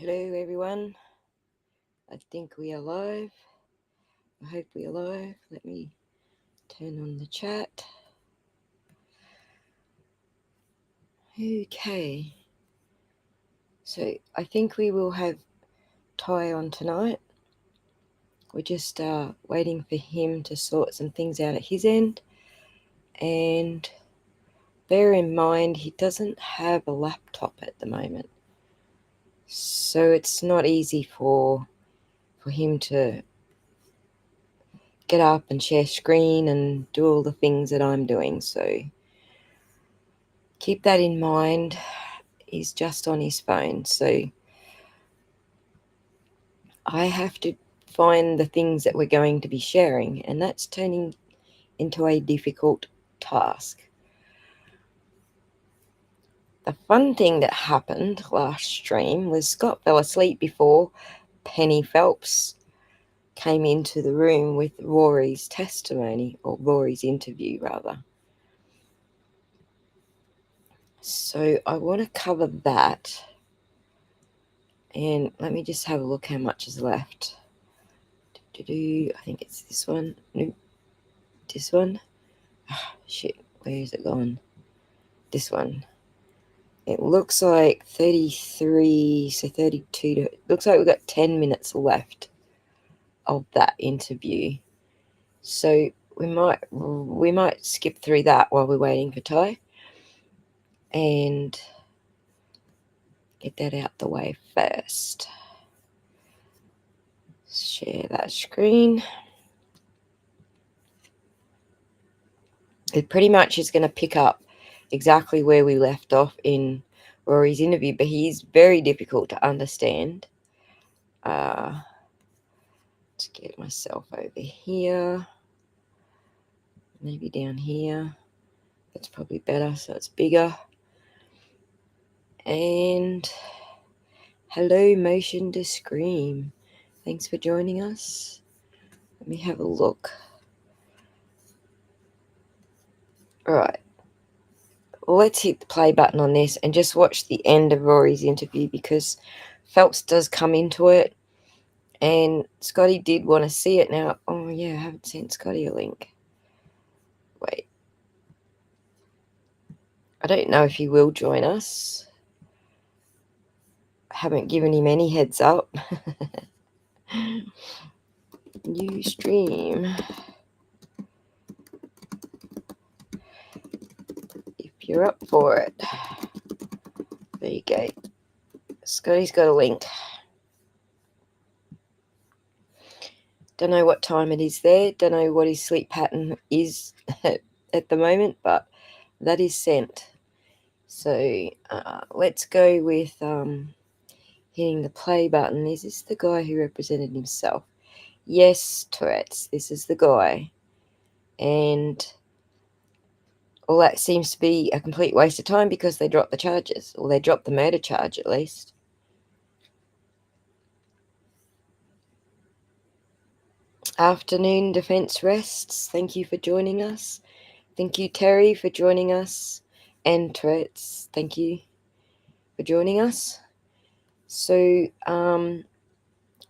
Hello everyone, I think we are live. I hope we are live. Let me turn on the chat. Okay, so I think we will have Ty on tonight. We're just waiting for him to sort some things out at his end, and bear in mind he doesn't have a laptop at the moment, so it's not easy for him to get up and share screen and do all the things that I'm doing, so keep that in mind. He's just on his phone, so I have to find the things that we're going to be sharing, and that's turning into a difficult task. The fun thing that happened last stream was Scott fell asleep before Penny Phelps came into the room with Rory's testimony, or Rory's interview rather. So I want to cover that, and let me just have a look how much is left. I think it's this one. Nope. This one. Oh, shit, where is it gone? This one. It looks like 33, so 32. Looks like we've got 10 minutes left of that interview. So we might skip through that while we're waiting for Ty and get that out the way first. Share that screen. It pretty much is going to pick up exactly where we left off in Rory's interview, but he's very difficult to understand. Let's get myself over here, maybe down here. That's probably better, so it's bigger. And hello, Motion to Scream. Thanks for joining us. Let me have a look. All right. Let's hit the play button on this and just watch the end of Rory's interview, because Phelps does come into it and Scotty did want to see it now. Oh yeah, I haven't sent Scotty a link. Wait. I don't know if he will join us. I haven't given him any heads up. New stream. If you're up for it. There you go. Scotty's got a link. Don't know what time it is there. Don't know what his sleep pattern is at the moment, but that is sent. So let's go with hitting the play button. Is this the guy who represented himself? Yes, Tourette's. This is the guy. And all that seems to be a complete waste of time because they dropped the charges, or they dropped the murder charge at least. Afternoon, defense rests. Thank you for joining us. Thank you, Terry, for joining us. And Tourette's, thank you for joining us. So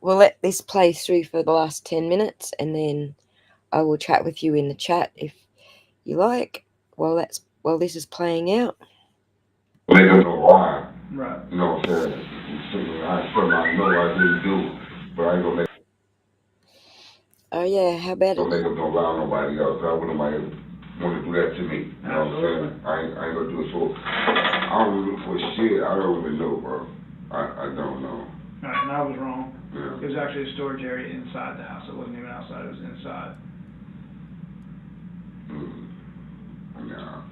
we'll let this play through for the last 10 minutes, and then I will chat with you in the chat if you like while this is playing out. They don't know why. Right. You know what I'm saying? I put my know I didn't do, but I ain't gonna make. Oh yeah, how about Don't make them don't allow nobody else. I wouldn't nobody want to do that to me. You know what I'm saying? I ain't gonna do it. So I don't really look for shit. I don't even know, bro. I don't know. Alright, and I was wrong. Yeah. It was actually a storage area inside the house. It wasn't even outside. It was inside. Nah.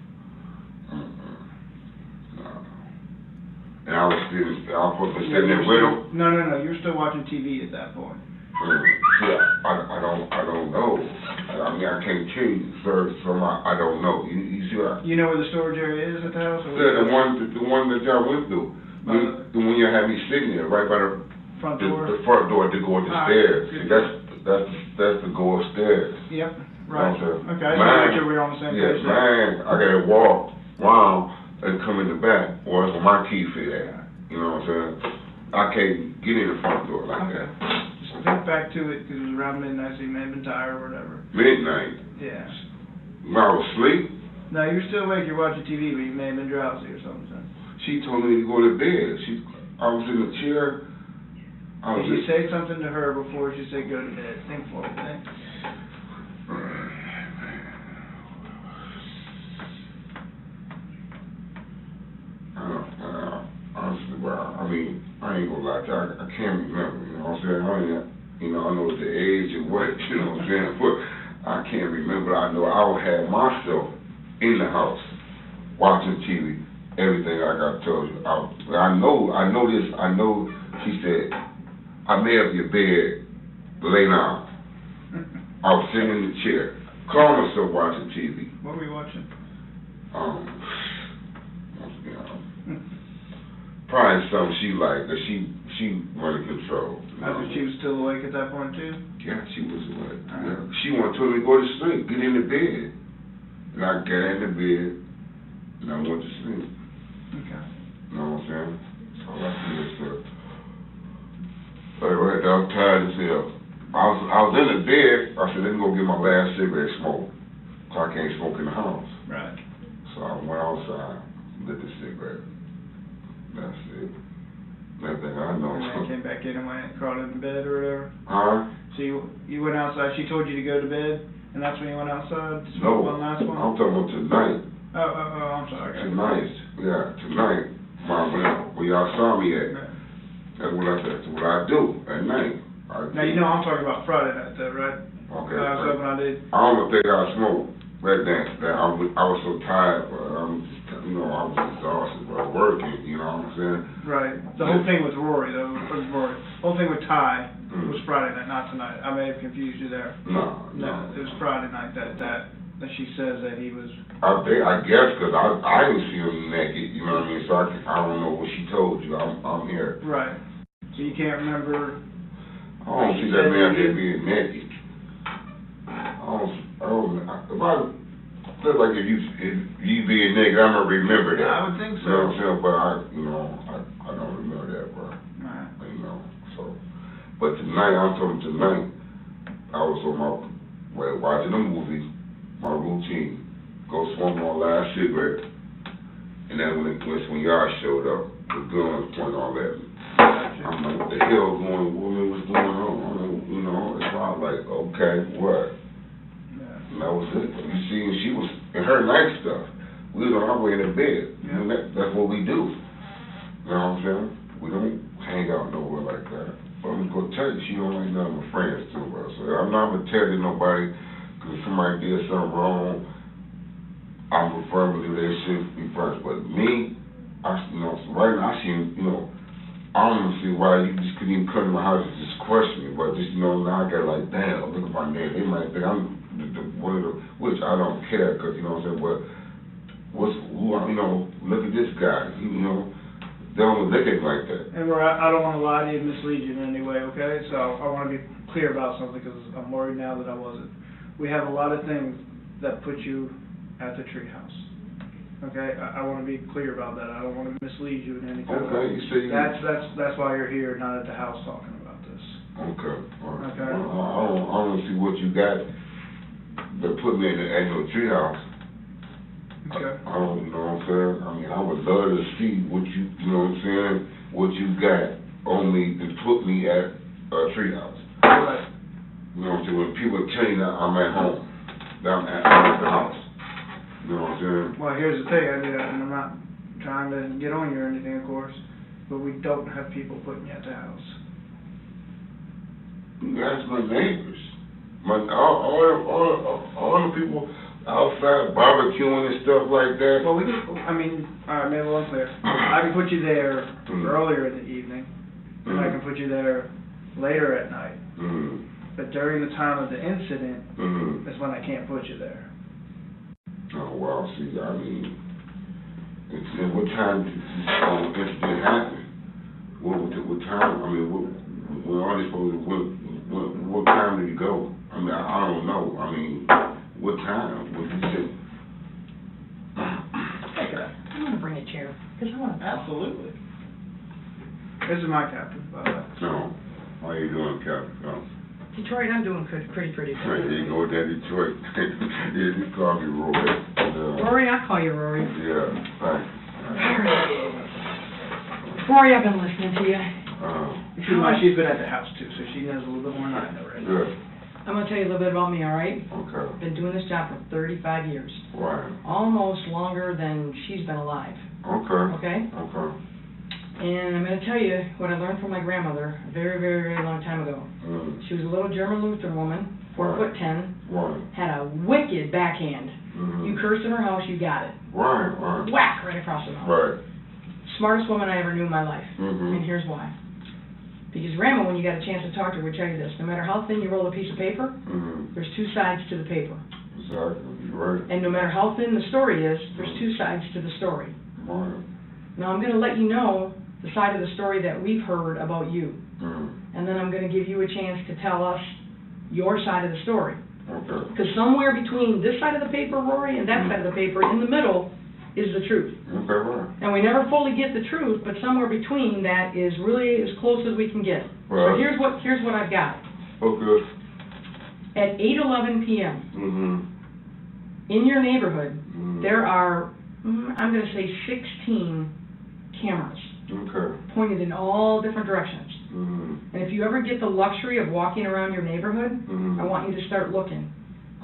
No. And I was supposed to be sitting there with him. No. You were still watching TV at that point. Yeah, I don't know. I mean, I can't tell you, sir. So I don't know. You see what? You know where the storage area is at the house? Yeah, the one that y'all went through. The one you had me sitting there, right by the front door. The front door to go up the stairs. See, that's the go upstairs. Yep. Right. You know okay. Mine, so we're on the same page. Yeah, mine. I gotta walk around and come in the back, or that's where my key fit at. You know what I'm saying? I can't get in the front door like Okay. that. Just think back to it, because it was around midnight, so you may have been tired or whatever. Midnight. Yeah. When I was asleep, No, you're still awake, you're watching TV, but you may have been drowsy or something. she told me to go to bed. I was in the chair. Did you say something to her before she said go to bed? Think for it, think. Honestly, bro, I mean, I ain't gonna lie to you, I can't remember, you know what I'm saying? I know the age and what, you know what I'm saying, but I can't remember. I know I would have myself in the house, watching TV, everything like I told you. I know this, she said, I made up your bed, lay down. I was sitting in the chair, calling myself watching TV. What were you watching? Probably something she liked, that she wanted control. After she was still awake at that point too? Yeah, she was awake. Yeah. She wanted me to go to sleep, get in the bed. And I got in the bed, and I went to sleep. Okay. You know what I'm saying? So I did stuff. Right there, I'm tired as hell. I was in the bed, I said, let me go get my last cigarette smoke. So I can't smoke in the house. Right. So I went outside, lit the cigarette. That's it. That thing I know. And then came back in and went, crawled into bed or whatever? Huh? So you went outside, she told you to go to bed, and that's when you went outside to smoke one last one? I'm talking about tonight. Oh, I'm sorry. Tonight, yeah, tonight, when y'all saw me at, Right. that's what I do at night. Now, you know I'm talking about Friday night though, right? Okay. That's something I did. I don't think I smoked back then. I was so tired, but I was exhausted, bro, working, you know what I'm saying? Right. The whole thing with Rory, though, the whole thing with Ty was Friday night, not tonight. I may have confused you there. No, it was Friday night that she says that he was. I guess, because I didn't see him naked, you know what I mean? So I don't know what she told you. I'm here. Right. So you can't remember. I don't see that man there being naked. Look like if you being naked, I'm gonna remember that. I would think so. You know what I'm saying? But I don't remember that, bro. Right. So. But tonight, I'm talking tonight, I was on my way watching a movie, my routine, go smoke my last cigarette, and then when y'all showed up, the guns pointed all at me. I'm like, what the hell was going on? It's all like, okay, what? And that was it. You see, she was in her night stuff. We was on our way to bed. Yeah. And that's what we do. You know what I'm saying? We don't hang out nowhere like that. But I'm gonna tell you, she don't like none of my friends too, bro. So I'm not gonna tell you nobody, because if somebody did something wrong, I'm a firm believer they should be friends. But me, right now I see, I don't see why you just couldn't even come to my house and just question me. But just, now I got like, damn, look at my name. They might think I'm one of the, which I don't care, because, you know what I'm saying, but look at this guy, they don't look at it like that. And I don't want to lie to you and mislead you in any way, okay? So I want to be clear about something, because I'm worried now that I wasn't. We have a lot of things that put you at the treehouse, okay? I want to be clear about that. I don't want to mislead you in any kind of way. You see. That's why you're here, not at the house talking about this. Okay. All right. Okay. Well, I don't see what you got that put me in your treehouse. Okay. I don't know what I'm saying. I mean, I would love to see what what you got on me to put me at a treehouse. Right. You know what I'm saying? When people tell you that I'm at home, that I'm at the house. You know what I'm saying? Well, here's the thing, and I'm not trying to get on you or anything, of course, but we don't have people putting you at the house. That's my neighbors. All the people outside barbecuing and stuff like that. Well, alright, maybe one clear. I can put you there earlier in the evening, and I can put you there later at night. But during the time of the incident, is when I can't put you there. Oh, well, see, I mean, what time did the incident happen? What time? I mean, when are they supposed to, what time did he go? I mean, I don't know. I mean, what time? What did you say? I'm going to bring a chair, because I want to talk. Absolutely. This is my captain, by the way. No. How you doing, Captain? No. Detroit, I'm doing pretty good. Here you go with that Detroit. Yeah, you call me Rory. Rory, I call you Rory. Yeah, thanks. Rory, I've been listening to you. She's been at the house too, so she knows a little bit more than I know, right? Good. I'm going to tell you a little bit about me, all right? Okay. Been doing this job for 35 years. Right. Almost longer than she's been alive. Okay. Okay? Okay. And I'm going to tell you what I learned from my grandmother a very, very, very long time ago. She was a little German Lutheran woman, 4'10", had a wicked backhand. You cursed in her house, you got it. Right. Whack right across the mouth. Right. Smartest woman I ever knew in my life. And here's why. Because Grandma, when you got a chance to talk to her, would tell you this: no matter how thin you roll a piece of paper, there's two sides to the paper. Exactly. You're right. And no matter how thin the story is, there's two sides to the story. Right. Now I'm going to let you know the side of the story that we've heard about you. And then I'm going to give you a chance to tell us your side of the story. Okay. Because somewhere between this side of the paper, Rory, and that side of the paper, in the middle, is the truth. Okay, right. And we never fully get the truth, but somewhere between that is really as close as we can get. Right. So here's what I've got. Okay. At 8:11 p.m. In your neighborhood, there are, I'm going to say 16 cameras. Okay. Pointed in all different directions. And if you ever get the luxury of walking around your neighborhood, I want you to start looking.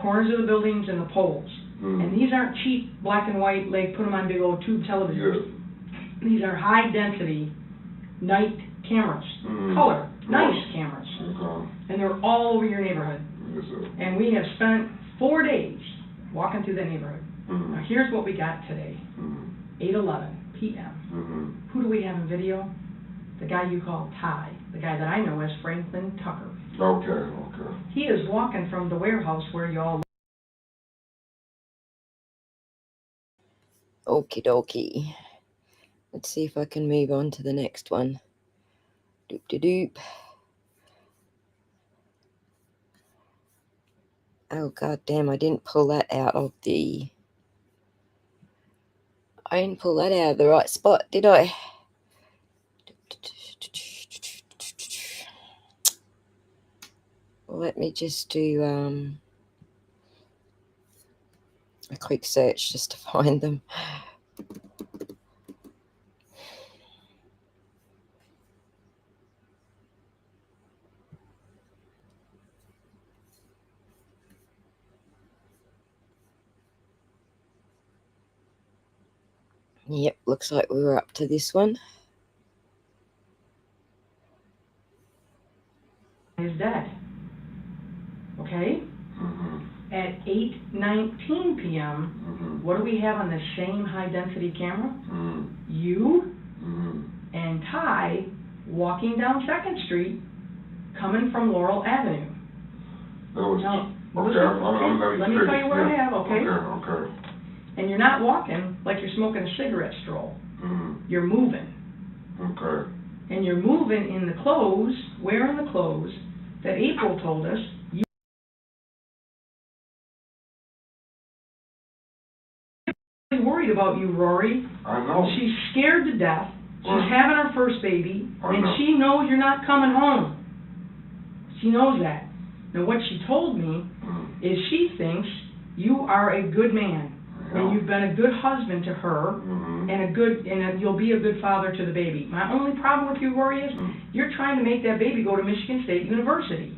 Corners of the buildings and the poles. And these aren't cheap black and white, like put them on big old tube televisions. Yeah. These are high density night cameras. Color. Nice cameras. Okay. And they're all over your neighborhood. Yes, sir. And we have spent 4 days walking through that neighborhood. Now here's what we got today. 8:11 p.m. Who do we have in video? The guy you call Ty. The guy that I know as Franklin Tucker. Okay. He is walking from the warehouse where you all... Okie dokie. Let's see if I can move on to the next one. Doop-de-doop. Oh, god damn, I didn't pull that out of the... I didn't pull that out of the right spot, did I? Let me just do a quick search just to find them. Yep, looks like we were up to this one. Is dead. Okay? At 8:19 p.m., what do we have on the same high-density camera? You and Ty walking down 2nd Street, coming from Laurel Avenue. Now, listen, let me tell you what I have, okay? Okay. And you're not walking like you're smoking a cigarette stroll. You're moving. Okay. And you're moving in the clothes, wearing the clothes that April told us you really worried about you, Rory. I know. She's scared to death. She's having her first baby, and she knows you're not coming home. She knows that. Now, what she told me is she thinks you are a good man. And you've been a good husband to her, and you'll be a good father to the baby. My only problem with you, Rory, is you're trying to make that baby go to Michigan State University.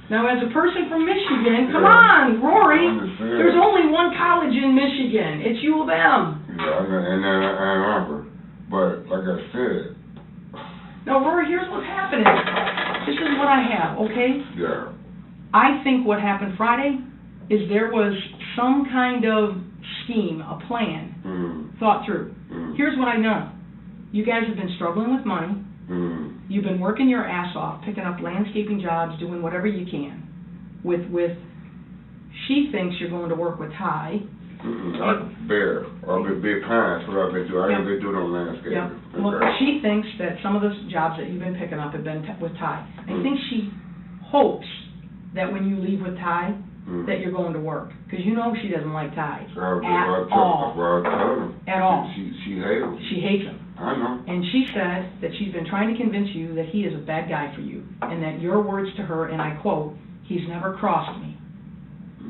Now, as a person from Michigan, come on, Rory, there's only one college in Michigan. It's U of M. Yeah, and Ann Arbor. But like I said. Now, Rory, here's what's happening. This is what I have, okay? Yeah. I think what happened Friday is there was some kind of scheme, a plan, thought through. Here's what I know. You guys have been struggling with money. You've been working your ass off, picking up landscaping jobs, doing whatever you can. She thinks you're going to work with Ty. I've been big pines, what I've been doing. I ain't been doing no landscaping. Yeah. Well, she thinks that some of those jobs that you've been picking up have been with Ty. I think she hopes that when you leave with Ty, that you're going to work, because you know she doesn't like Ty at all. At all. She hates him. She hates him. I know. And she said that she's been trying to convince you that he is a bad guy for you, and that your words to her, and I quote, "He's never crossed me.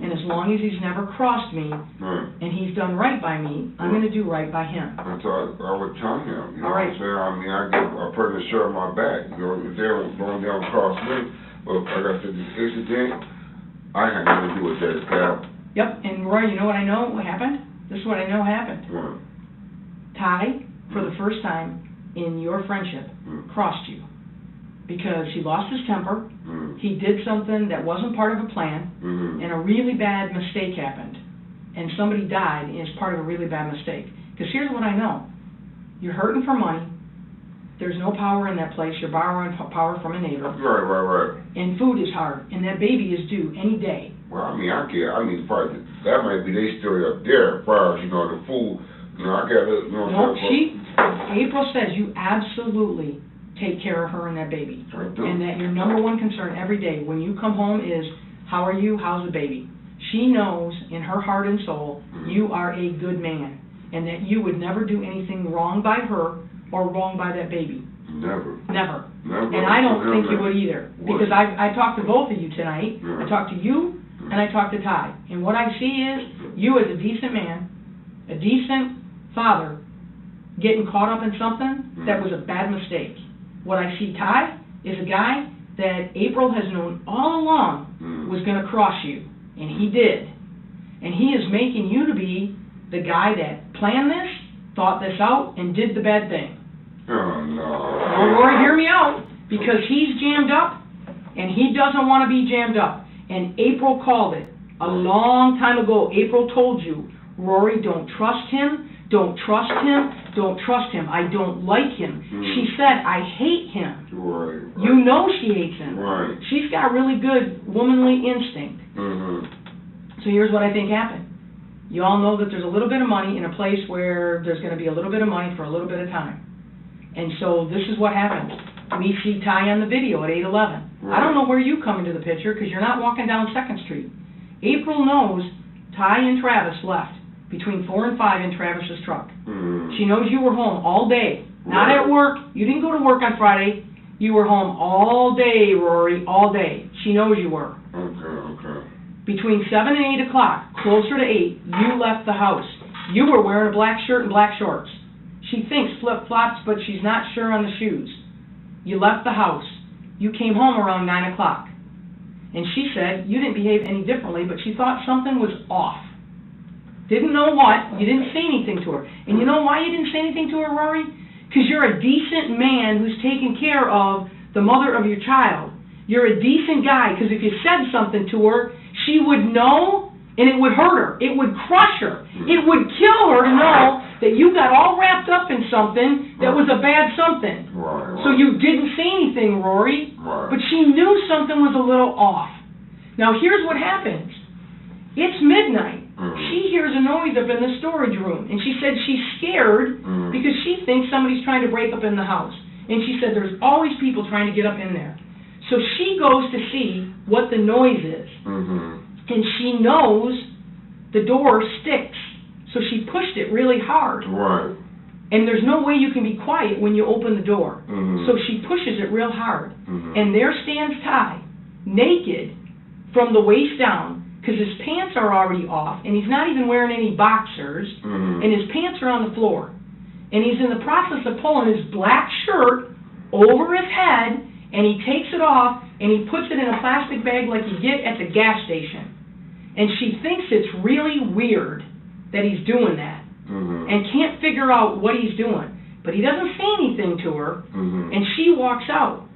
And as long as he's never crossed me, and he's done right by me, I'm going to do right by him." That's all I would tell him. You know all right. what I'm saying? I mean, I give a person a shirt on my back. You know, if they're going down across me, but like I said, this incident, I had nothing to do with that, pal. Yep, and Roy, you know what I know what happened? This is what I know happened. What? Ty, for the first time in your friendship, crossed you. Because he lost his temper, he did something that wasn't part of a plan, and a really bad mistake happened. And somebody died as part of a really bad mistake. Because here's what I know. You're hurting for money. There's no power in that place. You're borrowing power from a neighbor. Right. And food is hard. And that baby is due any day. Well, I mean, that might be they story up there as far as, you know, the food. You know, I got to, you know. No, April says you absolutely take care of her and that baby. And that your number one concern every day when you come home is, how are you, how's the baby? She knows in her heart and soul you are a good man, and that you would never do anything wrong by her or wrong by that baby. Never. And I don't think you would either, because I talked to both of you tonight. I talked to you and I talked to Ty, and what I see is you as a decent man, a decent father, getting caught up in something that was a bad mistake. What I see Ty is a guy that April has known all along was going to cross you, and he did. And he is making you to be the guy that planned this, thought this out, and did the bad thing. Oh, no. Well, Rory, hear me out, because he's jammed up, and he doesn't want to be jammed up. And April called it a long time ago. April told you, Rory, don't trust him. Don't trust him. Don't trust him. I don't like him. She said, I hate him. Right. You know she hates him. Right. She's got really good womanly instinct. So here's what I think happened. You all know that there's a little bit of money in a place where there's going to be a little bit of money for a little bit of time. And so this is what happens. We see Ty on the video at 811. I don't know where you come into the picture because you're not walking down 2nd Street. April knows Ty and Travis left between 4 and 5 in Travis's truck. She knows you were home all day, not at work. You didn't go to work on Friday. You were home all day, Rory, all day. She knows you were. Okay. Between 7 and 8 o'clock, closer to 8, you left the house. You were wearing a black shirt and black shorts. She thinks flip-flops, but she's not sure on the shoes. You left the house. You came home around 9 o'clock. And she said you didn't behave any differently, but she thought something was off. Didn't know what. You didn't say anything to her. And you know why you didn't say anything to her, Rory? Because you're a decent man who's taking care of the mother of your child. You're a decent guy, because if you said something to her, she would know, and it would hurt her. It would crush her. It would kill her to know that you got all wrapped up in something that was a bad something. So you didn't say anything, Rory, but she knew something was a little off. Now here's what happens. It's midnight. She hears a noise up in the storage room, and she said she's scared because she thinks somebody's trying to break up in the house. And she said there's always people trying to get up in there. So she goes to see what the noise is. And she knows the door sticks. So she pushed it really hard. And there's no way you can be quiet when you open the door. So she pushes it real hard. And there stands Ty, naked from the waist down, because his pants are already off, and he's not even wearing any boxers, and his pants are on the floor. And he's in the process of pulling his black shirt over his head, and he takes it off, and he puts it in a plastic bag like you get at the gas station. And she thinks it's really weird that he's doing that, and can't figure out what he's doing. But he doesn't say anything to her, and she walks out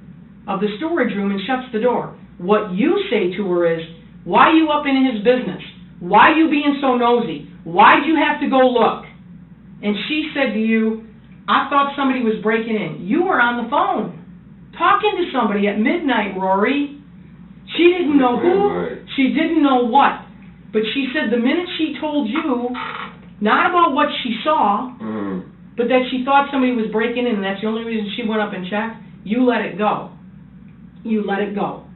of the storage room and shuts the door. What you say to her is, why are you up in his business? Why are you being so nosy? Why'd you have to go look? And she said to you, I thought somebody was breaking in. You were on the phone, talking to somebody at midnight, Rory. She didn't know who, she didn't know what. But she said the minute she told you, not about what she saw, but that she thought somebody was breaking in, and that's the only reason she went up and checked, you let it go. You let it go.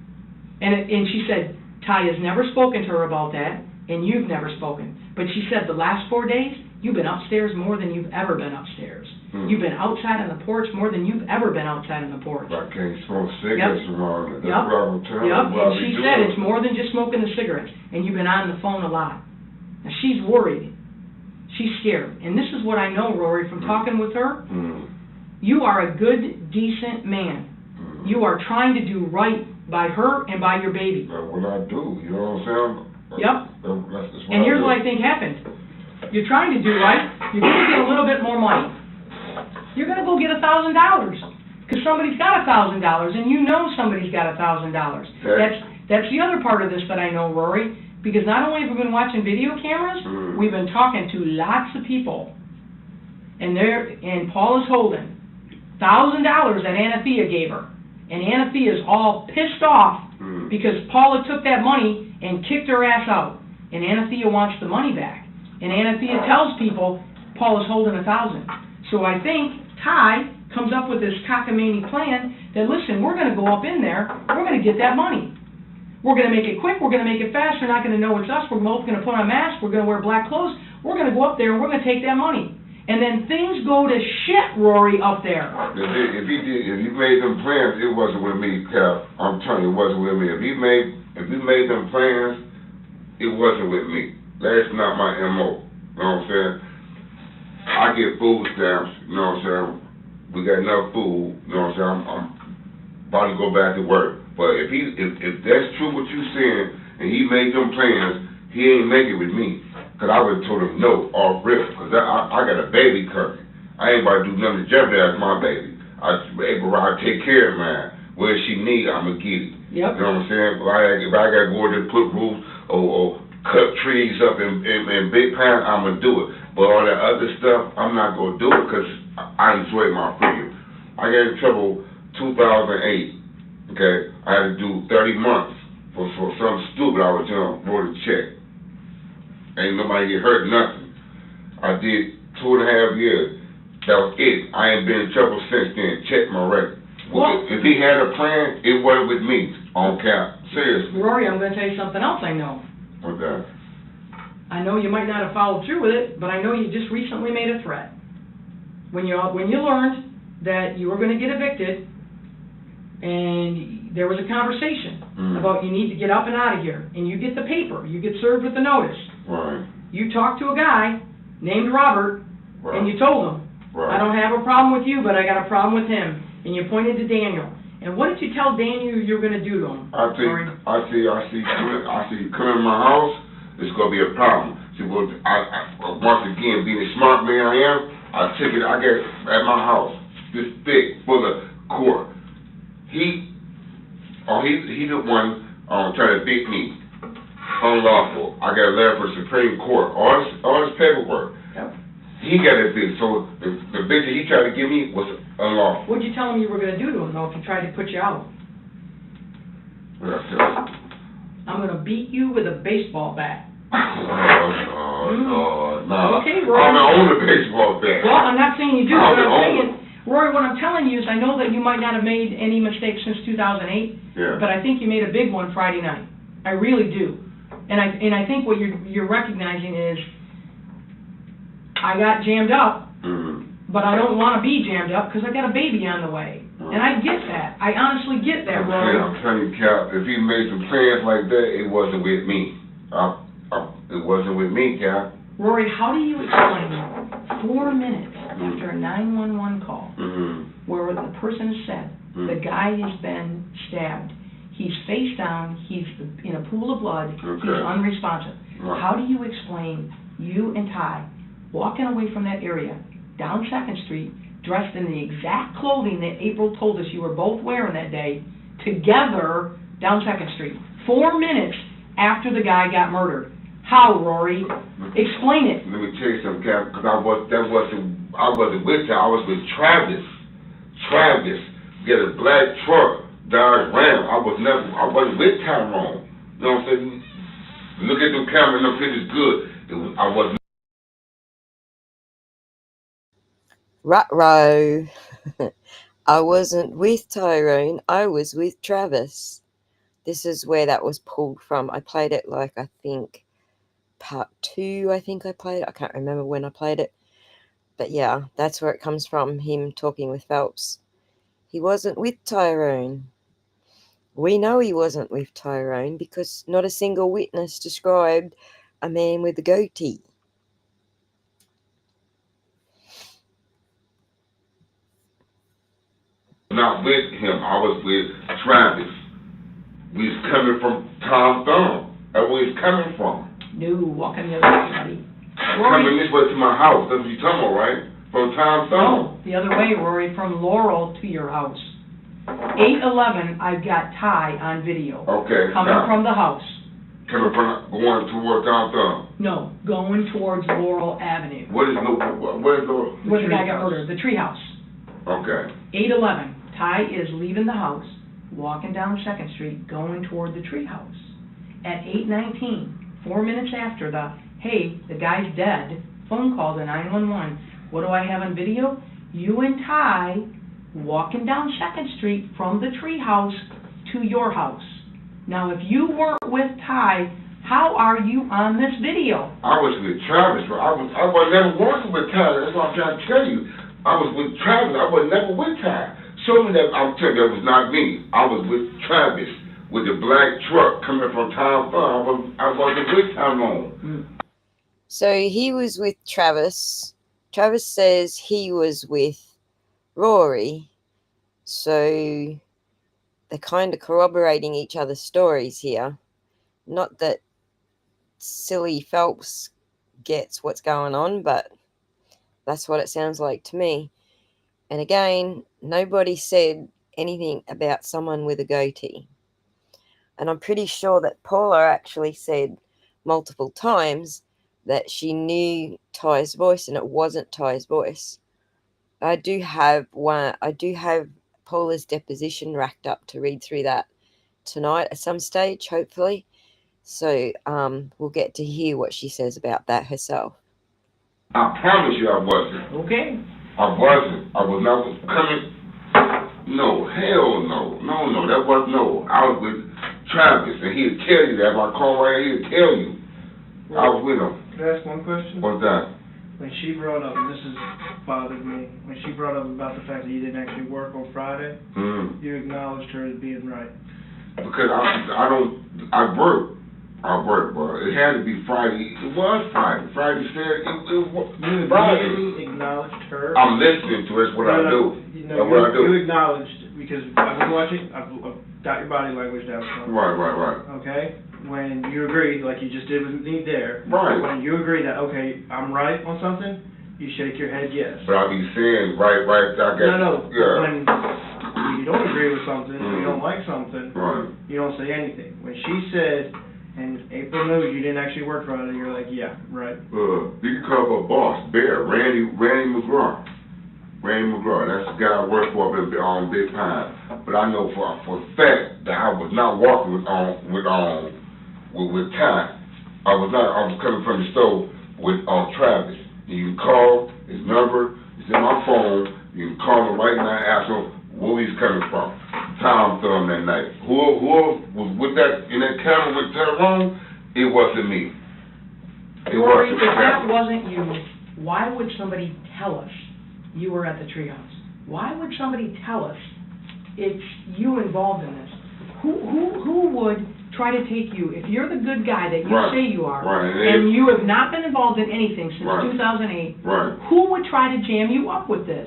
And she said, Ty has never spoken to her about that, and you've never spoken. But she said the last 4 days, you've been upstairs more than you've ever been upstairs. You've been outside on the porch more than you've ever been outside on the porch. I can't smoke cigarettes around it. That's Yep. what I'm telling you. Yep, and she said it's more than just smoking the cigarettes, and you've been on the phone a lot. Now, she's worried. She's scared. And this is what I know, Rory, from talking with her. You are a good, decent man. You are trying to do right by her and by your baby. That's what I do, you know what I'm saying? Yep. That's And here's what I think happened. You're trying to do right. You're going to get a little bit more money. You're going to go get $1,000 because somebody's got $1,000, and you know somebody's got $1,000. That's the other part of this that I know, Rory, because not only have we been watching video cameras, we've been talking to lots of people, and Paul is holding $1,000 that Anthea gave her, and Anthea is all pissed off because Paula took that money and kicked her ass out, and Anthea wants the money back, and Anthea tells people Paul is holding $1,000. So I think Ty comes up with this cockamamie plan that, listen, we're going to go up in there, we're going to get that money. We're going to make it quick, we're going to make it fast, they're not going to know it's us, we're both going to put on masks, we're going to wear black clothes, we're going to go up there and we're going to take that money. And then things go to shit, Rory, up there. If he made them plans, it wasn't with me, Cap. I'm telling you, it wasn't with me. If he made them plans, it wasn't with me. That's not my MO. You know what I'm saying? I get food stamps, you know what I'm saying? We got enough food, you know what I'm saying? I'm about to go back to work. But if that's true what you saying, and he made them plans, he ain't make it with me. Because I would have told him no, off rip. Because I got a baby coming. I ain't about to do nothing to jeopardize my baby. I take care of mine. Where she need, I'm going to get it. Yep. You know what I'm saying? If I got to go there and put roofs or cut trees up in big pines, I'm going to do it. But all that other stuff, I'm not going to do it because I enjoy my freedom. I got in trouble 2008, okay? I had to do 30 months for something stupid I was doing, wrote a check. Ain't nobody get hurt, nothing. I did 2.5 years. That was it. I ain't been in trouble since then. Check my record. Well, if he had a plan, it wasn't with me, on cap. Seriously. Rory, I'm going to tell you something else I know. What's that? I know you might not have followed through with it, but I know you just recently made a threat. When you learned that you were going to get evicted, and there was a conversation about you need to get up and out of here, and you get the paper, you get served with the notice. Right. You talked to a guy named Robert, and you told him, right. I don't have a problem with you, but I got a problem with him. And you pointed to Daniel. And what did you tell Daniel you were going to do to him? I see you come in my house, it's going to be a problem. See, well, once again, being the smart man I am, I took it, I got it at my house, this thick, full of court. He the one trying to beat me. Unlawful. I got a letter for the Supreme Court. All this paperwork. Yep. He got it big. So the bitch that he tried to give me was unlawful. What did you tell him you were going to do to him, though, if he tried to put you out? What did I tell him? I'm going to beat you with a baseball bat. No. Okay, Rory. I'm gonna own a baseball bat. Well, I'm not saying you do. I'm What I'm own saying, Rory, what I'm telling you is I know that you might not have made any mistakes since 2008, yeah. but I think you made a big one Friday night. I really do. And I think what you're recognizing is I got jammed up, but I don't want to be jammed up because I got a baby on the way. And I get that. I honestly get that, Rory. I'm telling you, Cap, if he made some plans like that, it wasn't with me. It wasn't with me, Cap. Rory, how do you explain 4 minutes after a 911 call where the person said the guy has been stabbed, he's face down, he's in a pool of blood, he's unresponsive. Right. How do you explain you and Ty walking away from that area, down 2nd Street, dressed in the exact clothing that April told us you were both wearing that day, together down 2nd Street, 4 minutes after the guy got murdered? How, Rory? Explain it. Let me tell you something, Cap, because I wasn't with Ty, I was with Travis. Travis, get a black truck, Dodge Ram. I wasn't with Tyrone. You know what I'm saying? Look at the camera and the picture's good. I wasn't. Ruh-roh. I wasn't with Tyrone, I was with Travis. this is where that was pulled from. I played it like, I think, part 2, I think I played it. I can't remember when I played it. But yeah, that's where it comes from, him talking with Phelps. He wasn't with Tyrone. We know he wasn't with Tyrone because not a single witness described a man with a goatee. Not with him, I was with Travis. We was coming from Tom Thumb. That's where he's coming from. No, walking the other way, buddy. Coming this way to my house, that's what you're talking about, right? From Tom Thumb. No, the other way, Rory, from Laurel to your house. 8:11, I've got Ty on video. Okay. Coming from the house. Coming from, going toward Tom Thumb. No, going towards Laurel Avenue. Where's the Where the guy got murdered, the treehouse. Okay. 8:11, Ty is leaving the house, walking down 2nd Street, going toward the treehouse. At 8:19, 4 minutes after the, hey, the guy's dead, phone call to 911. What do I have on video? You and Ty walking down 2nd Street from the treehouse to your house. Now, if you weren't with Ty, how are you on this video? I was with Travis, but I was never working with Ty. That's what I'm trying to tell you. I was with Travis. I was never with Ty. Show me that. I'm telling you, that was not me. I was with Travis with the black truck coming from Tom Thumb. I wasn't with Tyrone. So he was with Travis. Travis says he was with Rory. So they're kind of corroborating each other's stories here. Not that silly Phelps gets what's going on, but that's what it sounds like to me. And again, nobody said anything about someone with a goatee. And I'm pretty sure that Paula actually said multiple times that she knew Ty's voice and it wasn't Ty's voice. I do have Paula's deposition racked up to read through that tonight at some stage, hopefully. So we'll get to hear what she says about that herself. I promise you I wasn't. Okay. I wasn't. I was not coming. No, hell no. No, that wasn't no. I was with Travis, and he'd tell you that. If I call right here, he'd tell you. I was with him. Can I ask one question? What's that? When she brought up, and this has bothered me, when she brought up about the fact that you didn't actually work on Friday, you acknowledged her as being right. Because I work, but it had to be Friday. It was Friday. Friday said it was Friday. You acknowledged her. I'm listening to it. That's what I do. That's what I do. You acknowledged, because I've been watching, I've got your body language down. So. Right. Okay? When you agree, like you just did with me there, right. When you agree that, okay, I'm right on something, you shake your head yes. But I be saying, right, I guess. No. Yeah. When you don't agree with something, you don't like something, right. You don't say anything. When she said, and April knew you didn't actually work on it, you're like, yeah, right. You can cover a boss, Bear, Randy McGraw. Randy McGraw, that's the guy I work for up on Big Pine. But I know for a fact that I was not walking with Ty. I was coming from the store with Travis. You can call his number, it's in my phone. You can call him right now and ask him where he's coming from. Tom Thumb that night. Who was with that in that camera with Tyrone? It wasn't me. Rory, if that wasn't you, why would somebody tell us you were at the treehouse? Why would somebody tell us it's you involved in this? Who would try to take you, if you're the good guy that you say you are, and you have not been involved in anything since 2008, who would try to jam you up with this?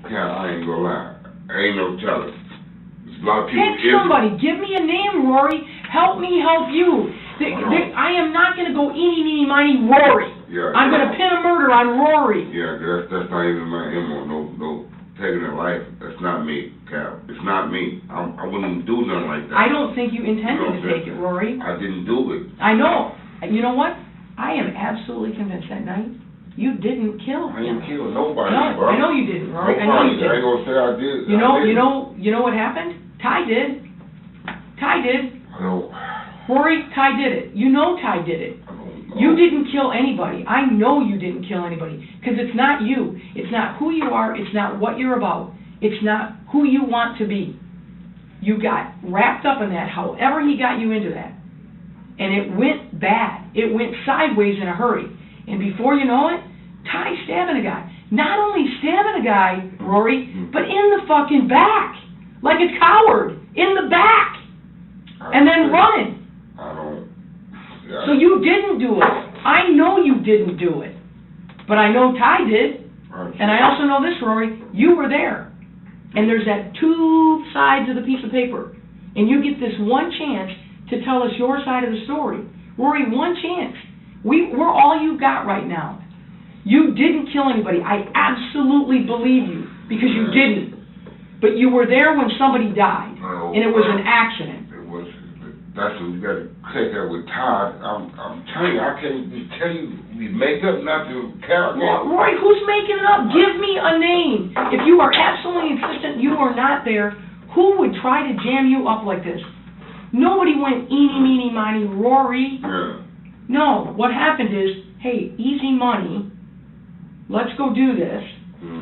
Yeah, I ain't gonna lie. Ain't no telling. There's a lot of people. Pick somebody. Give me a name, Rory. Help me help you. I am not going to go eeny, meeny, miny, Rory. Yeah, I'm going to pin a murder on Rory. Yeah, that's not even my MO. No taking a life. That's not me, Cal. It's not me. I wouldn't do nothing like that. I don't think you intended to take it, Rory. I didn't do it. I know. You know what? I am absolutely convinced that night you didn't kill him. I didn't kill nobody, no, bro. I know you didn't, Rory. Nobody. I know you didn't. I ain't gonna say I did. You know what happened? Ty did. I know. Rory, Ty did it. You know Ty did it. You didn't kill anybody. I know you didn't kill anybody. Because it's not you. It's not who you are. It's not what you're about. It's not who you want to be. You got wrapped up in that, however he got you into that. And it went bad. It went sideways in a hurry. And before you know it, Ty's stabbing a guy. Not only stabbing a guy, Rory, but in the fucking back. Like a coward. In the back. And then running. So you didn't do it. I know you didn't do it. But I know Ty did. And I also know this, Rory. You were there. And there's that two sides of the piece of paper. And you get this one chance to tell us your side of the story. Rory, one chance. We're all you got right now. You didn't kill anybody. I absolutely believe you. Because you didn't. But you were there when somebody died. And it was an accident. That's what you got to take that with Todd. I'm telling you, I can't tell you, make up nothing. Rory, who's making it up? Give me a name. If you are absolutely insistent you are not there, who would try to jam you up like this? Nobody went eeny, meeny, miny, Rory. Yeah. No, what happened is, hey, easy money, let's go do this.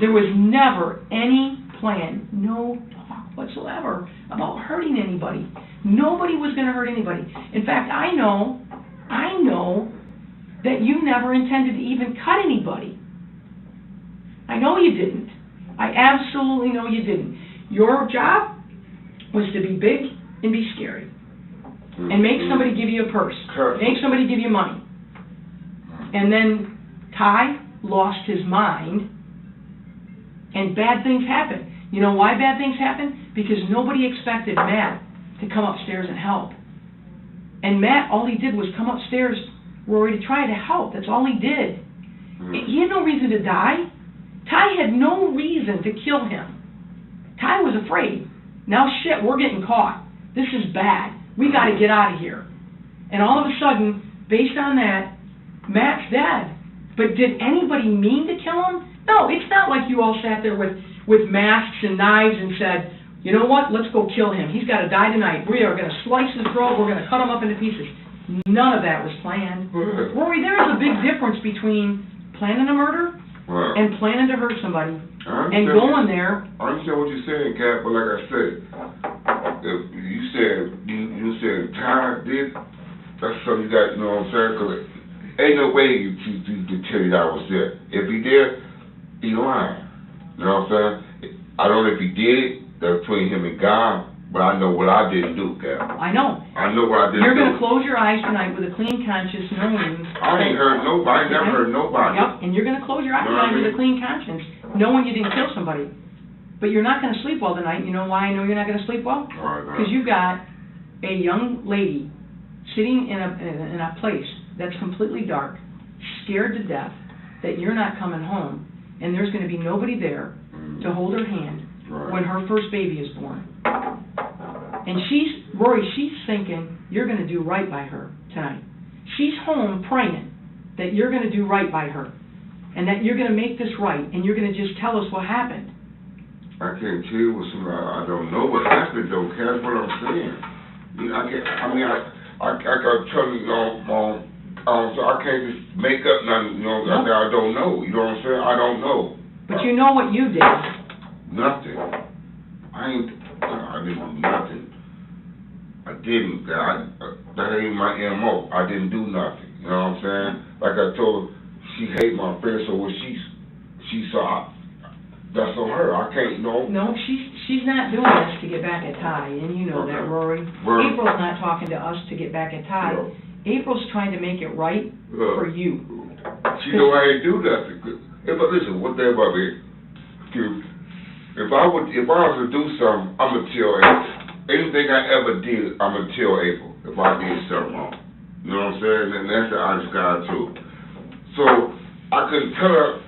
There was never any plan, no talk whatsoever about hurting anybody. Nobody was going to hurt anybody. In fact, I know that you never intended to even cut anybody. I know you didn't. I absolutely know you didn't. Your job was to be big and be scary. And make somebody give you a purse. Make somebody give you money. And then Ty lost his mind, and bad things happened. You know why bad things happened? Because nobody expected Matt to come upstairs and help. And Matt, all he did was come upstairs, Rory, to try to help. That's all he did. He had no reason to die. Ty had no reason to kill him. Ty was afraid. Now shit, we're getting caught. This is bad. We got to get out of here. And all of a sudden, based on that, Matt's dead. But did anybody mean to kill him? No, it's not like you all sat there with masks and knives and said, you know what, let's go kill him. He's got to die tonight. We are going to slice his throat. We're going to cut him up into pieces. None of that was planned. Rory, there is a big difference between planning a murder and planning to hurt somebody and going there. I understand what you're saying, Kat, but like I said, if you said Ty did, that's something you got, you know what I'm saying? Because ain't no way to tell you that I was there. If he did, he lying. You know what I'm saying? I don't know if he did. That's between him and God, but I know what I didn't do, Kat. I know. I know what I didn't do. You're going to close your eyes tonight with a clean conscience, knowing... I ain't hurt nobody. I never hurt nobody. Yep, and you're going to close your eyes tonight with a clean conscience, knowing you didn't kill somebody. But you're not going to sleep well tonight. You know why I know you're not going to sleep well? Because you got a young lady sitting in a place that's completely dark, scared to death, that you're not coming home, and there's going to be nobody there to hold her hand when her first baby is born. And Rory, she's thinking you're going to do right by her tonight. She's home praying that you're going to do right by her and that you're going to make this right and you're going to just tell us what happened. I can't tell you what I don't know what happened, though, Kat. That's what I'm saying. I can't tell you, so I can't just make up nothing, that I don't know. You know what I'm saying? I don't know. But you know what you did. Nothing. I didn't do nothing. I didn't. That ain't my MO. I didn't do nothing. You know what I'm saying? Like I told her, she hate my friend, so what she saw, that's on her. I can't know. No, she's not doing this to get back at Ty, and you know that, Rory. April's not talking to us to get back at Ty. April's trying to make it right for you. She know I ain't do nothing. Listen, what that about me? If I was to do something, I'm gonna tell April. Anything I ever did, I'm gonna tell April if I did something wrong. You know what I'm saying? And that's the honest God too. So I couldn't tell her.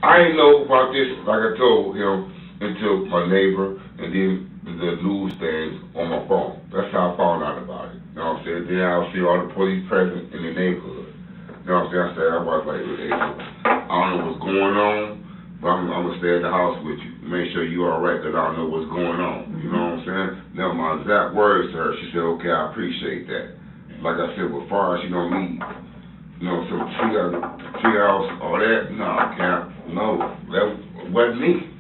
I didn't know about this, like I told him, until my neighbor and then the news things on my phone. That's how I found out about it. You know what I'm saying? Then I'll see all the police present in the neighborhood. You know what I'm saying? I said, I was like, I don't know what's going on, but I'm going to stay at the house with you. Make sure you're all right, because I don't know what's going on. You know what I'm saying? Now, my exact words to her, she said, okay, I appreciate that. Like I said, with far as she don't need, some treehouse, all that, no, I can't. No, that wasn't me.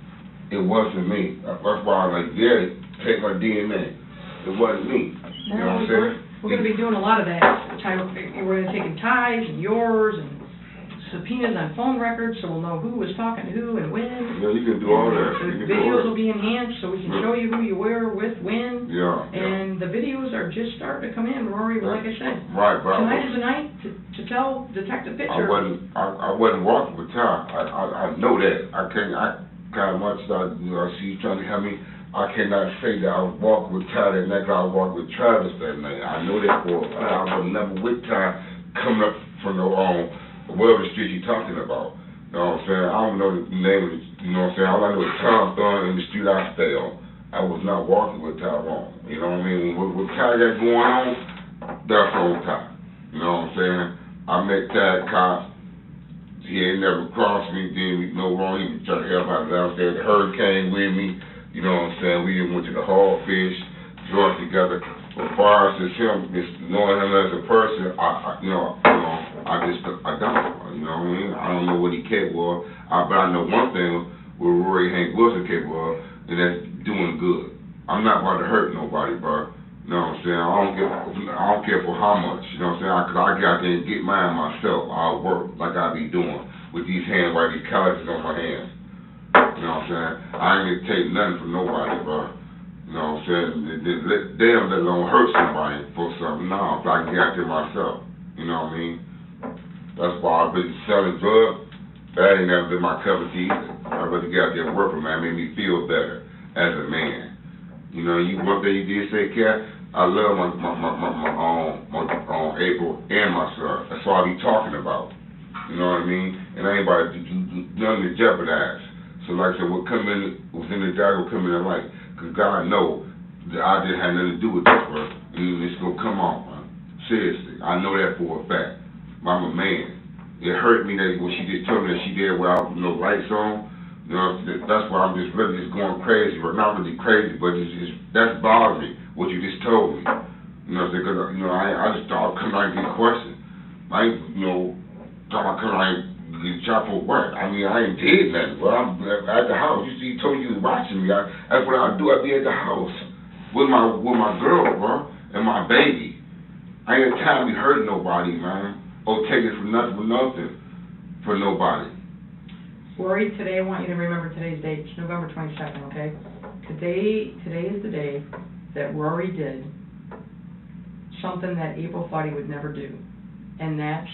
It wasn't me. That's why I was like, yeah, take my DNA. It wasn't me. You know what I'm saying? We're going to be doing a lot of that. We're going to be taking ties and yours and subpoenas on phone records, so we'll know who was talking to who and when. Yeah, you can do all that. The videos will be enhanced, so we can show you who you were with, when. Yeah. And the videos are just starting to come in, Rory. Like I said, right, but tonight is the night to tell Detective Pitcher. I wasn't walking with Ty. I know that. I kind of much I see you trying to help me. I cannot say that I was walking with Ty that night. I was walking with Travis that night. I know that for a fact. I was never with Ty coming up from the whatever street you're talking about. You know what I'm saying? I don't know the name of it, you know what I'm saying? All I know is Tom Thorne in the street I stay on. I was not walking with Tyrone. You know what I mean? What Ty got going on, that's on Ty. You know what I'm saying? I met Ty at cops. He ain't never crossed me, did me no wrong. He was trying to help out downstairs. The hurricane with me. You know what I'm saying? We even went to the Hogfish, drunk together. As far as him, just knowing him as a person, I don't. You know what I mean? I don't know what he capable of. But I know one thing, what Rory Hank Wilson capable of, and that's doing good. I'm not about to hurt nobody, bro. You know what I'm saying? I don't care for how much. You know what I'm saying? Cause I got there and get mine myself. I'll work like I be doing with these hands, like these calluses on my hands. You know what I'm saying? I ain't gonna take nothing from nobody, bro. You know what I'm saying? Damn, that don't hurt somebody for something. No, if I can get out there myself. You know what I mean? That's why I've been selling drugs. That ain't never been my cup of tea either. I'd rather get out there and work for man. It made me feel better as a man. You know, one thing you did say, Kat, I love my April and my son. That's all I be talking about. You know what I mean? And I ain't about to do nothing to jeopardize. So like I said, what was in the dark will come in the light. Because God knows that I didn't have nothing to do with this work. And it's going to come off, man. Seriously. I know that for a fact. I'm a man. It hurt me that when she just told me that she did without no lights on. You know, that's why I'm just really just going crazy. But not really crazy, but that's bothering me, what you just told me. You know what I'm saying? Because, you know, I just thought I'd come out and get questioned. I ain't, you know, thought I'd come out and get shot for what? I mean, I ain't did nothing, but I'm at the house. You see, he told you he was watching me. That's what I do. I be at the house with my girl, bro, and my baby. I ain't got time to be hurting nobody, man, or taking for nothing for nobody. Rory, today I want you to remember today's date. It's November 22nd, okay? Today is the day that Rory did something that April thought he would never do, and that's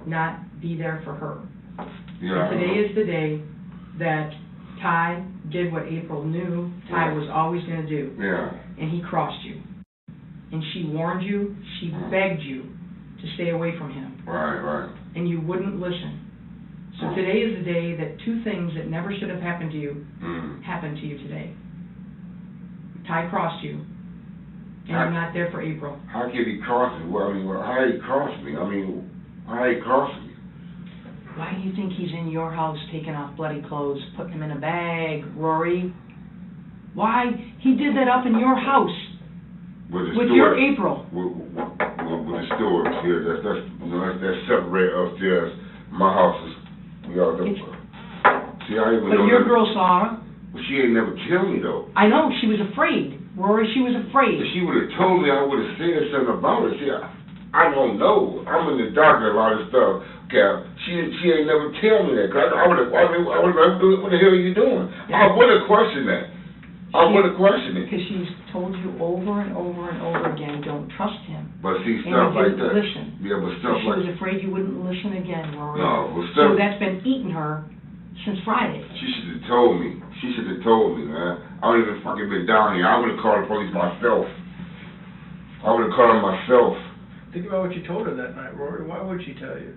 not be there for her. Yeah. And today is the day that Ty did what April knew Ty was always going to do. Yeah. And he crossed you. And she warned you, she begged you to stay away from him. Right. And you wouldn't listen. So today is the day that two things that never should have happened to you happened to you today. Ty crossed you, and you're not there for April. How could he cross me? Well, how did he cross me? How did he cross me? Why do you think he's in your house taking off bloody clothes, putting them in a bag, Rory? Why? He did that up in your house with your April. With the storage here, that's separate upstairs. My house is, see, I even but your girl saw her. But she ain't never tell me though. I know, she was afraid. Rory, she was afraid. If she would have told me, I would have said something about it. See, I don't know. I'm in the dark on a lot of stuff, Cal. She ain't never tell me that. Cause I would have, what the hell are you doing? Yeah. I would have questioned that. I would have questioned it. Because she's told you over and over and over again, don't trust him. But see, stuff like that. Listen. Yeah, but stuff like that. She was afraid you wouldn't listen again, Rory. No, but stuff. So that's been eating her since Friday. She should have told me. She should have told me, man. I would have fucking been down here. I would have called the police myself. I would have called them myself. Think about what you told her that night, Rory. Why would she tell you?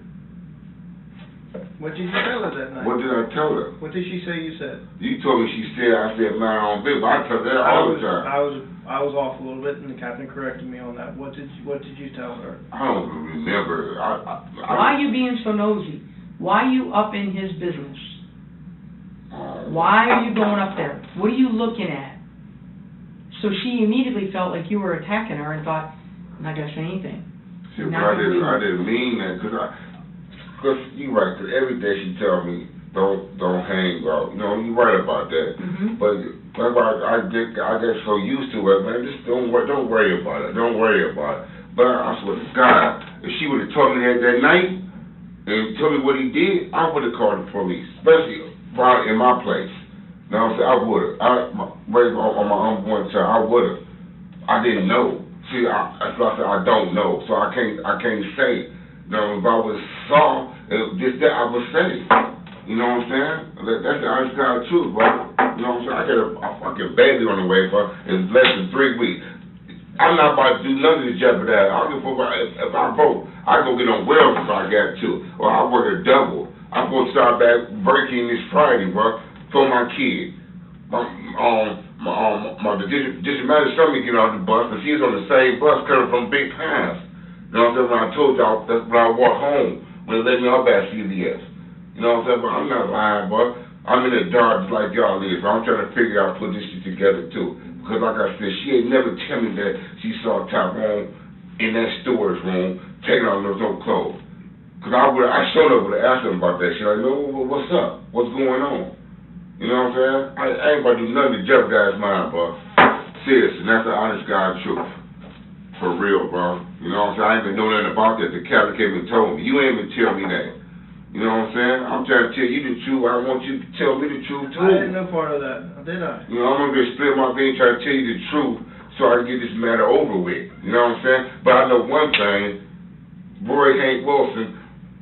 What did you tell her that night? What did I tell her? What did she say you said? You told me I said mind my own business. I tell her that all the time. I was off a little bit, and the captain corrected me on that. What did you tell her? I don't remember. Why are you being so nosy? Why are you up in his business? Why are you going up there? What are you looking at? So she immediately felt like you were attacking her and thought, I'm not going to say anything. See, but I didn't mean that, because you're right, because every day she tell me, don't hang out. You know, you're right about that. But that's why I get so used to it, man. Just don't worry about it. Don't worry about it. But I swear to God, if she would have told me that night and told me what he did, I would have called the police, especially right in my place. You know what I'm saying? I would have. Raised on my unborn child, I would have. I didn't know. See, that's why I said I don't know, so I can't say. You know, if I was saw, just that I would say. You know what I'm saying? That's the honest God truth, bro. You know what I'm saying? I got a fucking baby on the way, bro. It's less than 3 weeks. I'm not about to do nothing to jeopardize. I don't give a fuck if I vote. I go get on welfare if I got to, or I work a double. I'm gonna start back working this Friday, bro, for my kid. The district manager saw me get off the bus, and she was on the same bus coming from Big Pines. You know what I'm saying? When I told y'all, that's when I walked home, when they let me off at CVS. You know what I'm saying? But I'm not lying, bro. I'm in the dark just like y'all is. I'm trying to figure out, put this shit together, too. Because like I said, she ain't never tell me that she saw Tyrone in that storage room taking off those no clothes. Because I showed up with her, asked him about that shit. Like, no, what's up? What's going on? You know what I'm saying? I ain't about to do nothing to jeopardize mine, bro. Seriously, that's the honest God truth. For real, bro. You know what I'm saying? I ain't even know nothing about that. The captain came and told me. You ain't even tell me that. You know what I'm saying? I'm trying to tell you the truth. I want you to tell me the truth, too. I didn't know part of that, did I? You know, I'm going to split my thing trying to tell you the truth so I can get this matter over with. You know what I'm saying? But I know one thing. Rory Hank Wilson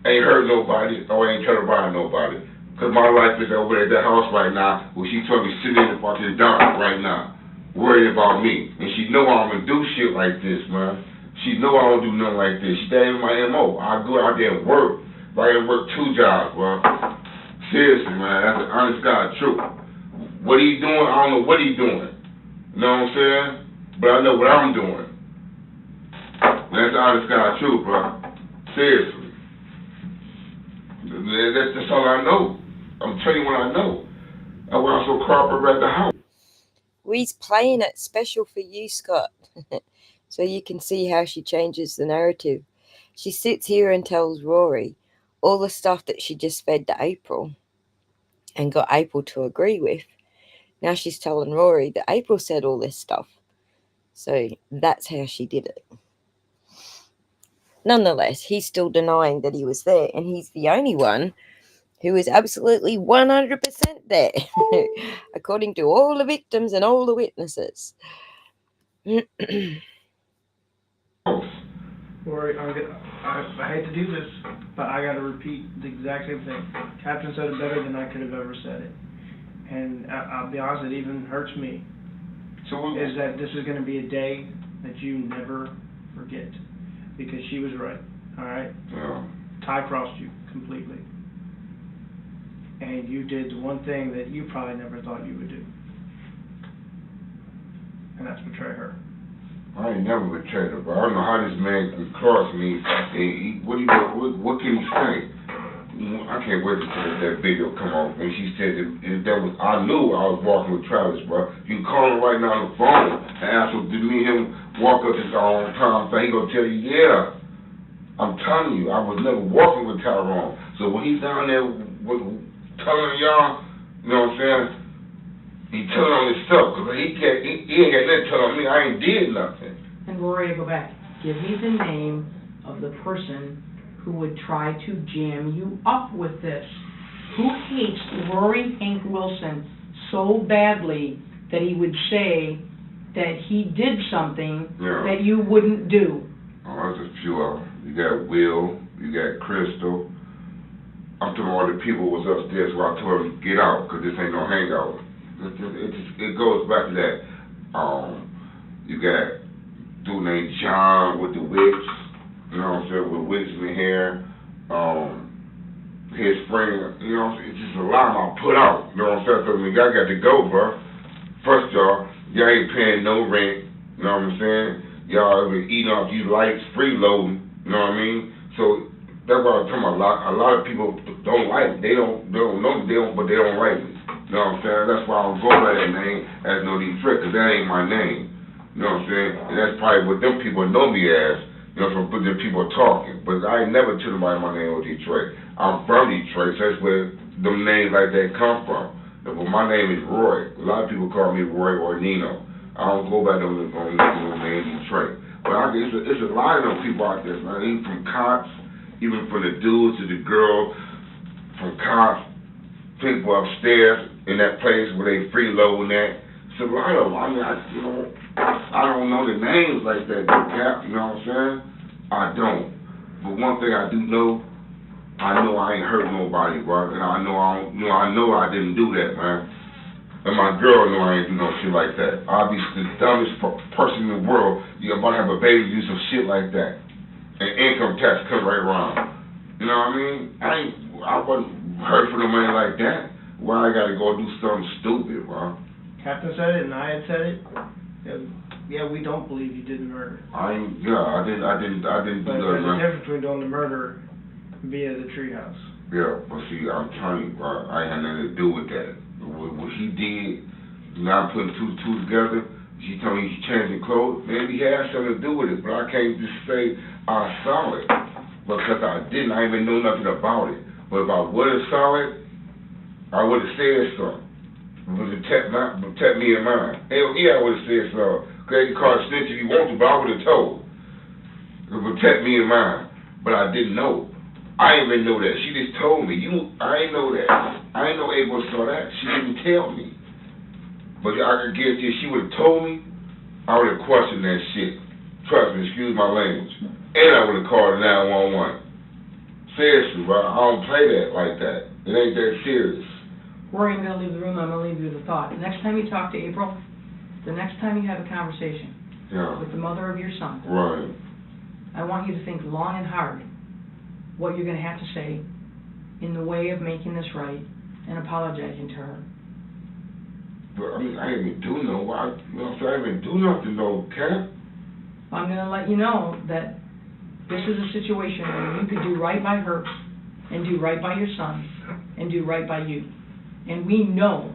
ain't hurt nobody or ain't trying to rob nobody. Because my life is over at that house right now where she told me sitting in the fucking dark right now, worried about me. And she know I don't do shit like this, man. She know I don't do nothing like this. She ain't in my M.O. I go out there and work. I gotta work 2 jobs, bro. Seriously, man. That's the honest God truth. What he doing, I don't know what he doing. You know what I'm saying? But I know what I'm doing. That's the honest God truth, bro. Seriously. That's all I know. I'm telling you what I know. That's why I'm so corporate at the house. We's playing it special for you, Scott, so you can see how she changes the narrative. She sits here and tells Rory all the stuff that she just fed to April and got April to agree with. Now she's telling Rory that April said all this stuff. So that's how she did it. Nonetheless, he's still denying that he was there, and he's the only one who is absolutely 100% there, according to all the victims and all the witnesses. Rory, I hate to do this, but I got to repeat the exact same thing. Captain said it better than I could have ever said it. And I'll be honest, it even hurts me. Is that this is going to be a day that you never forget. Because she was right, all right? Yeah. Ty crossed you completely. And you did the one thing that you probably never thought you would do. And that's betray her. I ain't never betrayed her, bro. I don't know how this man could cross me. What can he say? I can't wait to see that video come off. And she said that was, I knew I was walking with Travis, bro. You can call him right now on the phone and ask him, did me and him walk up this all time thing? He gonna tell you, yeah. I'm telling you, I was never walking with Tyrone. So when he's down there telling y'all, you know what I'm saying? He telling on himself, because he ain't got nothing telling me. I ain't did nothing. And Rory, go back. Give me the name of the person who would try to jam you up with this. Who hates Rory Hank Wilson so badly that he would say that he did something that you wouldn't do? Oh, there's a few of them. You got Will, you got Crystal. I'm talking about all the people who was upstairs where I told them to get out, because this ain't no hangout. It goes back to that. You got dude named John with the witch, you know what I'm saying, with witch in the hair. His friend, you know, it's just a lot I put out, you know what I'm saying? So I mean, y'all got to go, bro. First y'all ain't paying no rent, you know what I'm saying? Y'all been eating off you lights, freeloading, you know what I mean? So that's what I'm talking about. A lot of people don't like me. They don't know me, but they don't like me. You know what I'm saying? That's why I don't go by that name as No D Trick, because that ain't my name. You know what I'm saying? And that's probably what them people know me as. You know, from the people talking. But I ain't never told nobody my name was Detroit. I'm from Detroit, so that's where them names like that come from. But my name is Rory. A lot of people call me Roy or Nino. I don't go by them name Detroit. But it's a lot of them people out there, man. Even from cops, even from the dudes to the girls, from cops, people upstairs in that place where they freeloading at. It's a lot of them. I mean, I don't know the names like that, you know what I'm saying? I don't. But one thing I do know, I know I ain't hurt nobody, bro. And I know I didn't do that, man. And my girl know I ain't do no shit like that. I'll be the dumbest person in the world. You're about to have a baby do some shit like that. And income tax come right around. You know what I mean? I wasn't hurt for no money like that. Why I gotta go do something stupid, bro? Captain said it and I had said it. Yeah, we don't believe you did the murder. I didn't do that. But there's a difference between doing the murder via the treehouse. Yeah, but see, I'm telling you, bro, I ain't had nothing to do with that. What he did, now I'm putting two and two together. She told me he's changing clothes. Maybe he had something to do with it, but I can't just say I saw it because I didn't. I even know nothing about it. But if I would have saw it, I would have said something. It would have protect me in mind. Hell yeah, I would have said something. Okay, you call it snitch if you want to, but I would have told. It would protect me in mind. But I didn't know. I didn't even know that. She just told me. I ain't know that. I ain't know April saw that. She didn't tell me. But I can guarantee if she would have told me, I would have questioned that shit. Trust me, excuse my language. And I would have called 911. Seriously, bro. I don't play that like that. It ain't that serious. Rory, I'm going to leave the room. I'm going to leave you with a thought. Next time you talk to April, the next time you have a conversation with the mother of your son, right, I want you to think long and hard what you're going to have to say in the way of making this right and apologizing to her. But I mean, I didn't even do no. I didn't even do nothing, no, Cap. I'm going to let you know that this is a situation where you could do right by her and do right by your son and do right by you. And we know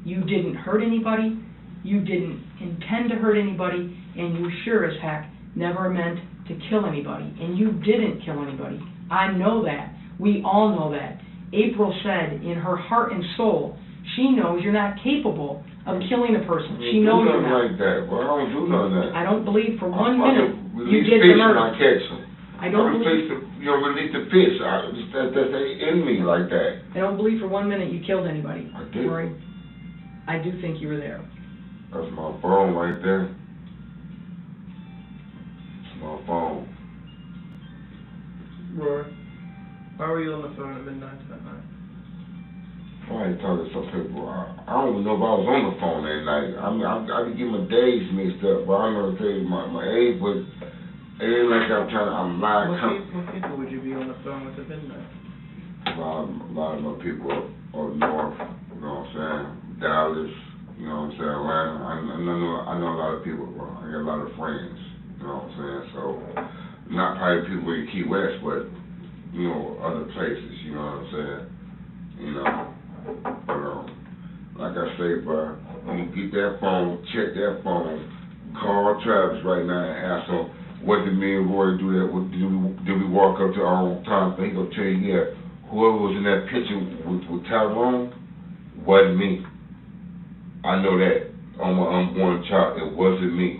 you didn't hurt anybody, you didn't intend to hurt anybody, and you sure as heck never meant to kill anybody. And you didn't kill anybody. I know that. We all know that. April said in her heart and soul, she knows you're not capable of killing a person. She knows you're not. Like that. Well, I don't do none of that. I don't believe for 1 minute you did the murder. I catch them. I don't believe. Release the fish. That's in me like that. I don't believe for 1 minute you killed anybody. I did. Rory, I do think you were there. That's my phone right there. It's my phone. Rory, why were you on the phone at midnight that night? I ain't talking to some people. I don't even know if I was on the phone that night. I be getting my days mixed up, but I'm gonna tell you my age, but it ain't like I'm lying. What people would you be on the phone with at midnight? A lot of my people up north, you know what I'm saying? Dallas, you know what I'm saying? Atlanta. I know a lot of people, bro. I got a lot of friends, you know what I'm saying? So, not probably people in Key West, but, you know, other places, you know what I'm saying? You know, but, like I say, bro, when you get that phone, check that phone, call Travis right now and ask him, what did me and Rory do that? Did we walk up to our own time? He gonna tell you, yeah, whoever was in that picture with Tyrone wasn't me. I know that on my unborn child, it wasn't me.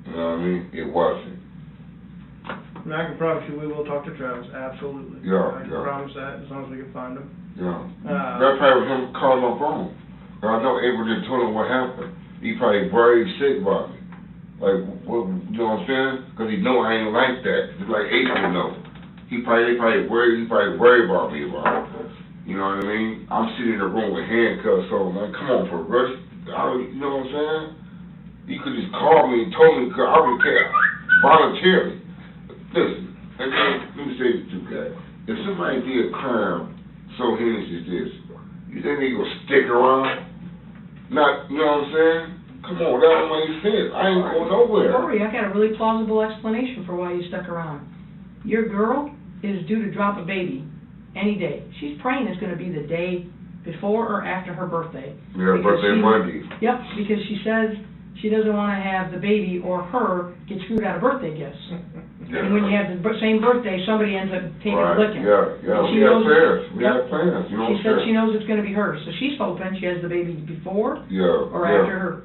You know what I mean? It wasn't. And I can promise you we will talk to Travis, absolutely. Yeah, I can promise that, as long as we can find him. Yeah. That probably was him calling my phone. I know April just told him what happened. He probably worried sick about me. Like, what, you know what I'm saying? Because he know I ain't like that. Just like April know. He probably worried about me, bro. You know what I mean? I'm sitting in the room with handcuffs on, man. Come on, bro. You know what I'm saying? You could just call me and told me, because I would care voluntarily. Listen, let me say this to you guys. If somebody did a crime so heinous as this, you think they gonna stick around? Not, you know what I'm saying? Come on, that don't make sense. I ain't going nowhere. Rory, I got a really plausible explanation for why you stuck around. Your girl is due to drop a baby any day. She's praying it's going to be the day before or after her birthday. Yeah, birthday Monday. Yep, because she says she doesn't want to have the baby or her get screwed out of birthday gifts. Yeah. And when you have the same birthday, somebody ends up taking a licking. Yeah, And we have plans. We yep. have plans. You know She said she knows it's going to be hers, so she's hoping she has the baby before or after her.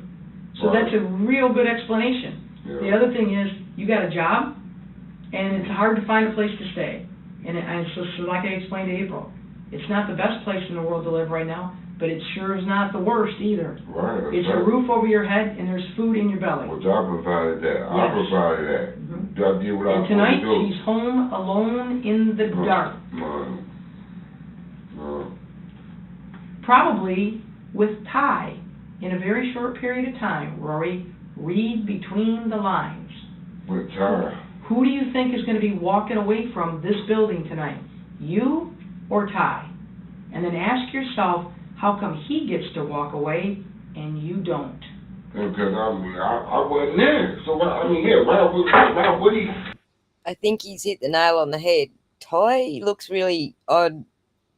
So that's a real good explanation. Yeah. The other thing is, you got a job, and it's hard to find a place to stay. And so like I explained to April, it's not the best place in the world to live right now, but it sure is not the worst either. Right. It's a roof over your head, and there's food in your belly. Which I provided that. Yes. I provided that. Mm-hmm. I did what I was supposed to do. And tonight, she's home alone in the dark. Probably with Ty. In a very short period of time, Rory, read between the lines. With Ty. Who do you think is going to be walking away from this building tonight? You or Ty? And then ask yourself, how come he gets to walk away and you don't? Because I wasn't there. So, why would he? I think he's hit the nail on the head. Ty looks really odd,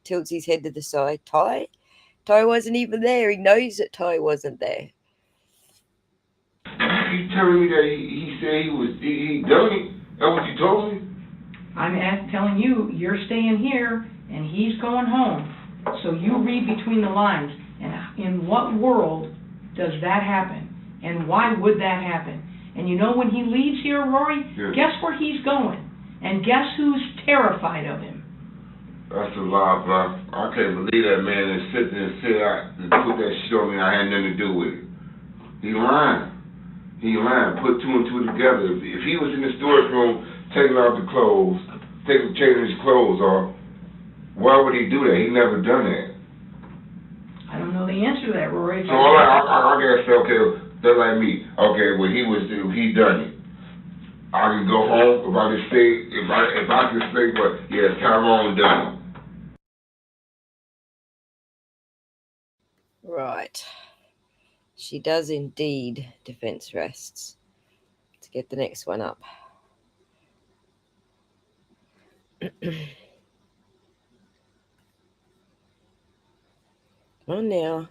tilts his head to the side. Ty wasn't even there. He knows that Ty wasn't there. He's telling me that he said he done it. That's what you told me? I'm telling you, you're staying here and he's going home. So you read between the lines, and in what world does that happen? And why would that happen? And you know when he leaves here, Rory, guess where he's going? And guess who's terrified of him? That's a lie, bro. I can't believe that man is sitting and put that shit on me I had nothing to do with it. He lying. Put two and two together. If he was in the storage room taking off the clothes, taking his clothes off, why would he do that? He never done that. I don't know the answer to that, Rory. So I gotta say, okay, they're like me. Okay, well he done it. I can go home if I can say if I can say, but yeah, Tyrone done it. Right. She does indeed defense rests. Let's get the next one up. Come on now.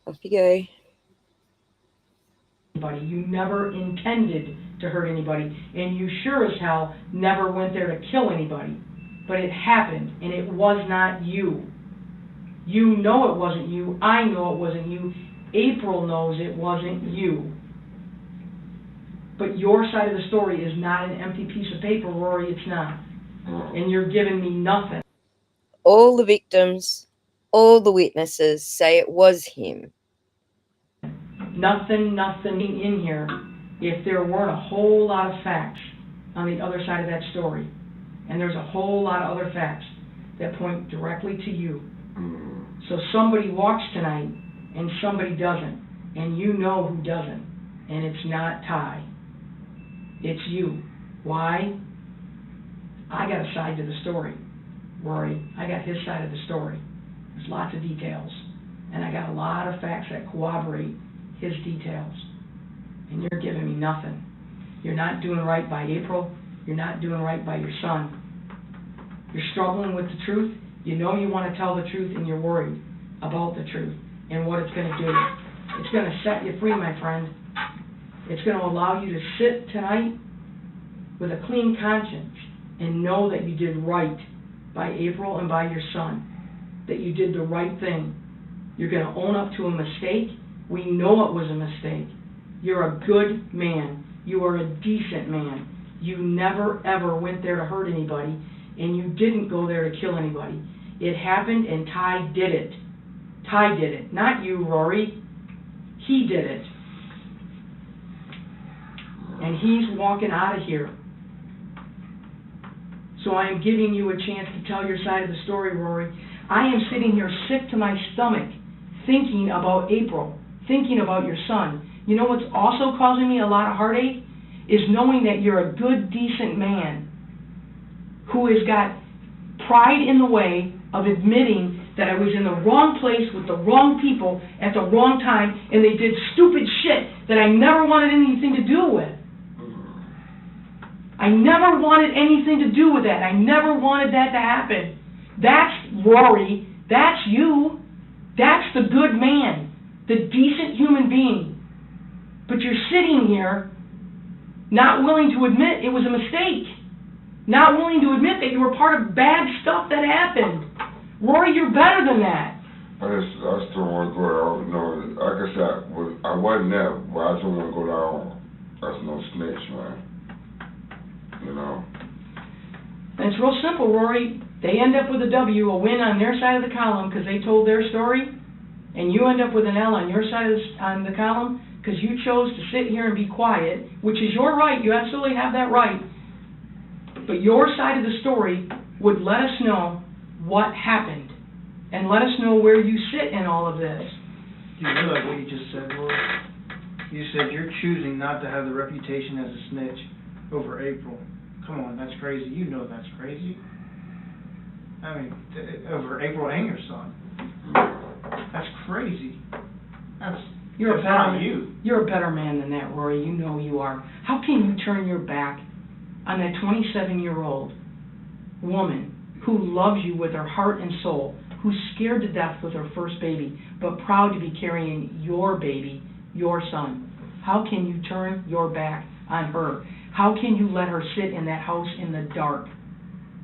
Off you go. You never intended to hurt anybody, and you sure as hell never went there to kill anybody. But it happened, and it was not you. You know it wasn't you. I know it wasn't you. April knows it wasn't you. But your side of the story is not an empty piece of paper, Rory. It's not. And you're giving me nothing. All the victims, all the witnesses say it was him. Nothing in here if there weren't a whole lot of facts on the other side of that story. And there's a whole lot of other facts that point directly to you. So somebody walks tonight and somebody doesn't. And you know who doesn't. And it's not Ty. It's you. Why? I got a side to the story, Rory. I got his side of the story. There's lots of details. And I got a lot of facts that corroborate his details. And you're giving me nothing. You're not doing right by April. You're not doing right by your son. You're struggling with the truth. You know you want to tell the truth, and you're worried about the truth and what it's going to do. It's going to set you free, my friend. It's going to allow you to sit tonight with a clean conscience and know that you did right by April and by your son, that you did the right thing. You're going to own up to a mistake. We know it was a mistake. You're a good man. You are a decent man. You never, ever went there to hurt anybody, and you didn't go there to kill anybody. It happened, and Ty did it. Ty did it. Not you, Rory. He did it. And he's walking out of here. So I am giving you a chance to tell your side of the story, Rory. I am sitting here sick to my stomach thinking about April, thinking about your son. You know what's also causing me a lot of heartache? Is knowing that you're a good, decent man who has got pride in the way of admitting that I was in the wrong place with the wrong people at the wrong time, and they did stupid shit that I never wanted anything to do with. I never wanted anything to do with that. I never wanted that to happen. That's Rory. That's you. That's the good man, the decent human being. But you're sitting here not willing to admit it was a mistake. Not willing to admit that you were part of bad stuff that happened. Rory, you're better than that. I still want to go down, you know, like I said, I wasn't there, but I still want to go down. That's no snitch, man. You know? And it's real simple, Rory. They end up with a W, a win on their side of the column because they told their story, and you end up with an L on your side of the column because you chose to sit here and be quiet, which is your right. You absolutely have that right. But your side of the story would let us know what happened and let us know where you sit in all of this. You realize what you just said, Rory? You said you're choosing not to have the reputation as a snitch over April. Come on, that's crazy. You know that's crazy. I mean, over April and your son. That's crazy. You're a better man. you. You're a better man than that, Rory. You know you are. How can you turn your back on that 27-year-old woman who loves you with her heart and soul, who's scared to death with her first baby, but proud to be carrying your baby, your son? How can you turn your back on her? How can you let her sit in that house in the dark,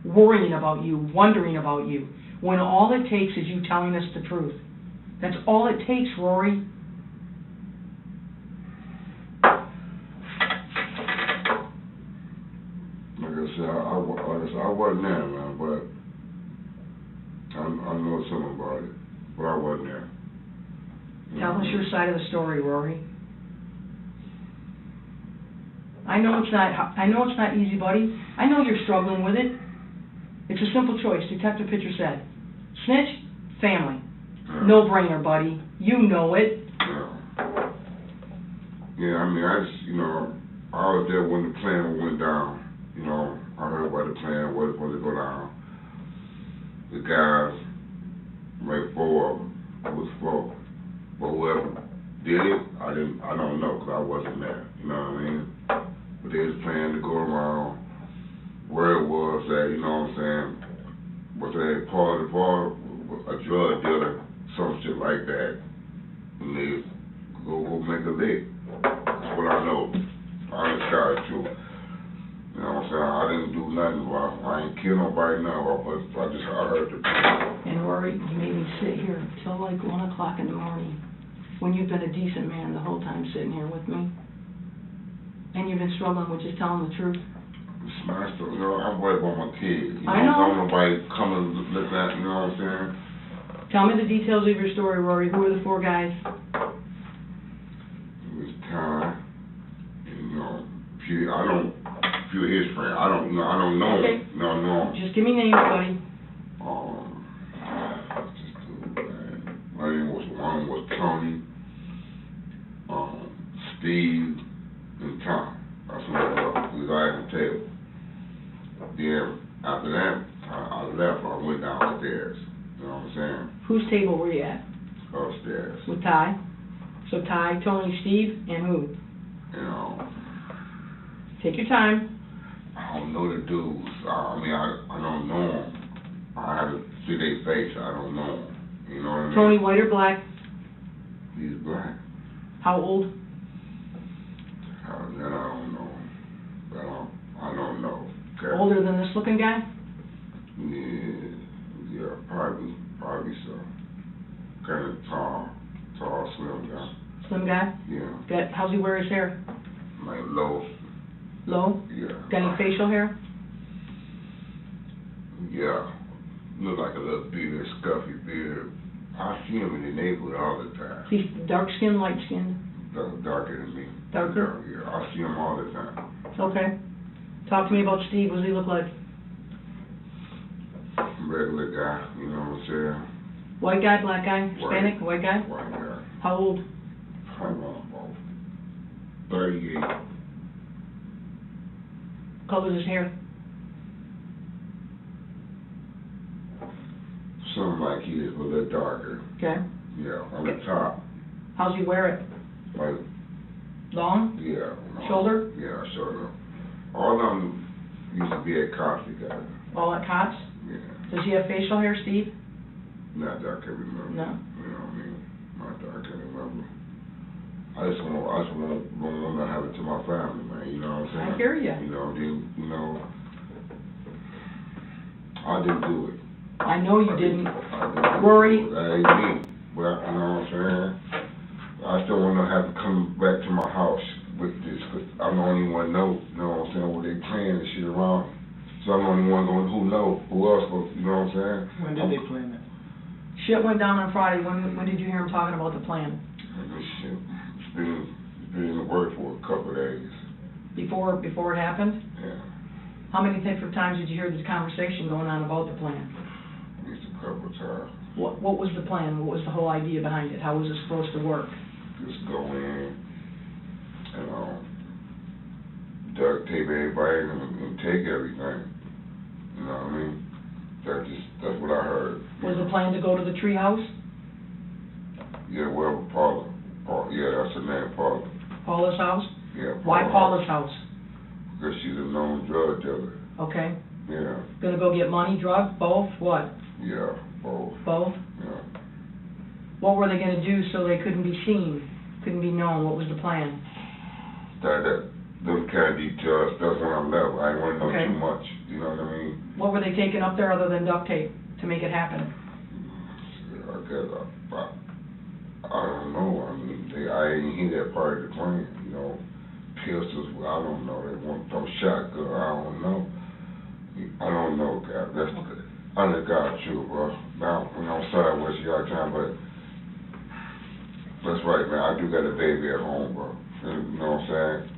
worrying about you, wondering about you, when all it takes is you telling us the truth? That's all it takes, Rory. Like I said, I wasn't there, man, but I know something about it, but I wasn't there. Tell us your side of the story, Rory. I know it's not easy, buddy. I know you're struggling with it. It's a simple choice. Detective Pitcher said, snitch, family. No-brainer, buddy. You know it. Yeah, I mean, I was there when the plan went down. You know, I heard about the plan, was to go down. The guys, like 4 of them, it was 4. But whoever did it, I don't know, because I wasn't there. You know what I mean? But they was planning to go around where it was at, you know what I'm saying? Was they part of a drug dealer, some shit like that. And they go make a lick. That's what I know. I ain't shy too. You know what I'm saying? I didn't do nothing. I ain't kill nobody now, but I heard the truth. And Rory, you made me sit here till like 1 o'clock in the morning when you've been a decent man the whole time sitting here with me. And you've been struggling with just telling the truth. Smashed up, you know, I'm worried about my kids. I know. Don't nobody come and look at, you know what I'm saying? Tell me the details of your story, Rory. Who are the 4 guys? It was Ty, you know, I don't feel his friend. I don't know Okay. him. No, no. Just give me names, buddy. Just man. My name one was Tony, Steve, and Tom. That's what we got at the table. Then after that, I left. I went downstairs. You know what I'm saying? Whose table were you at? Upstairs. With Ty. So Ty, Tony, Steve, and who? You know. Take your time. I don't know the dudes. I mean, I don't know them. I have to see their face. I don't know them. You know what I mean? Tony, white or black? He's black. How old? That I don't know. I don't know. Okay. Older than this looking guy? Yeah, probably so. Kind of tall, slim guy. Slim guy? Yeah. How's he wear his hair? Like low. Low? Yeah. Got any facial hair? Yeah. Look like a little beard, scuffy beard. I see him in the neighborhood all the time. He's dark skinned, light skinned? Darker than me. Darker? Yeah, I see him all the time. Okay. Talk to me about Steve. What does he look like? Regular guy, you know what I'm saying? White guy, black guy, Hispanic, white guy? White guy. How old? Probably about 38. Color's his hair? Something like his, but a little darker. Okay. Yeah, on the top. How's he wear it? Like, long? Yeah. Shoulder? Yeah, shoulder. All of them used to be at cops together. All at cops? Yeah. Does he have facial hair, Steve? Not that I can remember. No. You know what I mean? Not that I can remember. I just want to have it to my family, man. You know what I'm saying? I hear ya. You know, then, you know, I didn't do it. I know you didn't. I didn't Rory. That ain't me. But, you know what I'm saying? I still want to have to come back to my house with this, because I'm the only one know, you know what I'm saying, where they playing this shit around. So I'm the only one who know, who else, you know what I'm saying? When did they plan it? Shit went down on Friday. When did you hear him talking about the plan? This shit, it's been in the work for a couple of days. Before it happened? Yeah. How many different times did you hear this conversation going on about the plan? At least a couple of times. What was the plan? What was the whole idea behind it? How was it supposed to work? Just go in and duct tape everybody and take everything. You know what I mean? That's what I heard. Was the plan to go to the tree house? Yeah, well, Paula. Yeah, that's her name, Paula. Paula's house? Yeah. Why Paula's house? Because she's a known drug dealer. Okay. Yeah. Gonna go get money, drugs, both? What? Yeah, both. Both? Yeah. What were they gonna do so they couldn't be seen, couldn't be known? What was the plan? Those kind of details, that's when I left. I didn't want to know Okay. too much. You know what I mean? What were they taking up there other than duct tape to make it happen? I guess I don't know. I mean, I didn't hear that part of the plan. You know, pistols. I don't know. They want some shotgun. I don't know. I don't know, God. I'm the God truth, bro. Now, I'm sorry, West York time, but that's right, man. I do got a baby at home, bro. You know what I'm saying?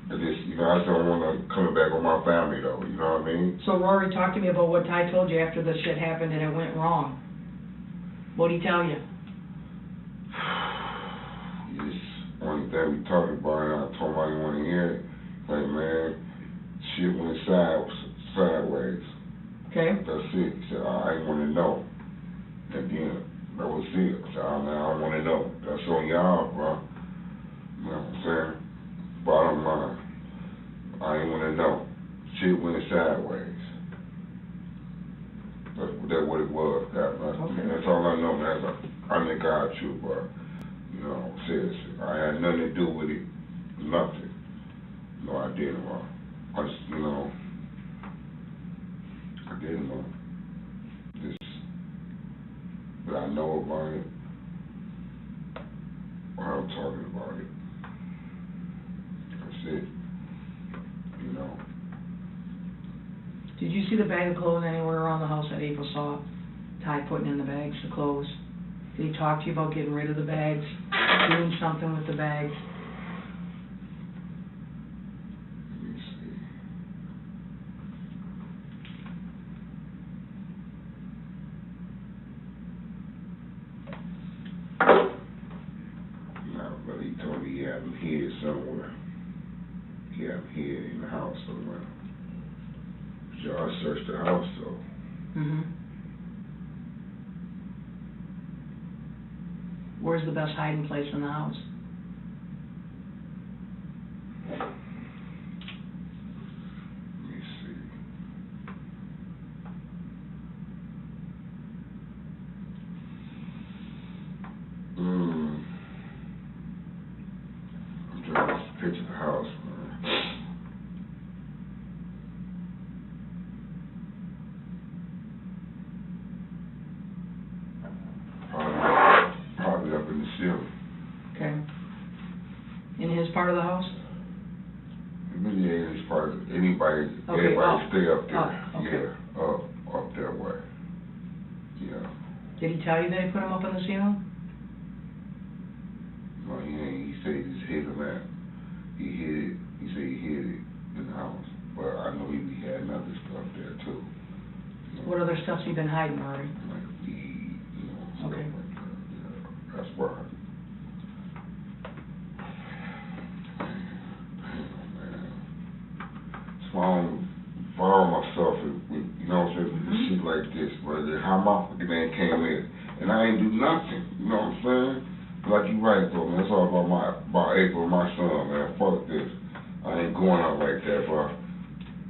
I just don't want to come back with my family, though. You know what I mean? So Rory, talk to me about what Ty told you after the shit happened and it went wrong. What'd he tell you? Only thing we talked about, and I told him I didn't want to hear it. Like, man, shit went sideways. Okay. That's it. He said, I ain't want to know. And then, that was it. I said, I don't want to know. That's on y'all, bro. You know what I'm saying? Bottom line, I ain't want to know. Shit went sideways. That's what it was. Okay. That's all I know, man. I'm the God truth, bro. You know, seriously. I had nothing to do with it. Nothing. No, I didn't, bro. I just, I didn't, bro. But I know about it. I'm talking about it. That's it. You know. Did you see the bag of clothes anywhere around the house that April saw Ty putting in the bags, the clothes? Did he talk to you about getting rid of the bags, doing something with the bags? Let me see. No, but he told me he had them hid somewhere. He had them hid in the house somewhere. So I searched the house, though. Mm-hmm. Where's the best hiding place in the house? Let me see. I'm trying to picture the house, man. Probably up in the ceiling. Okay. In his part of the house? Maybe it's part of anybody, Okay, everybody up. stay up there. Up, okay. Yeah, up that way. Yeah. Did he tell you that he put him up in the ceiling? No, he ain't. He said he just hid him out. He hid it. He said he hid it in the house. But I know he had other stuff there too. You know, What other stuff's he been hiding, Rory? like weed, stuff Okay. like that. Yeah, that's why. Damn, man. So I don't follow myself with, you know what I'm saying, with shit like this, brother. How my fucking man came in, and I ain't do nothing. You know what I'm saying? Like you right though, man. It's all about April, my son, man. Fuck this. I ain't going out like that, bro.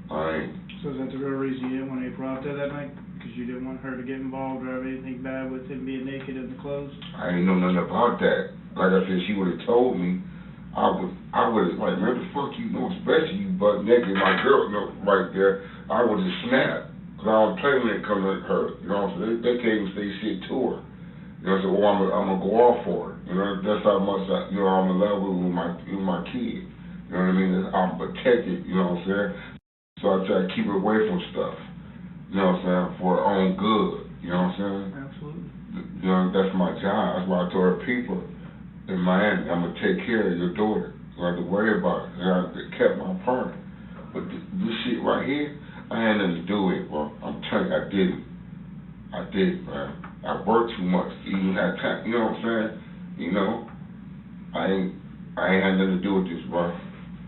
I ain't. So is that the real reason you didn't want April out there that night? Because you didn't want her to get involved or have anything bad with him being naked in the clothes? I ain't know nothing about that. like I said, she would have told me, I would have, like, man, the fuck you know, especially you butt naked, my girl, you know, right there, I would have snapped. Cause I don't play when it comes to her, you know what I'm saying? They can't even say shit to her. You know, so I'm gonna go off for it. You know, that's how much I'm in love with my kid. You know what I mean? I'm protected. You know what I'm saying? So I try to keep her away from stuff. You know what I'm saying? For her own good. You know what I'm saying? Absolutely. You know, that's my job. That's why I told her people in Miami, I'm gonna take care of your daughter. You don't have to worry about it. I kept my part. But this shit right here, I had nothing to do with it, bro. I'm telling you, I didn't, man. I work too much to even have time, you know what I'm saying? You know, I ain't had nothing to do with this, bro.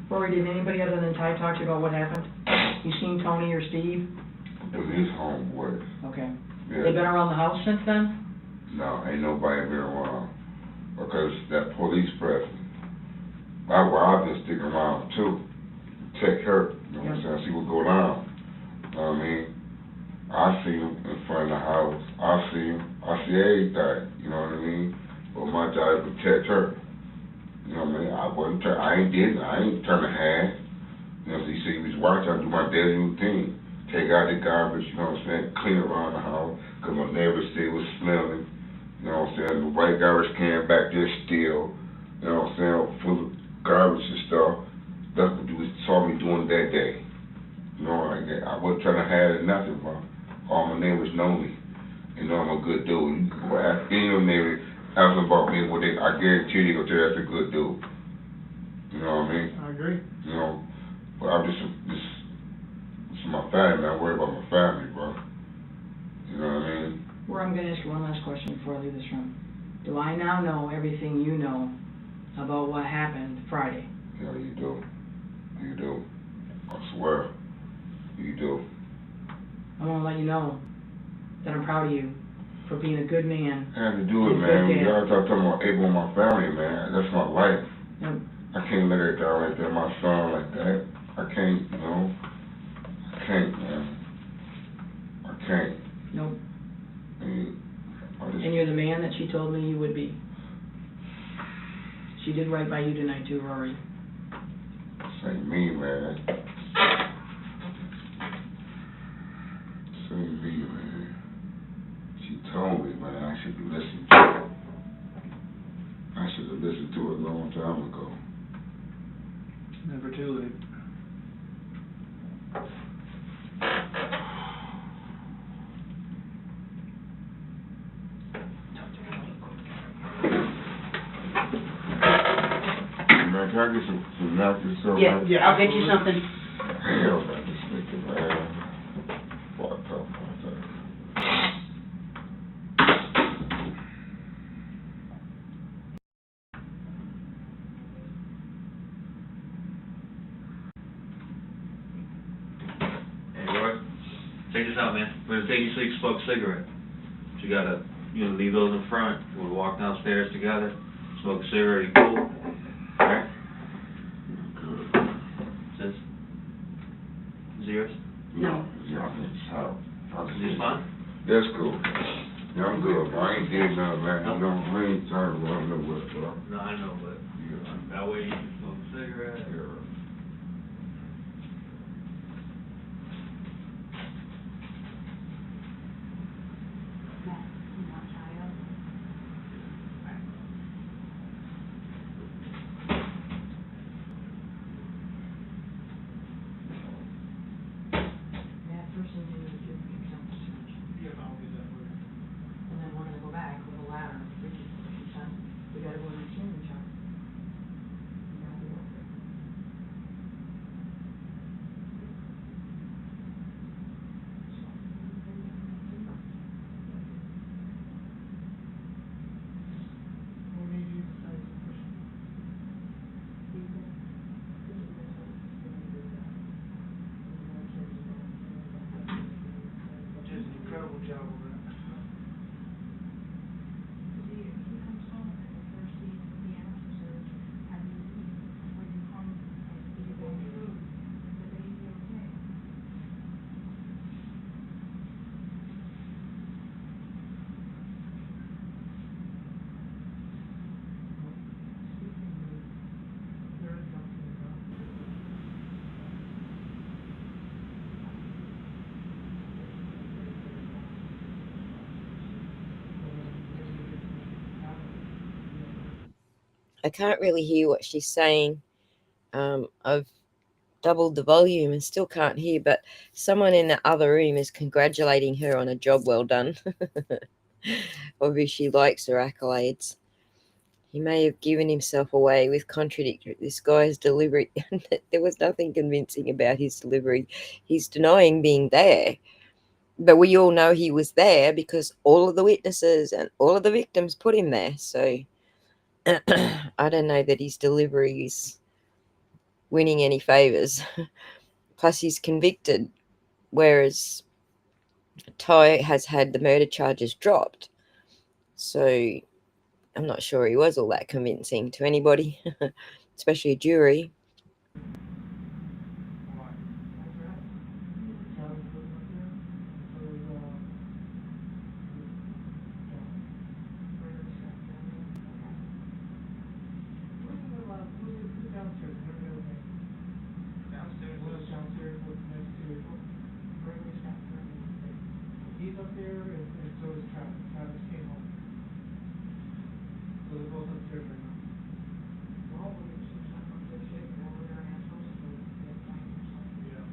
Rory, did anybody other than Ty talk to you about what happened? You seen Tony or Steve? It was his homeboy. Okay. Yeah. They been around the house since then? No, ain't nobody been around. Because that police presence. That's why I've been sticking around too. Check her, you know what I'm saying? See what go down. You know what I mean? I see him in front of the house. I see everything. You know what I mean? But my job is to protect her. You know what I mean? I ain't turn a hand. You know, so you see, he was watching. I do my daily routine. Take out the garbage. You know what I'm saying? Clean around the house. Cause my neighbors said it was smelling. You know what I'm saying? The white garbage can back there still. You know what I'm saying? Full of garbage and stuff. That's what you saw me doing that day. You know, like that. I wasn't trying to hide nothing, bro. All my neighbors know me. You know I'm a good dude. You can go ask any of them neighbors, ask them about me, I guarantee you they're gonna tell you that's a good dude. You know what I mean? I agree. You know, but I'm this is my family. I worry about my family, bro. You know what I mean? Well, I'm gonna ask you one last question before I leave this room. Do I now know everything you know about what happened Friday? Yeah, you do. You do. I swear. You do. I want to let you know that I'm proud of you for being a good man. I had to do it, man. Y'all talking about able on my family, man. That's my life. Yep. I can't let it down like that, my son like that. I can't, you know. I can't, man. I can't. Nope. And you're the man that she told me you would be. She did right by you tonight too, Rory. This ain't me, man. This ain't me, man. She told me, man, I should have listened to it. I should have listened to it a long time ago. Never too late. Man, can I get some napkins? Yeah, I'll get you something. Hell, man, this nigga, man. Fucked up, Hey, Roy, check this out, man. We're gonna take you so you can smoke a cigarette. But you gotta, leave those in front. We'll walk downstairs together, smoke a cigarette, you cool? Alright? Sis? Is it yours? No. Yeah, it's how. Is this fine? That's cool. Yeah, I'm good, bro. I ain't did nothing, man. I ain't trying to run nowhere, bro. No, I know, but Yeah. that way you can smoke a cigarette. Yeah. And then we're gonna go back with a ladder, which is, we gotta go in the chimney shop. We gotta be over there. I can't really hear what she's saying. I've doubled the volume and still can't hear, but someone in the other room is congratulating her on a job well done. Obviously, she likes her accolades. He may have given himself away with contradictory. This guy's delivery, there was nothing convincing about his delivery. He's denying being there. But we all know he was there because all of the witnesses and all of the victims put him there. So I don't know that his delivery is winning any favors. Plus, he's convicted, whereas Ty has had the murder charges dropped. So I'm not sure he was all that convincing to anybody, especially a jury. He's up there, and so is Travis. Travis came home. So they're both upstairs right now. Yeah.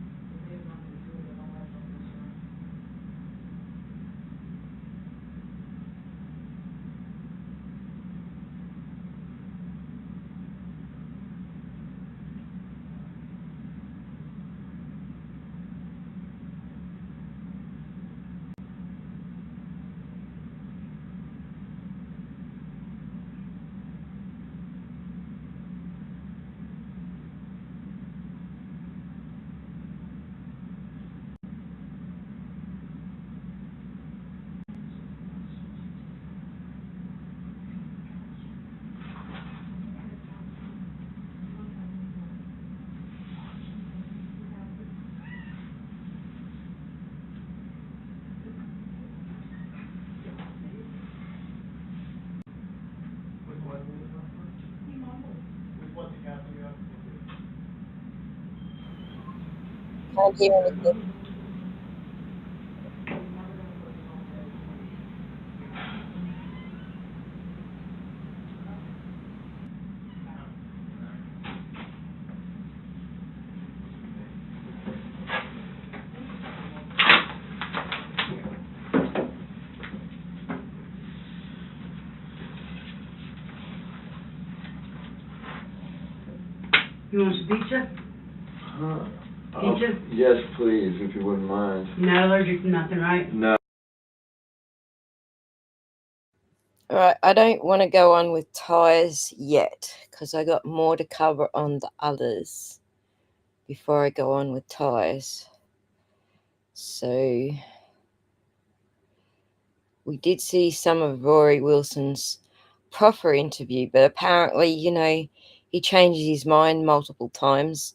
With what the captain got? Can't hear anything. You want some pizza? Pizza? Yes, please, if you wouldn't mind. You're not allergic to nothing, right? No. All right, I don't want to go on with Ty's yet because I got more to cover on the others before I go on with Ty's. So we did see some of Rory Wilson's Proffer interview, but apparently, he changes his mind multiple times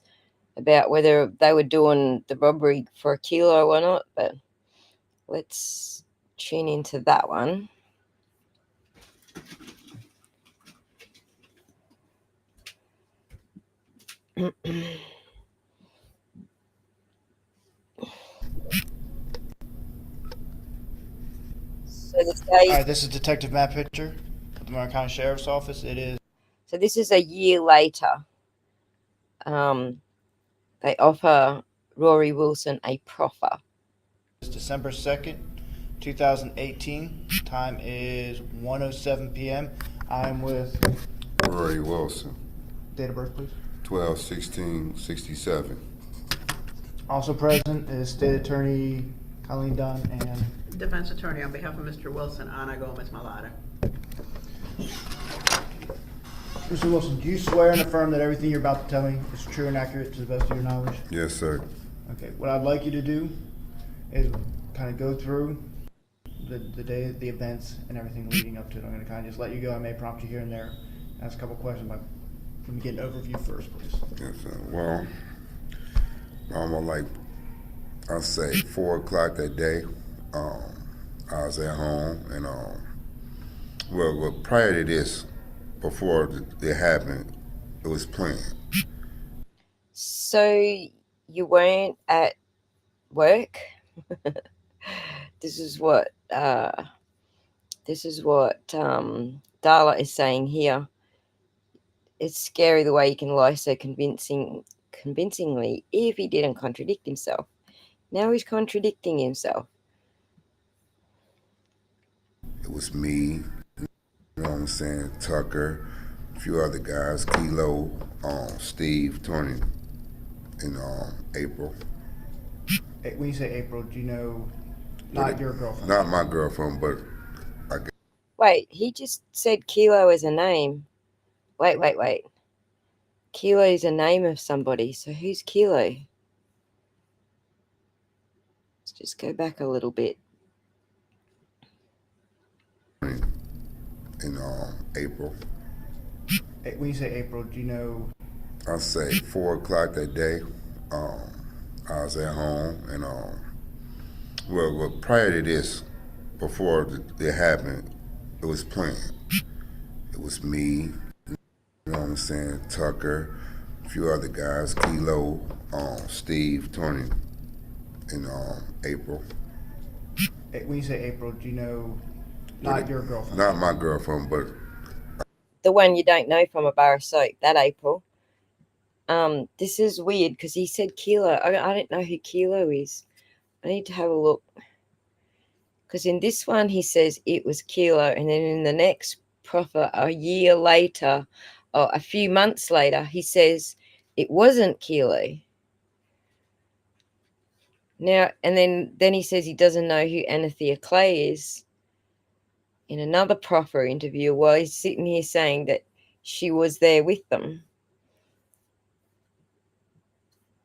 about whether they were doing the robbery for a kilo or not. But let's tune into that one. All right, this is Detective Matt Pitcher with the Monroe County Sheriff's Office. So this is a year later. They offer Rory Wilson a proffer. It's December 2nd, 2018. Time is 1:07 p.m. I'm with Rory Wilson, date of birth, please. 12/16/67. Also present is State Attorney Colleen Dunn and Defense Attorney on behalf of Mr. Wilson, Ana Gomez Malata. Mr. Wilson, do you swear and affirm that everything you're about to tell me is true and accurate to the best of your knowledge? Yes, sir. Okay, what I'd like you to do is kind of go through the day, the events, and everything leading up to it. I'm going to kind of just let you go. I may prompt you here and there, ask a couple questions. Let me get an overview first, please. Yes, sir. Well, almost like I'll say 4 o'clock that day. I was at home, and well, prior to this, before it happened, it was planned. So you weren't at work? This is what Darla is saying here. it's scary the way he can lie so convincingly if he didn't contradict himself. Now he's contradicting himself. It was me, you know what I'm saying, Tucker, a few other guys, Kilo, Steve, Tony, in April. When you say April, do you know not your girlfriend? Not my girlfriend, but I guess. Wait, he just said Kilo as a name. Wait. Kilo is a name of somebody, so who's Kilo? Let's just go back a little bit. In April. When you say April, do you know? I say 4 o'clock that day. I was at home, and well, prior to this, before it happened, it was planned. It was me, you know what I'm saying, Tucker, a few other guys, Kilo, Steve, Tony, in April. When you say April, do you know not your girlfriend? Not my girlfriend, but The one you don't know from a bar of soap, that April. This is weird because he said Kilo. I don't know who Kilo is. I need to have a look. Because in this one, he says it was Kilo. And then in the next Proffer, a year later, or a few months later, he says it wasn't Kilo. Now, and then he says he doesn't know who Anthea Clay is in another Proffer interview while he's sitting here saying that she was there with them.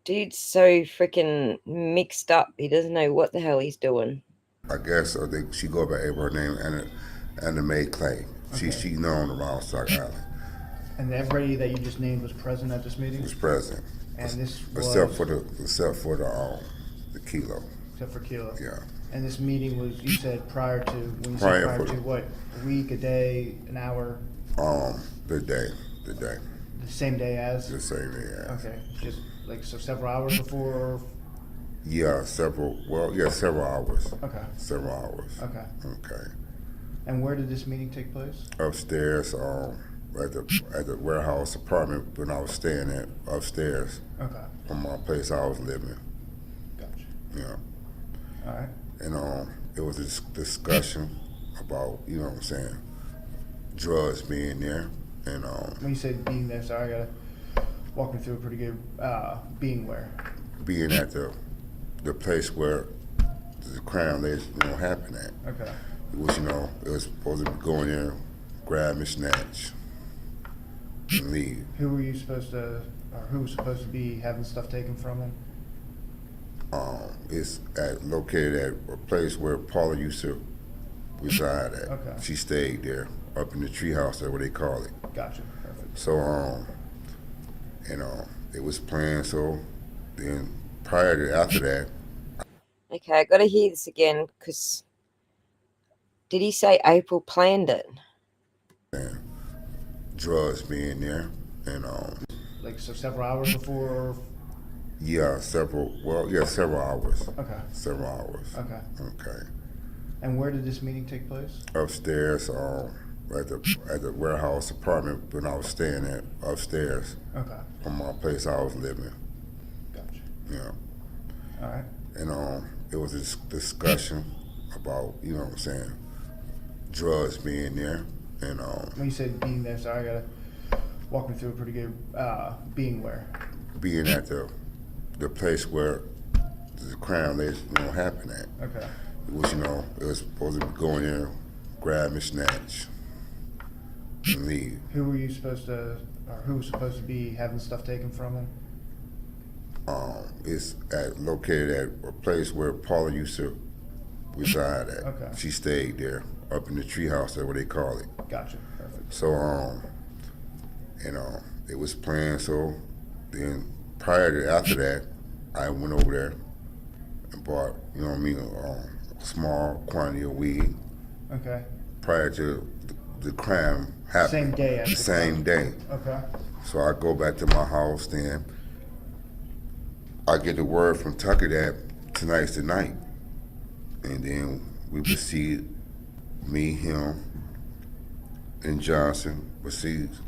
Dude's so freaking mixed up. He doesn't know what the hell he's doing. I guess I think she go by April. Her name Anna Mae Clay. Okay. She known around Stock Island. And everybody that you just named was present at this meeting? Was present. And this was except for the Kilo. Except for Kilo. Yeah. And this meeting was, you said prior to, when you Prior said prior for- to what, a week, a day, an hour? The day. The same day as? The same day as. Okay, just like, so several hours before? Yeah, several hours. Okay, Several hours. okay. Okay. And where did this meeting take place? Upstairs, at the warehouse apartment when I was staying at upstairs Okay, from my place I was living. gotcha. Yeah. All right. And it was a discussion about, you know what I'm saying, drugs being there. And When you said being there, sorry, I gotta walk me through a pretty good, being where? being at the place where the crime happened at. Okay, It was, it was supposed to be going there, grab and snatch, and leave. who were you supposed to, or who was supposed to be having stuff taken from him? It's located at a place where Paula used to reside at. Okay. She stayed there, up in the treehouse, that's what they call it. Gotcha, perfect. So, it was planned, so then after that, Okay, I got to hear this again because did he say April planned it? and drugs being there, and Like, so several hours before? several hours. Okay, Several hours. okay. Okay. And where did this meeting take place? Upstairs, at the warehouse apartment when I was staying at upstairs Okay, from my place I was living. gotcha. Yeah. All right. And it was a discussion about, you know what I'm saying, drugs being there. And When you said being there, sorry, I gotta walk me through a pretty good, being where? being at the place where the crime happened at. Okay, It was, it was supposed to be going there, grab and snatch, and leave. who were you supposed to, or who was supposed to be having stuff taken from him? It's located at a place where Paula used to reside at. Okay. She stayed there, up in the treehouse, that's what they call it. Gotcha, perfect. So, it was planned, so then after that, I went over there and bought, a small quantity of weed Okay, prior to the crime happening. same day as the Same day. okay, So I go back to my house, then I get the word from Tucker that tonight's the night. And then we proceed, me, him, and Johnson proceeds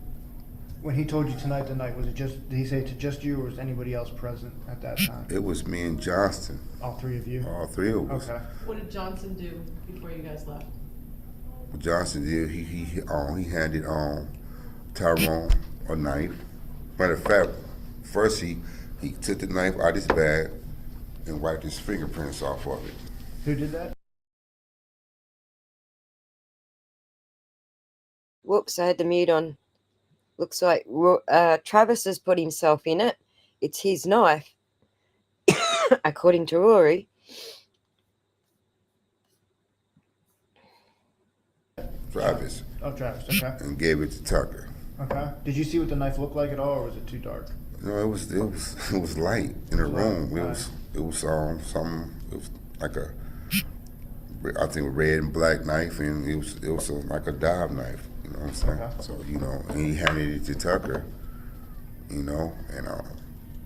When he told you tonight, was it just, did he say to just you, or was anybody else present at that time? It was me and Johnston. All three of you? All three of us. Okay. What did Johnson do before you guys left? What Johnson did, he handed Tyrone a knife. Matter of fact, first he took the knife out of his bag and wiped his fingerprints off of it. Who did that? Whoops, I had the mute on. Looks like Travis has put himself in it. It's his knife, according to Rory. Travis. Oh, Travis, okay. And gave it to Tucker. Okay. Did you see what the knife looked like at all, or was it too dark? No, it was light in the room. It was something. It was like I think a red and black knife, and it was like a dive knife. You know what I'm saying? Okay. So and he handed it to Tucker. And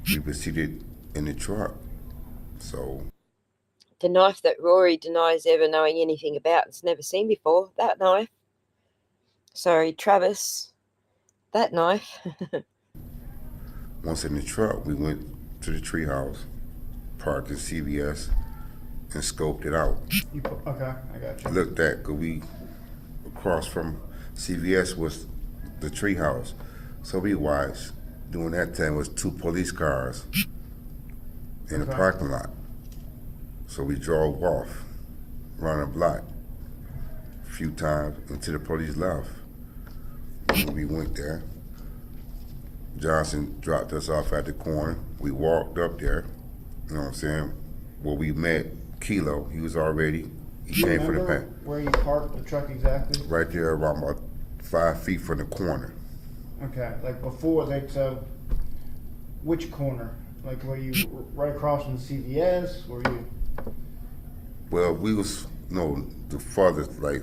we proceeded in the truck. So The knife that Rory denies ever knowing anything about, it's never seen before. That knife. Sorry, Travis. That knife. once in the truck, we went to the treehouse, parked in CVS, and scoped it out. Okay, I got you. Looked at, cause we across from CVS was the treehouse, so we watched. During that time was 2 police cars in the parking lot. So we drove off, around the block, a few times until the police left. When we went there, Johnson dropped us off at the corner. We walked up there, you know what I'm saying? Where we met Kilo, he came from the back. Where you parked the truck exactly? Right there, around about 5 feet from the corner. Okay, like before, so which corner? Like, were you right across from the CVS? Were you? Well, we was, the farthest, like,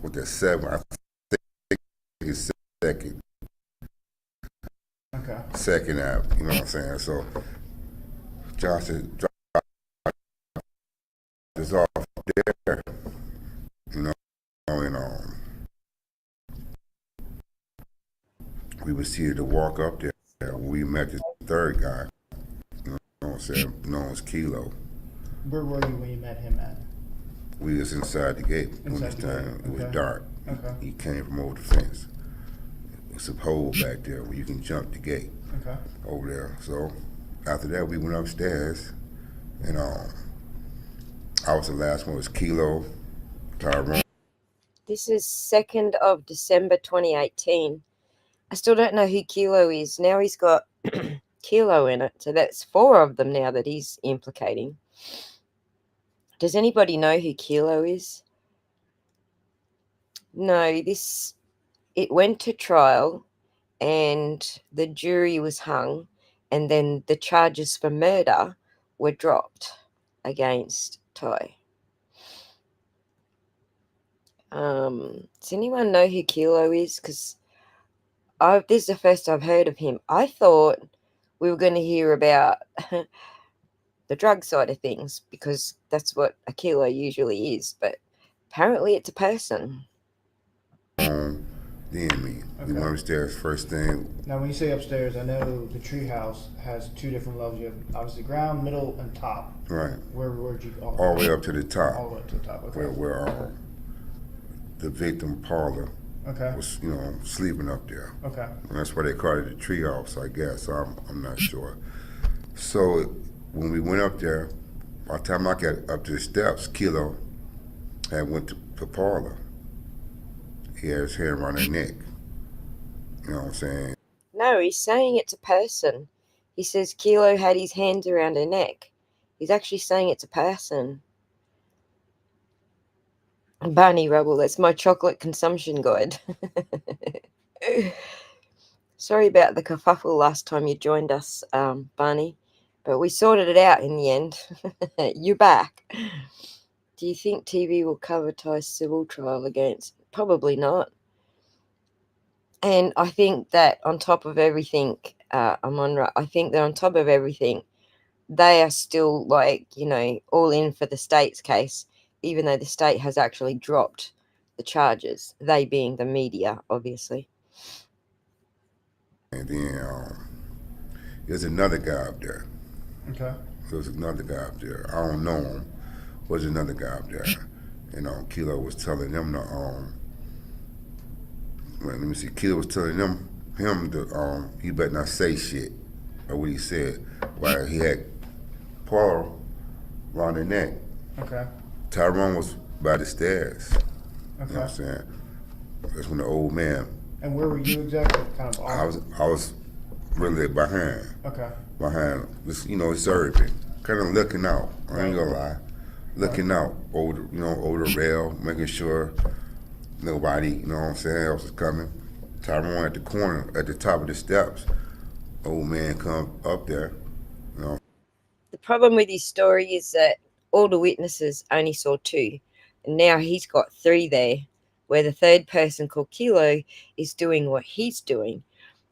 what that 7, I think it's second. Okay. Second Ave, you know what I'm saying? So Johnson dropped us off there, and we proceeded to walk up there. We met the third guy, you know what I'm saying, known as Kilo. Where were you when you met him at? We was inside the gate when this time. It was dark. Okay. He came from over the fence. It's a hole back there where you can jump the gate. Okay. Over there. So after that, we went upstairs, and I was the last one. It was Kilo, Tyrone. This is 2nd of December 2018. I still don't know who Kilo is. Now he's got Kilo in it. So that's 4 of them now that he's implicating. Does anybody know who Kilo is? No, it went to trial and the jury was hung, and then the charges for murder were dropped against Ty. Does anyone know who Kilo is? Because this is the first I've heard of him. I thought we were going to hear about the drug side of things, because that's what a kilo usually is, but apparently it's a person. Then me. We went upstairs first thing. Now, when you say upstairs, I know the treehouse has 2 different levels. You have obviously ground, middle, and top. Right. Where'd you go? All the way up to the top. All the way up to the top. Okay. Where the victim Paula was, sleeping up there. Okay. And that's why they call it the treehouse, I guess. I'm not sure. So when we went up there, by the time I got up to the steps, Kilo had went to Paula. He had his hand around her neck. You know what I'm saying? No, he's saying it's a person. He says Kilo had his hands around her neck. He's actually saying it's a person. Barney Rubble, that's my chocolate consumption guide. Sorry about the kerfuffle last time you joined us, Barney, but we sorted it out in the end. You're back. Do you think TV will cover Ty's civil trial against? Probably not. And I think that on top of everything, I think that on top of everything, they are still all in for the state's case, even though the state has actually dropped the charges, they being the media, obviously. And then there's another guy up there. Okay. There's another guy up there. I don't know him. There's another guy up there. And Kilo was telling them to let me see. Kilo was telling him to he better not say shit, or what he said. While he had Paul around the neck. Okay. Tyrone was by the stairs. Okay. You know what I'm saying? That's when the old man. And where were you exactly? Kind of off? I was really behind. Okay. Behind this, observing, kind of looking out. I ain't gonna lie, looking out over the rail, making sure nobody, you know what I'm saying, else is coming. Tyrone at the corner, at the top of the steps. Old man come up there, The problem with his story is that all the witnesses only saw 2, and now he's got 3 there, where the third person called Kilo is doing what he's doing.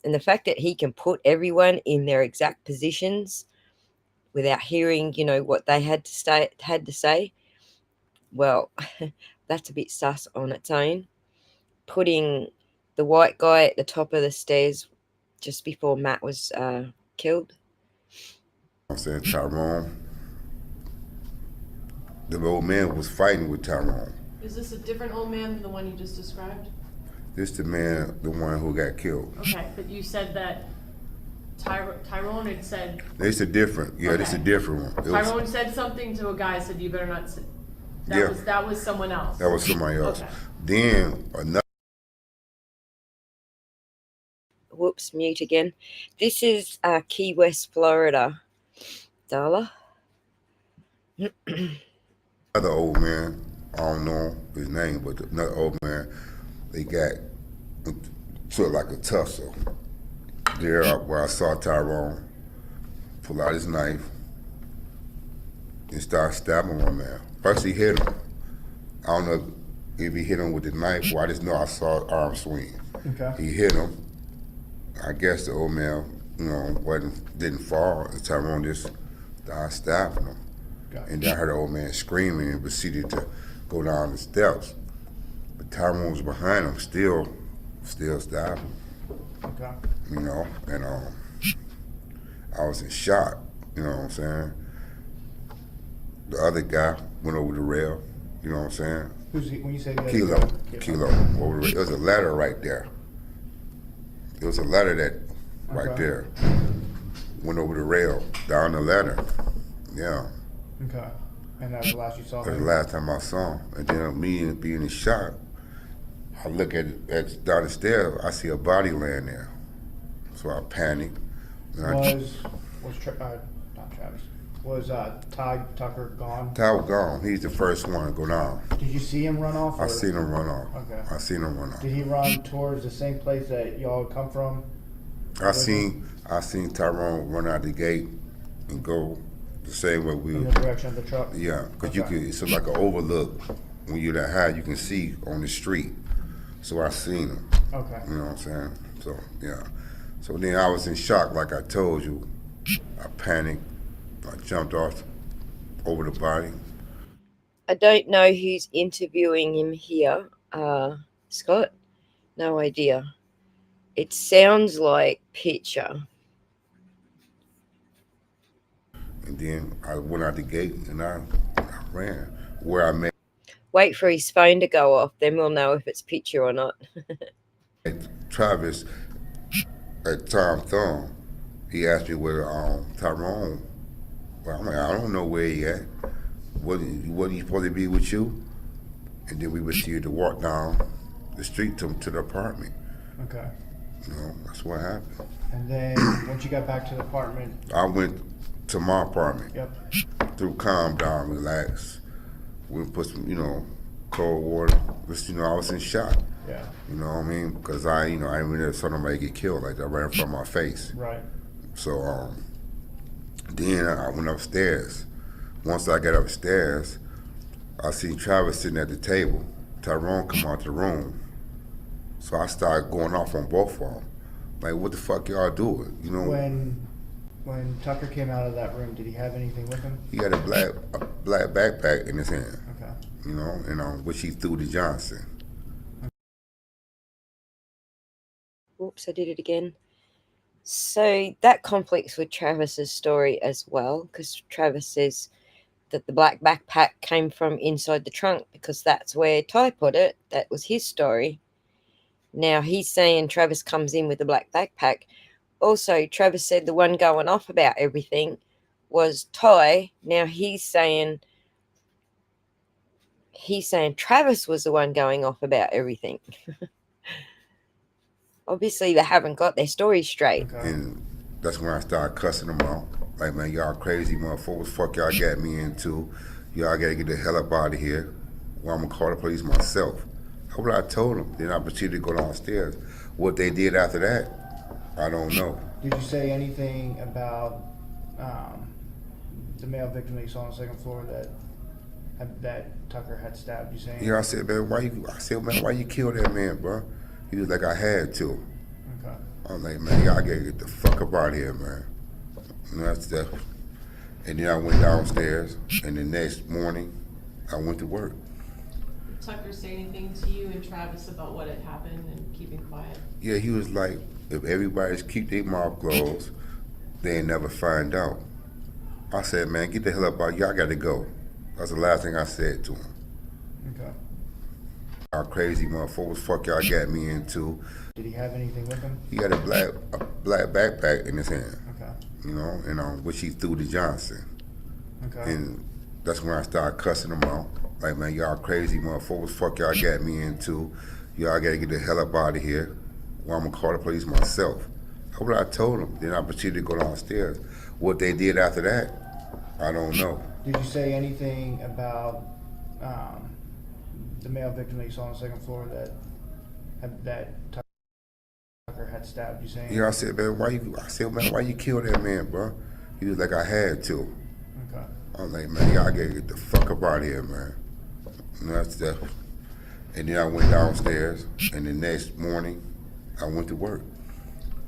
And the fact that he can put everyone in their exact positions without hearing, what they had to say, well, that's a bit sus on its own. Putting the white guy at the top of the stairs just before Matt was killed. I'm saying Tyrone. The old man was fighting with Tyrone. Is this a different old man than the one you just described? This the one who got killed. Okay, but you said that Tyrone had said... It's a different, this a different one. Tyrone said something to a guy, said you better not sit. That was someone else. That was somebody else. Okay. Then another... Whoops, mute again. This is Key West, Florida. Darla? Another old man, I don't know his name, but another old man, they got to like a tussle. There where I saw Tyrone pull out his knife and start stabbing one man. First he hit him. I don't know if he hit him with the knife, or I just know I saw an arm swing. Okay. He hit him. I guess the old man, didn't fall. And Tyrone just started stabbing him. And then I heard the old man screaming and proceeded to go down the steps. But Tyrone was behind him, still stabbing. Okay. And I was in shock, you know what I'm saying? The other guy went over the rail, you know what I'm saying? Who's he, when you say Kilo over the rail. There was a ladder right there. There was a ladder right there. Went over the rail, down the ladder. Yeah. Okay. And that was the last you saw him? That was the last time I saw him. And then me being in shock, I look at down the stairs, I see a body laying there. So I panicked. Was Ty Tucker gone? Ty was gone. He's the first one to go down. Did you see him run off? I seen him run off. Okay. I seen him run off. Did he run towards the same place that y'all come from? I seen Tyrone run out the gate and go the same way we. In the direction of the truck? Yeah, because it's like an overlook. When you're that high, you can see on the street. So I seen him. Okay. You know what I'm saying? So, yeah. So then I was in shock, like I told you. I panicked. I jumped off over the body. I don't know who's interviewing him here. Scott? No idea. It sounds like Pitcher. And then I went out the gate and I ran where I met. Wait for his phone to go off, then we'll know if it's Pitcher or not. Travis at Tom Thumb, he asked me where Tyrone. Well, I'm like, I don't know where he at. Wasn't he supposed to be with you? And then we proceeded to walk down the street to the apartment. Okay. That's what happened. And then once you got back to the apartment? I went to my apartment. Yep. To calm down, relax. We put some, cold water. Just, I was in shock. Yeah. You know what I mean? Because I really saw nobody get killed like that right in front of my face. Right. So then I went upstairs. Once I got upstairs, I seen Travis sitting at the table. Tyrone come out the room. So I started going off on both of them. Like, what the fuck y'all doing? When Tucker came out of that room, did he have anything with him? He had a black backpack in his hand. Okay. And which he threw to Johnson. Oops, I did it again. So that conflicts with Travis's story as well, because Travis says that the black backpack came from inside the trunk because that's where Ty put it. That was his story. Now he's saying Travis comes in with the black backpack. Also, Travis said the one going off about everything was Ty. Now he's saying Travis was the one going off about everything. Obviously, they haven't got their story straight. Okay. And that's when I started cussing them out. Like, man, y'all crazy motherfuckers. Fuck y'all got me into. Y'all gotta get the hell up out of here. Well, I'm gonna call the police myself. That's what I told them. Then I proceeded to go downstairs. What they did after that, I don't know. Did you say anything about the male victim that you saw on the second floor that Tucker had stabbed? You saying? Yeah, I said, man, why you kill that man, bro? He was like, I had to. Okay. I'm like, man, y'all gotta get the fuck up out of here, man. And that's that. And then I went downstairs, and the next morning, I went to work. Did Tucker say anything to you and Travis about what had happened and keeping quiet? Yeah, he was like, if everybody's keep their mouth closed, they ain't never find out. I said, man, get the hell up out. Y'all got to go. That's the last thing I said to him. Okay. Y'all crazy motherfuckers. Fuck y'all got me into. Did he have anything with him? He had a black backpack in his hand. Okay. You know, and which he threw to Johnson. Okay. And that's when I started cussing him out. Like, man, y'all crazy motherfuckers. Fuck y'all got me into. Y'all got to get the hell up out of here. Well, I'm gonna call the police myself. That's what I told them. Then I proceeded to go downstairs. What they did after that, I don't know. Did you say anything about the male victim that you saw on the second floor that Tucker had stabbed? You saying? Yeah, I said, man, why you kill that man, bro? He was like, I had to. Okay. I'm like, man, y'all gotta get the fuck up out of here, man. And that's that. And then I went downstairs, and the next morning, I went to work.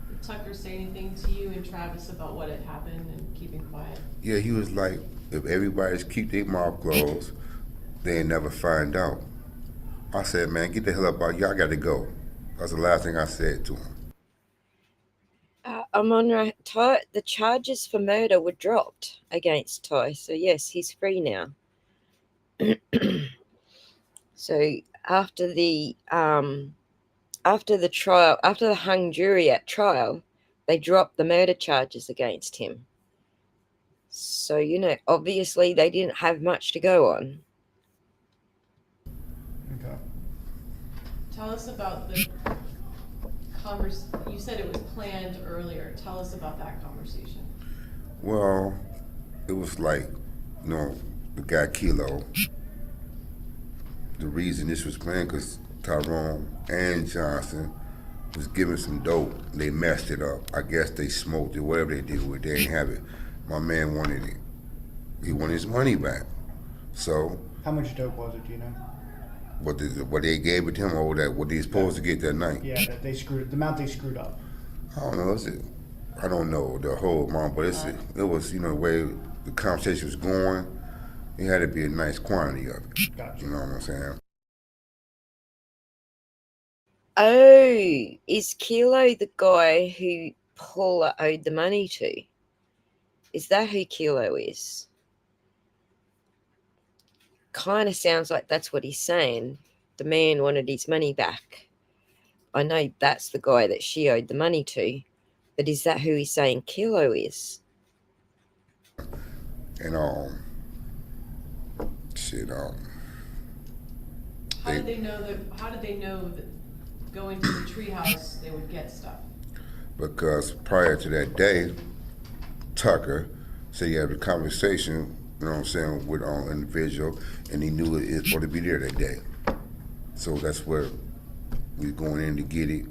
Did Tucker say anything to you and Travis about what had happened and keeping quiet? Yeah, he was like, if everybody's keep their mouth closed, they ain't never find out. I said, man, get the hell up out. Y'all got to go. That's the last thing I said to him. I'm on Ty. The charges for murder were dropped against Ty, so yes, he's free now. So after the trial, after the hung jury at trial, they dropped the murder charges against him. So, obviously they didn't have much to go on. Okay. Tell us about the you said it was planned earlier. Tell us about that conversation. Well, it was like, the guy Kilo. The reason this was planned because Tyrone and Johnson was giving some dope. They messed it up. I guess they smoked it, whatever they did with it, they didn't have it. My man wanted it. He wanted his money back. So. How much dope was it, do you know? What they gave it to him, or what they supposed to get that night? Yeah, that the amount they screwed up. I don't know. I don't know the whole amount, but it was, the way the conversation was going, it had to be a nice quantity of it. Gotcha. You know what I'm saying? Oh, is Kilo the guy who Paula owed the money to? Is that who Kilo is? Kind of sounds like that's what he's saying. The man wanted his money back. I know that's the guy that she owed the money to, but is that who he's saying Kilo is? And How did they know that going to the treehouse they would get stuff? Because prior to that day, Tucker said he had a conversation, with an individual, and he knew it was going to be there that day. So that's where we going in to get it,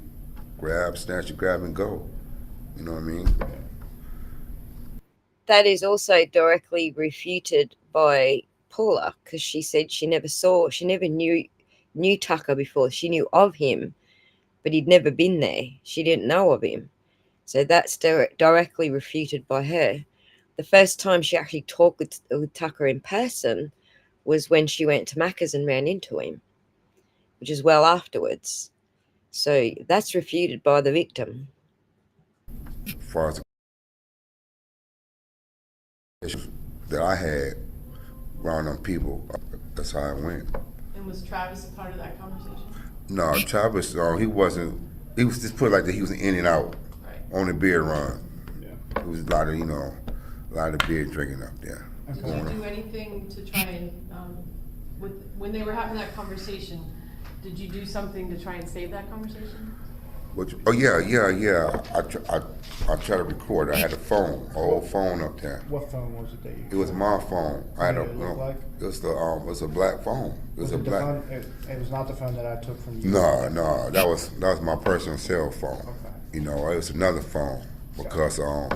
snatch it, grab and go. You know what I mean? That is also directly refuted by Paula, because she said she never knew Tucker before. She knew of him, but he'd never been there. She didn't know of him. So that's directly refuted by her. The first time she actually talked with Tucker in person was when she went to Macca's and ran into him, which is well afterwards. So that's refuted by the victim. as far as the that I had around them people, that's how it went. And was Travis a part of that conversation? No, Travis, he wasn't. He was just put like that. He was in and out on the beer run. Yeah. It was a lot of a lot of beer drinking up there. Did you do anything to try and when they were having that conversation? Did you do something to try and save that conversation? Oh yeah. I tried to record. I had a phone, an old phone up there. What phone was it that you? It was my phone. I had a. What did it look like? It was it was a black phone. It was a it the black. phone? It was not the phone that I took from you. No, that was my personal cell phone. Okay. You know, it was another phone because I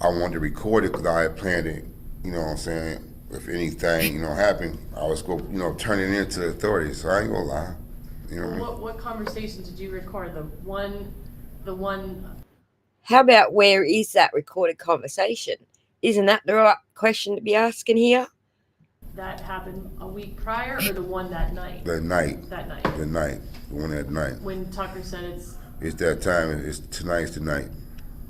wanted to record it because I had planned it. You know what I'm saying? If anything, happened, I was going, turn it into the authorities. So I ain't gonna lie. You know what I mean? What conversation did you record? The one. How about where is that recorded conversation? Isn't that the right question to be asking here? That happened a week prior, or the one that night? That night. That night. The night. The one that night. When Tucker said It's that time. Tonight's the night.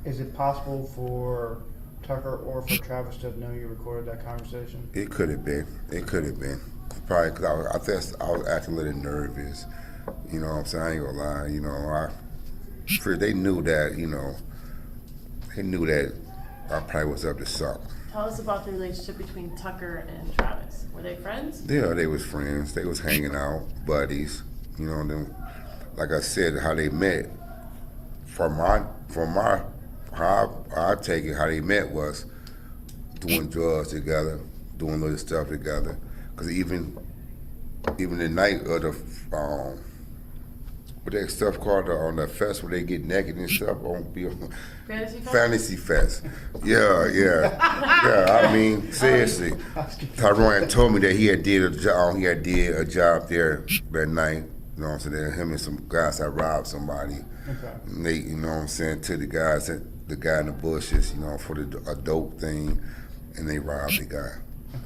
Is it possible for Tucker or for Travis to have known you recorded that conversation? It could have been. Probably because I was acting a little nervous. You know what I'm saying? I ain't gonna lie. They knew that, they knew that I probably was up to something. Tell us about the relationship between Tucker and Travis. Were they friends? Yeah, they was friends. They was hanging out, buddies. Them, like I said, how they met. How I take it, how they met was doing drugs together, doing little stuff together. Cause even the night of the what that stuff called on the fest where they get naked and stuff Fantasy Fest? Yeah. I mean, seriously, Tyrone had told me that he had did a job. He had did a job there that night. You know what I'm saying? Him and some guys had robbed somebody. Okay. And they, you know what I'm saying, to the guy in the bushes, for a dope thing, and they robbed the guy.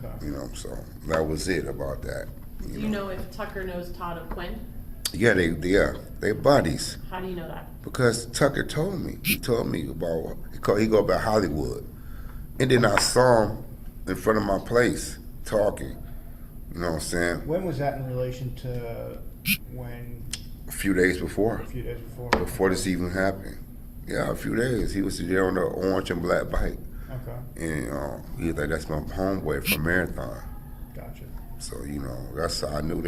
Okay. So that was it about that. Do you know if Tucker knows Todd of Quinn? Yeah, they buddies. How do you know that? Because Tucker told me. He told me about, he go about Hollywood. And then I saw him in front of my place talking. You know what I'm saying? When was that in relation to when? A few days before. A few days before. Before this even happened. Yeah, a few days. He was there on the orange and black bike. Okay. And he was like, that's my homeboy from Marathon. Gotcha. So, that's how I knew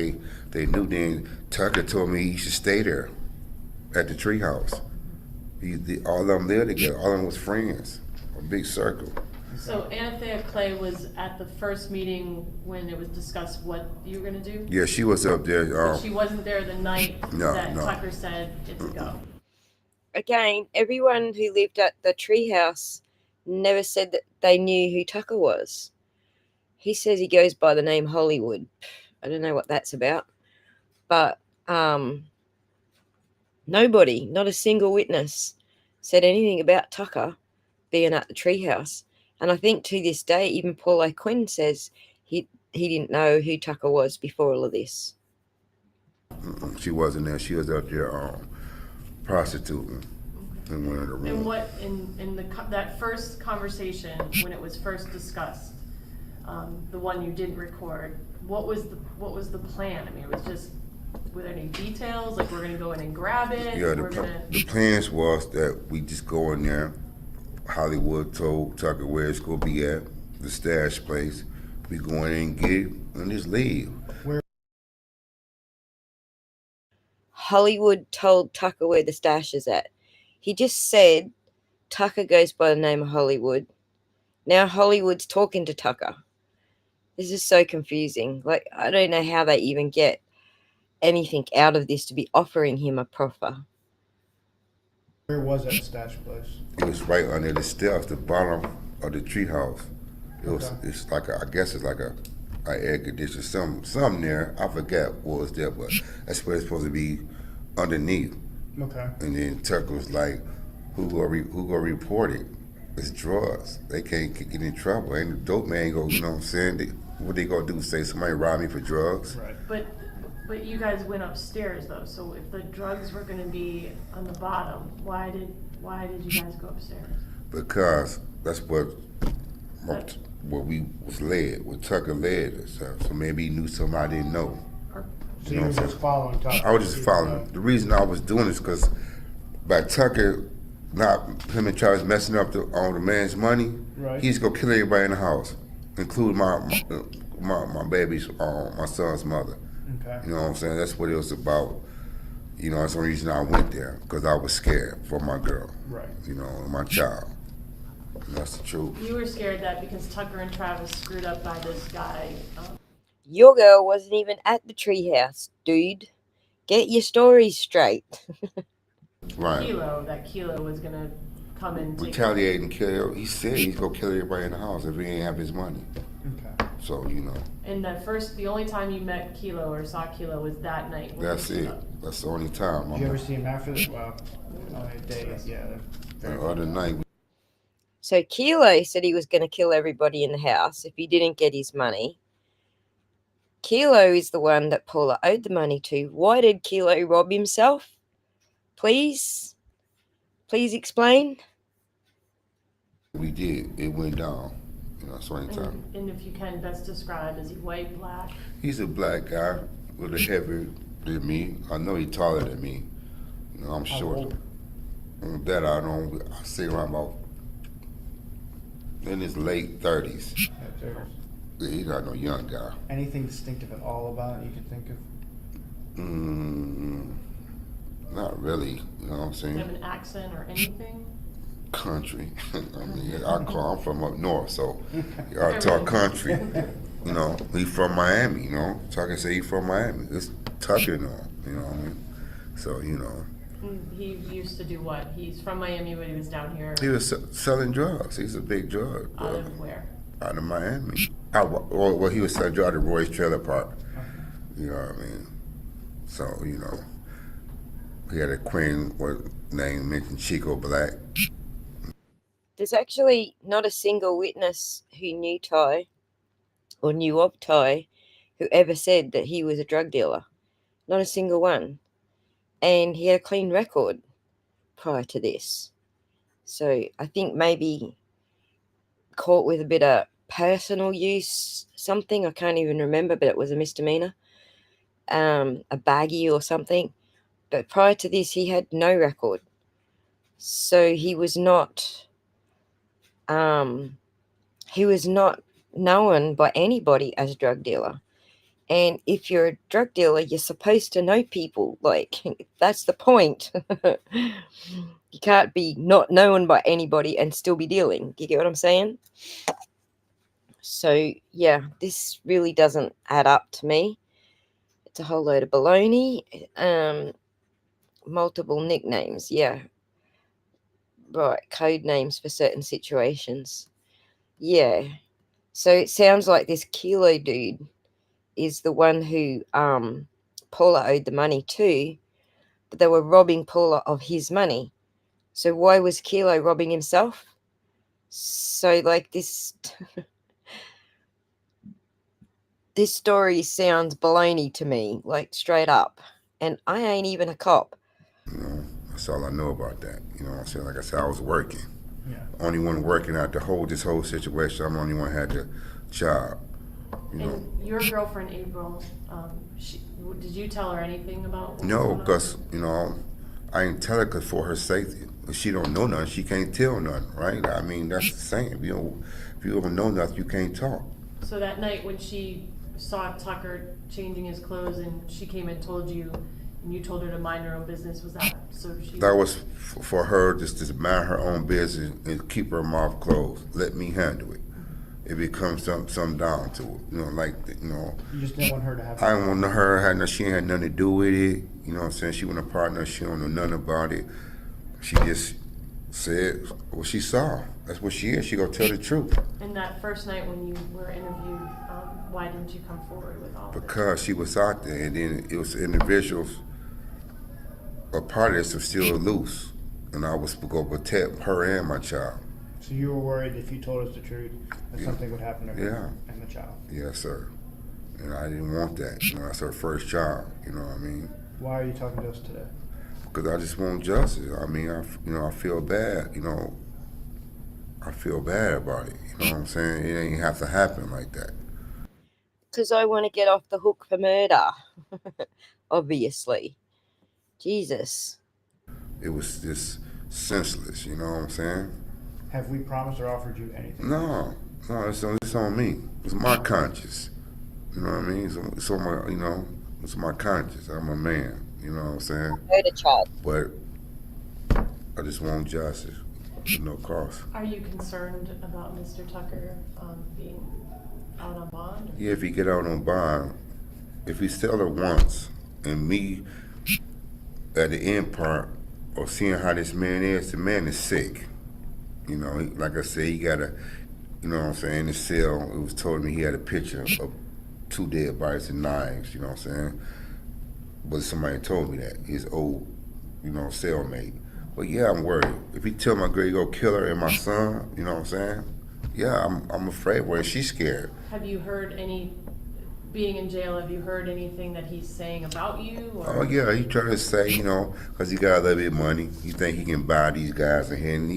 they knew then. Tucker told me he should stay there at the treehouse. All of them there together. All of them was friends. A big circle. So Anthea Clay was at the first meeting when it was discussed what you were going to do? Yeah, she was up there. But she wasn't there the night that No. Tucker said it's a go. Again, everyone who lived at the treehouse never said that they knew who Tucker was. He says he goes by the name Hollywood. I don't know what that's about. But nobody, not a single witness, said anything about Tucker being at the treehouse. And I think to this day, even Paul O'Quinn says he didn't know who Tucker was before all of this. She wasn't there. She was up there prostituting in one of the rooms. And what in that first conversation when it was first discussed, the one you didn't record, what was the plan? I mean, it was just, were there any details? Like, we're gonna go in and grab it? Yeah, the plans was that we just go in there. Hollywood told Tucker where it's gonna be at, the stash place. We go in and get it and just leave. Hollywood told Tucker where the stash is at. He just said Tucker goes by the name of Hollywood. Now Hollywood's talking to Tucker. This is so confusing. Like, I don't know how they even get anything out of this to be offering him a proffer. Where was that stash place? It was right under the steps, the bottom of the treehouse. It's like I guess it's like a air conditioner, something there. I forgot what was there, but that's where it's supposed to be underneath. Okay. And then Tucker was like, "Who gonna report it? It's drugs. They can't get in trouble. Ain't the dope man go, you know what I'm saying? What they gonna do? Say somebody robbed me for drugs?" Right. But you guys went upstairs though. So if the drugs were going to be on the bottom, why Why did you guys go upstairs? Because that's what we was led, what Tucker led us. So maybe he knew something I didn't know. So you were just following Tucker? I was just following. The reason I was doing this because by Tucker, not him and Charles messing up on the man's money, right. He's gonna kill everybody in the house, including my baby's, my son's mother. Okay. You know what I'm saying? That's what it was about. You know, that's the reason I went there, because I was scared for my girl. Right. You know, my child. And that's the truth. You were scared that because Tucker and Travis screwed up by this guy. Your girl wasn't even at the treehouse, dude. Get your stories straight. Right. Kilo was gonna come and retaliate and kill. He said he's gonna kill everybody in the house if he ain't have his money. Okay. So, you know. And the only time you met Kilo or saw Kilo was that night. That's it. That's the only time. Did you ever see him after this? Well, only a day, yeah. The other night. So Kilo said he was going to kill everybody in the house if he didn't get his money. Kilo is the one that Paula owed the money to. Why did Kilo rob himself? Please explain. We did. It went down. You know, that's the only time. And if you can best describe, is he white, black? He's a black guy with a heavier than me. I know he's taller than me. You know, I'm shorter. That I don't. I say around about in his late 30s. Yeah, he's not no young guy. Anything distinctive at all about it you can think of? Not really. You know what I'm saying? Does he have an accent or anything? Country. I mean, I'm from up north, so I talk country. You know, he's from Miami. You know, Tucker say he's from Miami. It's Tucker, you know what I mean? So, you know. He used to do what? He's from Miami, but he was down here. He was selling drugs. He's a big drug. Out of where? Out of Miami. Well, he was selling drugs at Roy's trailer park. You know what I mean? So, you know, he had a queen named mentioned Chico Black. There's actually not a single witness who knew Ty or knew of Ty who ever said that he was a drug dealer. Not a single one. And he had a clean record prior to this. So I think maybe caught with a bit of personal use, something, I can't even remember, but it was a misdemeanor, a baggie or something. But prior to this, he had no record. So he was not known by anybody as a drug dealer. And if you're a drug dealer, you're supposed to know people. Like, that's the point. You can't be not known by anybody and still be dealing. You get what I'm saying? So, yeah, this really doesn't add up to me. It's a whole load of baloney. Multiple nicknames, yeah. Right, code names for certain situations. Yeah. So it sounds like this Kilo dude is the one who Paula owed the money to, but they were robbing Paula of his money. So why was Kilo robbing himself? So like this this story sounds baloney to me, like straight up. And I ain't even a cop. You know, that's all I know about that. You know what I'm saying? Like I said, I was working. Yeah. Only one working out this whole situation. I'm the only one had the job. You know. And your girlfriend April, did you tell her anything about? No, because you know, I ain't tell her 'cause for her safety. If she don't know nothing, she can't tell nothing, right? I mean, that's the same. If you don't know nothing, you can't talk. So that night when she saw Tucker changing his clothes and she came and told you, and you told her to mind her own business, was that so she? That was for her just to mind her own business and keep her mouth closed. Let me handle it. It becomes some down to it, you know, like, you know. You just didn't want her to have. I didn't want her, she ain't had nothing to do with it, you know what I'm saying? She wasn't a partner, she don't know nothing about it. She just said what she saw. That's what she is, she gonna tell the truth. And that first night when you were interviewed, why didn't you come forward with all of it? Because she was out there, and then it was individuals, a part of this was still loose, and I was going to protect her and my child. So you were worried if you told us the truth that something would happen to her and the child? Yes, sir. And I didn't want that. You know, that's her first child. You know what I mean? Why are you talking to us today? because I just want justice. I mean, I feel bad. I feel bad about it. You know what I'm saying? It ain't have to happen like that. Because I want to get off the hook for murder, obviously. Jesus. It was just senseless. You know what I'm saying? Have we promised or offered you anything? No, it's on me. It's my conscience. You know what I mean? It's on my, it's my conscience. I'm a man. You know what I'm saying? Murder charge. But I just want justice at no cost. Are you concerned about Mr. Tucker being out on bond? Yeah, if he get out on bond, if he sell it once, and me at the end part of seeing how this man is, the man is sick. Like I said, he got you know what I'm saying, in the cell, it was told me he had a picture of 2 dead bodies and knives, you know what I'm saying? But somebody told me that, his old, cellmate. But yeah, I'm worried. If he tell my girl he go kill her and my son, you know what I'm saying? Yeah, I'm afraid. Well, she's scared. Have you heard being in jail, have you heard anything that he's saying about you? Or? Oh yeah, he tried to say, because he got a little bit of money, he think he can buy these guys in here, and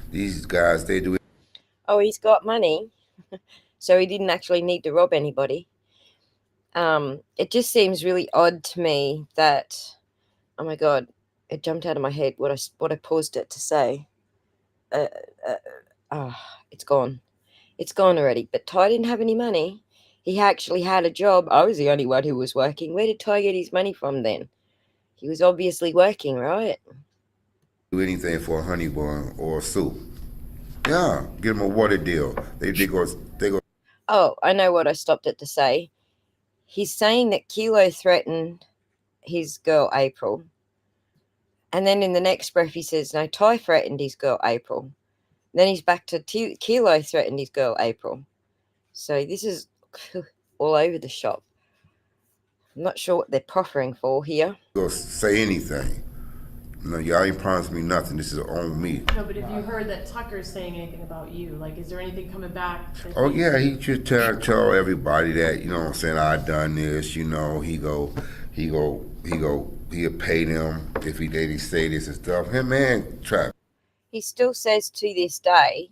these guys, they do it. Oh, he's got money, so he didn't actually need to rob anybody. It just seems really odd to me that, oh my God, it jumped out of my head what I paused it to say. It's gone. It's gone already. But Ty didn't have any money. He actually had a job. I was the only one who was working. Where did Ty get his money from then? He was obviously working, right? Do anything for a honey bun or a soup. Yeah, give him a water deal. They go. Oh, I know what I stopped it to say. He's saying that Kilo threatened his girl April. And then in the next breath he says, no, Ty threatened his girl April. Then he's back to Kilo threatened his girl April. So this is all over the shop. I'm not sure what they're proffering for here. Go say anything. Y'all ain't promised me nothing. This is on me. No, but have you heard that Tucker's saying anything about you? Like, is there anything coming back? Oh yeah, he just tell everybody that, you know what I'm saying, I done this, he'll pay them if they say this and stuff. Him and Trap. He still says to this day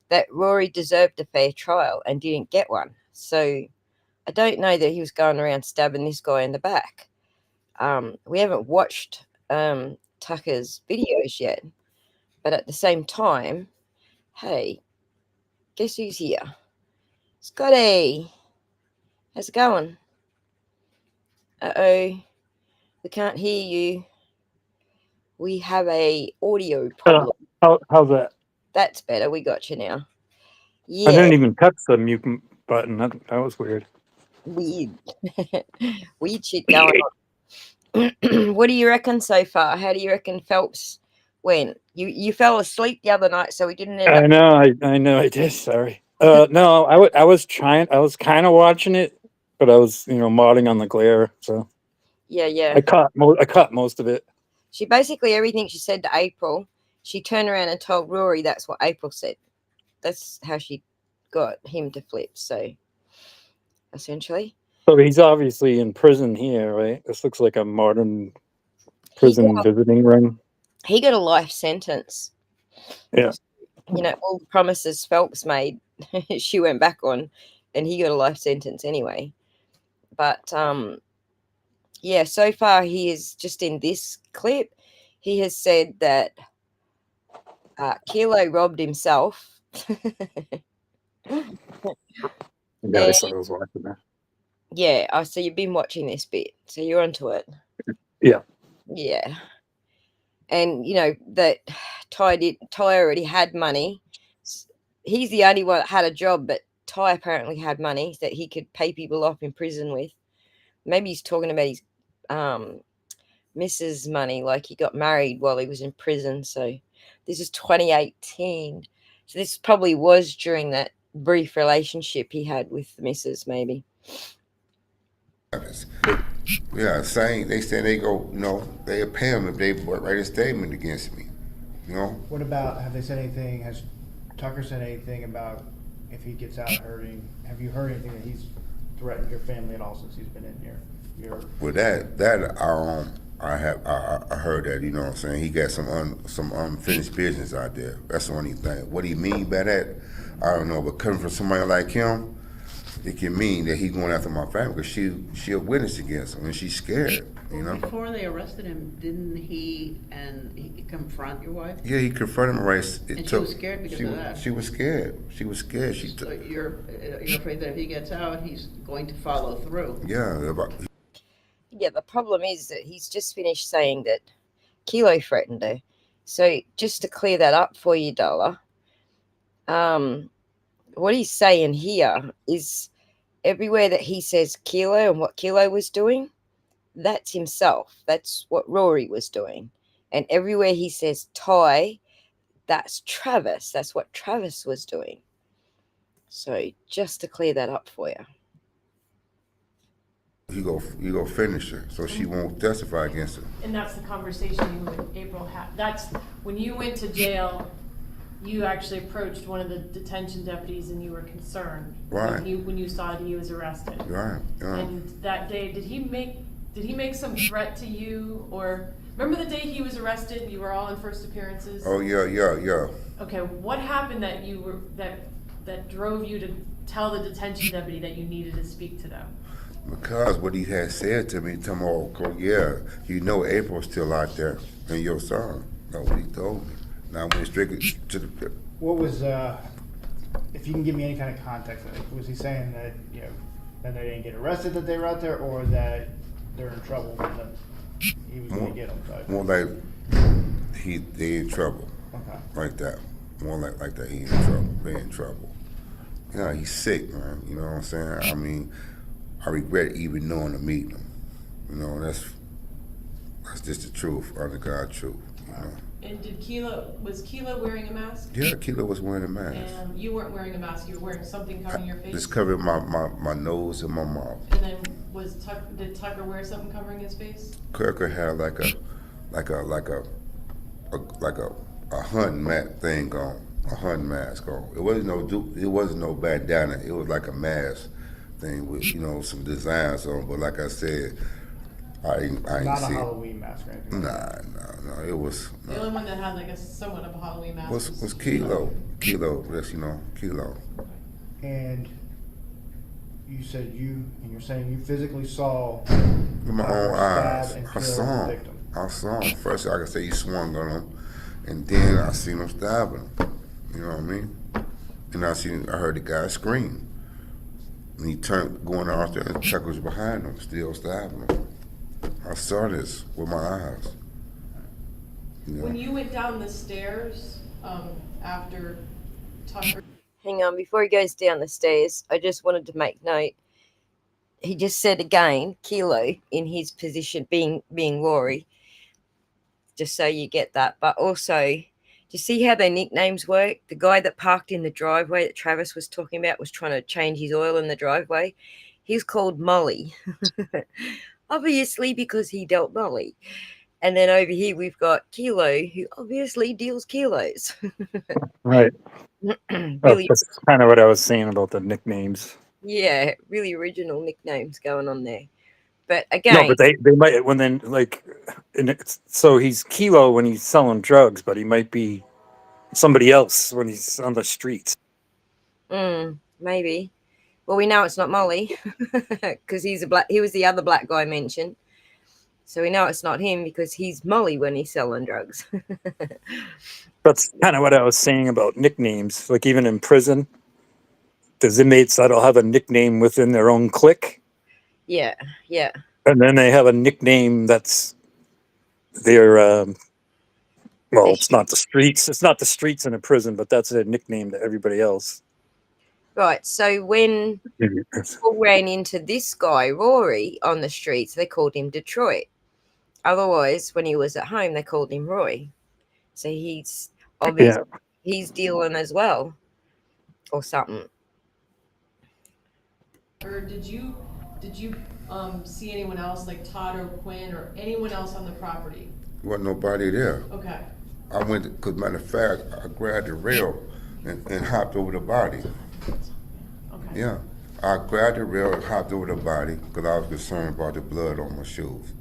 that Rory deserved a fair trial and didn't get one. So I don't know that he was going around stabbing this guy in the back. We haven't watched Tucker's videos yet, but at the same time, hey, guess who's here? Scotty, how's it going? We can't hear you. We have a audio problem. How's that? That's better. We got you now. Yeah. I didn't even touch the mute button. That was weird. Weird. Weird shit going on. What do you reckon so far? How do you reckon Phelps went? You fell asleep the other night, so we didn't end up... I know I did. Sorry. No, I was kind of watching it, but I was modding on the glare. So yeah. I caught most of it. She basically everything she said to April, she turned around and told Rory that's what April said. That's how she got him to flip. So essentially. So he's obviously in prison here, right? This looks like a modern prison visiting room. He got a life sentence. Yeah. All the promises Phelps made, she went back on, and he got a life sentence anyway. But, yeah, so far he is just in this clip. He has said that Kilo robbed himself. Yeah, I saw I was watching that. Yeah, so you've been watching this bit, so you're onto it. Yeah. Yeah. And, that Ty already had money. He's the only one that had a job, but Ty apparently had money that he could pay people off in prison with. Maybe he's talking about his missus' money, like he got married while he was in prison. So this is 2018. So this probably was during that brief relationship he had with the missus, maybe. Yeah, they say they go, they'll pay him if they write a statement against me, What about, have they said anything, has Tucker said anything about if he gets out hurting? Have you heard anything that he's threatened your family at all since he's been in here? Well, that I heard that, you know what I'm saying? He got some unfinished business out there. That's the only thing. What he mean by that, I don't know. But coming from somebody like him, it can mean that he's going after my family because she a witness against him and she's scared, you know? Before they arrested him, didn't he confront your wife? Yeah, he confronted him right. And she was scared because of that. She was scared. She was scared. So you're afraid that if he gets out, he's going to follow through. Yeah. Yeah, the problem is that he's just finished saying that Kilo threatened her. So just to clear that up for you, Dollar, what he's saying here is everywhere that he says Kilo and what Kilo was doing, that's himself. That's what Rory was doing. And everywhere he says Ty, that's Travis. That's what Travis was doing. So just to clear that up for you. You go finish her, so she won't testify against her. And that's the conversation you and April had. That's when you went to jail. You actually approached one of the detention deputies, and you were concerned. Right. When you saw that he was arrested. Right. And that day, did he make some threat to you, or remember the day he was arrested? You were all in first appearances. Oh yeah. Okay, what happened that that drove you to tell the detention deputy that you needed to speak to them? Because what he had said to me, yeah, you know April's still out there and your son. That's what he told me. Now I went strictly to the. What was, if you can give me any kind of context, was he saying that, that they didn't get arrested, that they were out there, or that they're in trouble and that he was going to get them? So. More like they in trouble. Okay. Like that. More like that, he in trouble. They in trouble. Yeah, he's sick, man. You know what I'm saying? I mean, I regret even knowing to meet him. You know, that's just the truth, under God's truth. You know. And was Kilo wearing a mask? Yeah, Kilo was wearing a mask. And you weren't wearing a mask. You were wearing something covering your face. Just covering my nose and my mouth. And then did Tucker wear something covering his face? Tucker had like a hunting thing on, a hunting mask on. It wasn't no bandana. It was like a mask thing with some designs on. But like I said, I ain't not see a Halloween mask or anything. Nah. It was. The only one that had like a somewhat of a Halloween mask was Kilo. Kilo, yes, Kilo. And you said you're saying you physically saw with my own eyes. and I saw him. victim. I saw him. First, I could say he swung on him, and then I seen him stabbing him. You know what I mean? And I heard the guy scream. And he turned, going out there, and Chuck was behind him, still stabbing him. I saw this with my eyes. When you went down the stairs after Tucker. Hang on, before he goes down the stairs, I just wanted to make note. He just said again, Kilo in his position, being Rory, just so you get that. But also, do you see how their nicknames work? The guy that parked in the driveway that Travis was talking about was trying to change his oil in the driveway. He's called Molly. Obviously, because he dealt Molly. And then over here, we've got Kilo, who obviously deals kilos. Right. Really, that's kind of what I was saying about the nicknames. yeah, really original nicknames going on there. But again, No, but they might so he's Kilo when he's selling drugs, but he might be somebody else when he's on the streets. Maybe. Well, we know it's not Molly because he was the other black guy mentioned. So we know it's not him because he's Molly when he's selling drugs. That's kind of what I was saying about nicknames. Like even in prison, there's inmates that'll have a nickname within their own clique. Yeah. And then they have a nickname that's their, it's not the streets. It's not the streets in a prison, but that's their nickname to everybody else. Right. So when people ran into this guy, Rory, on the streets, they called him Detroit. Otherwise, when he was at home, they called him Roy. So he's obviously he's dealing as well, or something. Or did you see anyone else like Todd or Quinn or anyone else on the property? There wasn't nobody there. Okay. I went because matter of fact, I grabbed the rail and hopped over the body. Okay. Yeah, I grabbed the rail and hopped over the body because I was concerned about the blood on my shoes.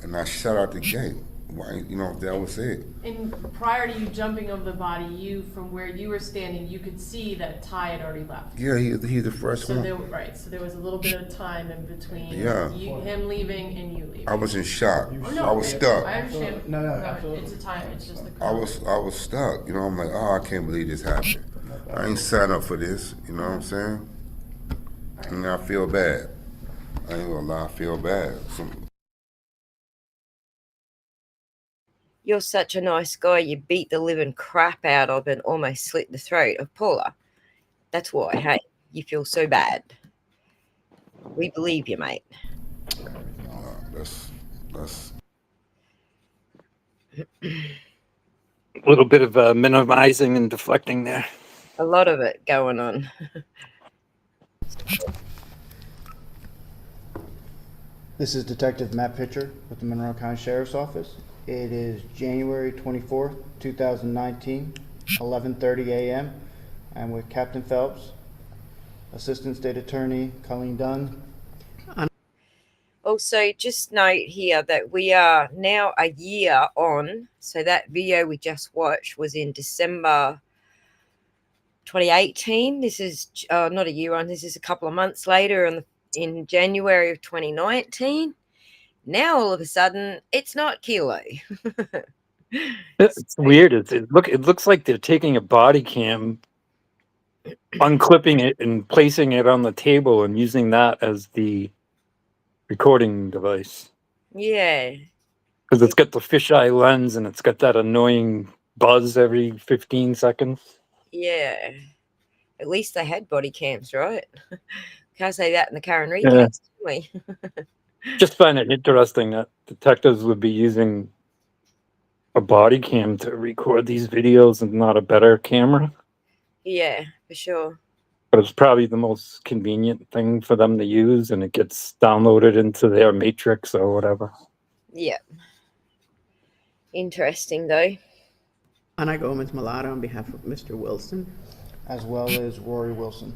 and I shut out the gate. Why, you know, that was it. And prior to you jumping over the body, you, from where you were standing, you could see that Ty had already left. Yeah, he's the first So one. there, right, so there was a little bit of time in between Yeah. him leaving and you leaving. I was in shock. Oh, no, I was stuck. I understand. No, absolutely. It's a time, it's just the. I was stuck. You know, I'm like, oh, I can't believe this happened. I ain't signed up for this. You know what I'm saying? And I feel bad. I ain't gonna lie, I feel bad. You're such a nice guy. You beat the living crap out of and almost slit the throat of Paula. That's why, hey, you feel so bad. We believe you, mate. That's A little bit of minimizing and deflecting there. A lot of it going on. This is Detective Matt Pitcher with the Monroe County Sheriff's Office. It is January 24th, 2019, 11:30 a.m. I'm with Captain Phelps, Assistant State Attorney Colleen Dunn. Also, just note here that we are now a year on. So that video we just watched was in December 2018. This is not a year on. This is a couple of months later in January of 2019. Now all of a sudden it's not Kilo. It's weird. It looks like they're taking a body cam, unclipping it and placing it on the table and using that as the recording device. Yeah. Because it's got the fisheye lens and it's got that annoying buzz every 15 seconds. Yeah. At least they had body cams, right? Can't say that in the Karen Reed Yeah. case, can we? Just find it interesting that detectives would be using a body cam to record these videos and not a better camera. Yeah, for sure. But it's probably the most convenient thing for them to use, and it gets downloaded into their matrix or whatever. Yeah. Interesting, though. Ana Gomez Malata on behalf of Mr. Wilson. As well as Rory Wilson.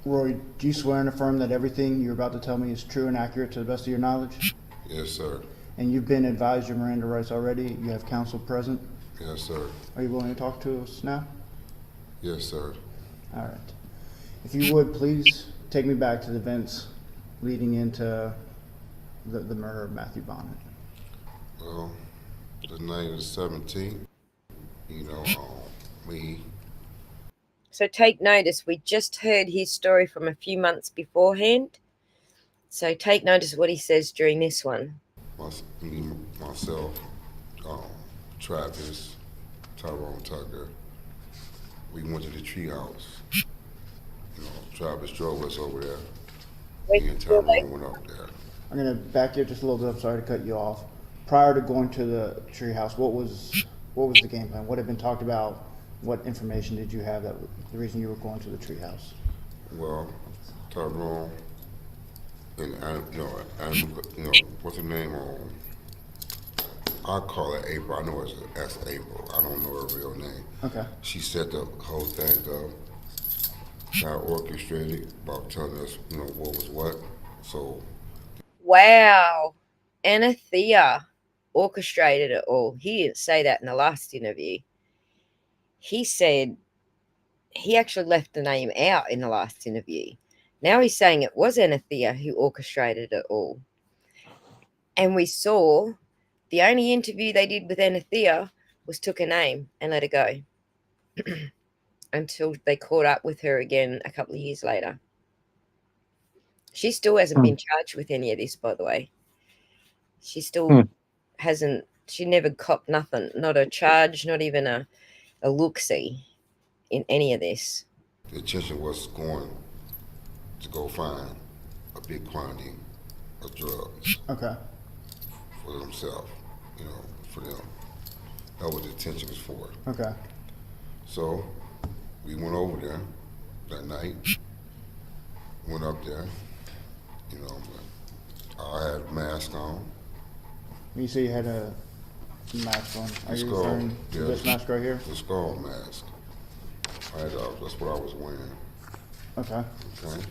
Rory, do you swear and affirm that everything you're about to tell me is true and accurate to the best of your knowledge? Yes, sir. And you've been advised your Miranda rights already? You have counsel present? Yes, sir. Are you willing to talk to us now? Yes, sir. All right. If you would, please take me back to the events leading into the murder of Matthew Bonnet. Well, the night of the 17th, you know, me. So take notice, we just heard his story from a few months beforehand. So take notice of what he says during this one. Myself, Travis, Tyrone Tucker, we went to the treehouse. You know, Travis drove us over there. Me and Tyrone went up there. I'm going to back you up just a little bit. I'm sorry to cut you off. Prior to going to the treehouse, what was the game plan? What had been talked about? What information did you have that the reason you were going to the treehouse? Well, Tyrone and what's her name? I call her April. I know that's April. I don't know her real name. Okay. She set the whole thing up. Got orchestrated about telling us, you know, what was what. So. Wow. Anathea orchestrated it all. He didn't say that in the last interview. He said he actually left the name out in the last interview. Now he's saying it was Anathea who orchestrated it all. And we saw the only interview they did with Anathea was took her name and let her go until they caught up with her again a couple of years later. She still hasn't been charged with any of this, by the way. She still hasn't, she never copped nothing, not a charge, not even a look-see in any of this. The intention was going to go find a big quantity of drugs. Okay. For themselves, you know, for them. That was the intention was for. Okay. So we went over there that night, went up there, you know, I had a mask on. You say you had a mask on. Are you referring to this mask right here? The skull mask. That's what I was wearing. Okay. Okay.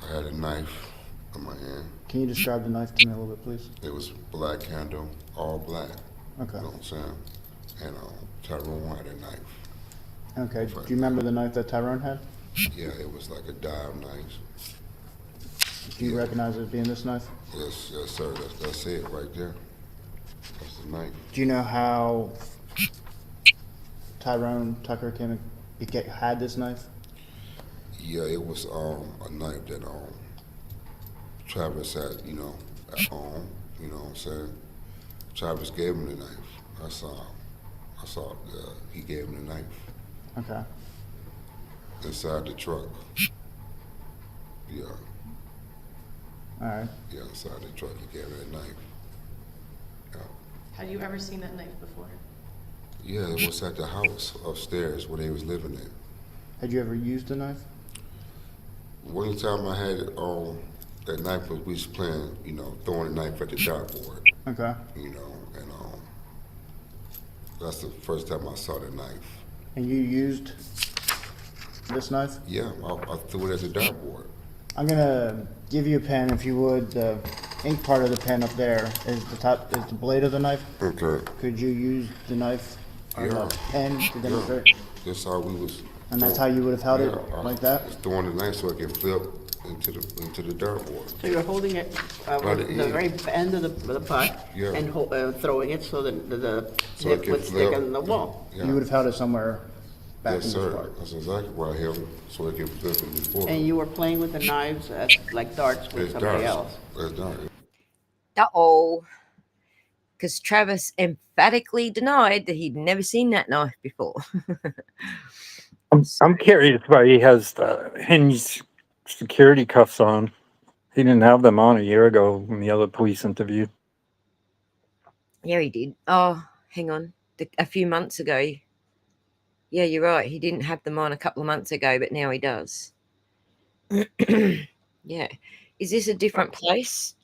I had a knife in my hand. Can you describe the knife to me a little bit, please? It was black handle, all black. Okay. You know what I'm saying? And Tyrone had a knife. Okay. Do you remember the knife that Tyrone had? Yeah, it was like a dive knife. Do you recognize it as being this knife? Yes, yes, sir. That's it right there. That's the knife. Do you know how Tyrone Tucker had this knife? Yeah, it was a knife that Travis had, at home. You know what I'm saying? Travis gave him the knife. I saw he gave him the knife. Okay. Inside the truck. Yeah. All right. Yeah, inside the truck, he gave him that knife. Yeah. Had you ever seen that knife before? Yeah, it was at the house upstairs where they was living at. Had you ever used a knife? One time I had that knife we was playing, throwing a knife at the dartboard. Okay. And that's the first time I saw the knife. And you used this knife? Yeah, I threw it at the dartboard. I'm gonna give you a pen, if you would. The ink part of the pen up there is the blade of the knife. Okay. Could you use the knife or the pen to demonstrate? Yeah. That's how we was. And that's how you would have held it, like that? Just throwing the knife so it can flip into the dartboard. So you're holding it Right with the very end of the pot Yeah. and throwing it so that the So it tip can would stick flip. in the wall. Yeah. You would have held it somewhere back Yes, in sir. this part. That's exactly why I held it, so it can flip and before. And you were playing with the knives like darts with It's somebody darts. else. It's darts. Uh-oh. Because Travis emphatically denied that he'd never seen that knife before. I'm curious why he has the hinged security cuffs on. He didn't have them on a year ago in the other police interview. Yeah, he did. Oh, hang on. A few months ago. Yeah, you're right. He didn't have them on a couple of months ago, but now he does. Yeah. Is this a different place?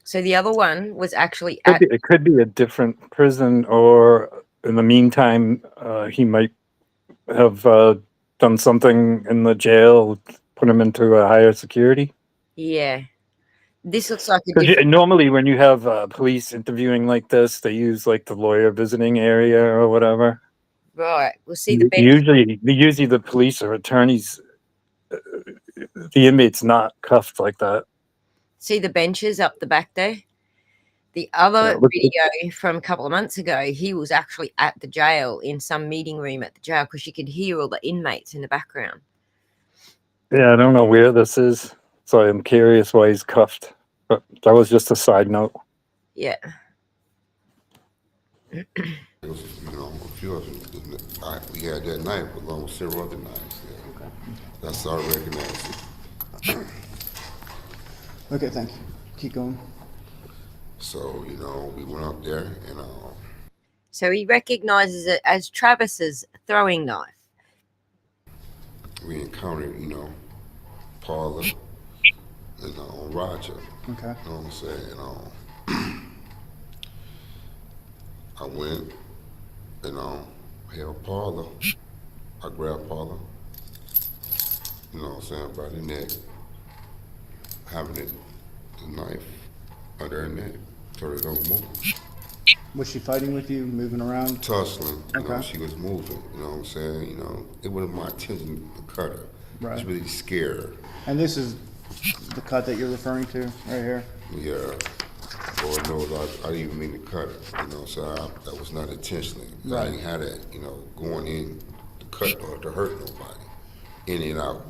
So the other one was actually at... It could be a different prison, or in the meantime, he might have done something in the jail, put him into a higher security. Yeah. This looks like a different... Normally when you have police interviewing like this, they use like the lawyer visiting area or whatever. Right. We'll see the bench. Usually the police or attorneys, the inmate's not cuffed like that. See the benches up the back there? The other video from a couple of months ago, he was actually at the jail in some meeting room at the jail because you could hear all the inmates in the background. Yeah, I don't know where this is, so I'm curious why he's cuffed. But that was just a side note. Yeah. It was, a few of them. We had that knife along with several other knives. Yeah. Okay. That's how I recognize it. Okay, thank you. Keep going. So, we went up there and So he recognizes it as Travis's throwing knife. we encountered, Paula and Roger. Okay. You know what I'm saying? I went and held Paula. I grabbed Paula, you know what I'm saying, by the neck, having the knife under her neck, so they don't move. Was she fighting with you, moving around? Tussling, Okay. she was moving, you know what I'm saying, it wasn't my intention to cut her. Right. I was really scared. And this is the cut that you're referring to, right here? Yeah. Lord knows I didn't even mean to cut her, so that was not intentionally. Right. I didn't have that, going in to cut or to hurt nobody, in and out.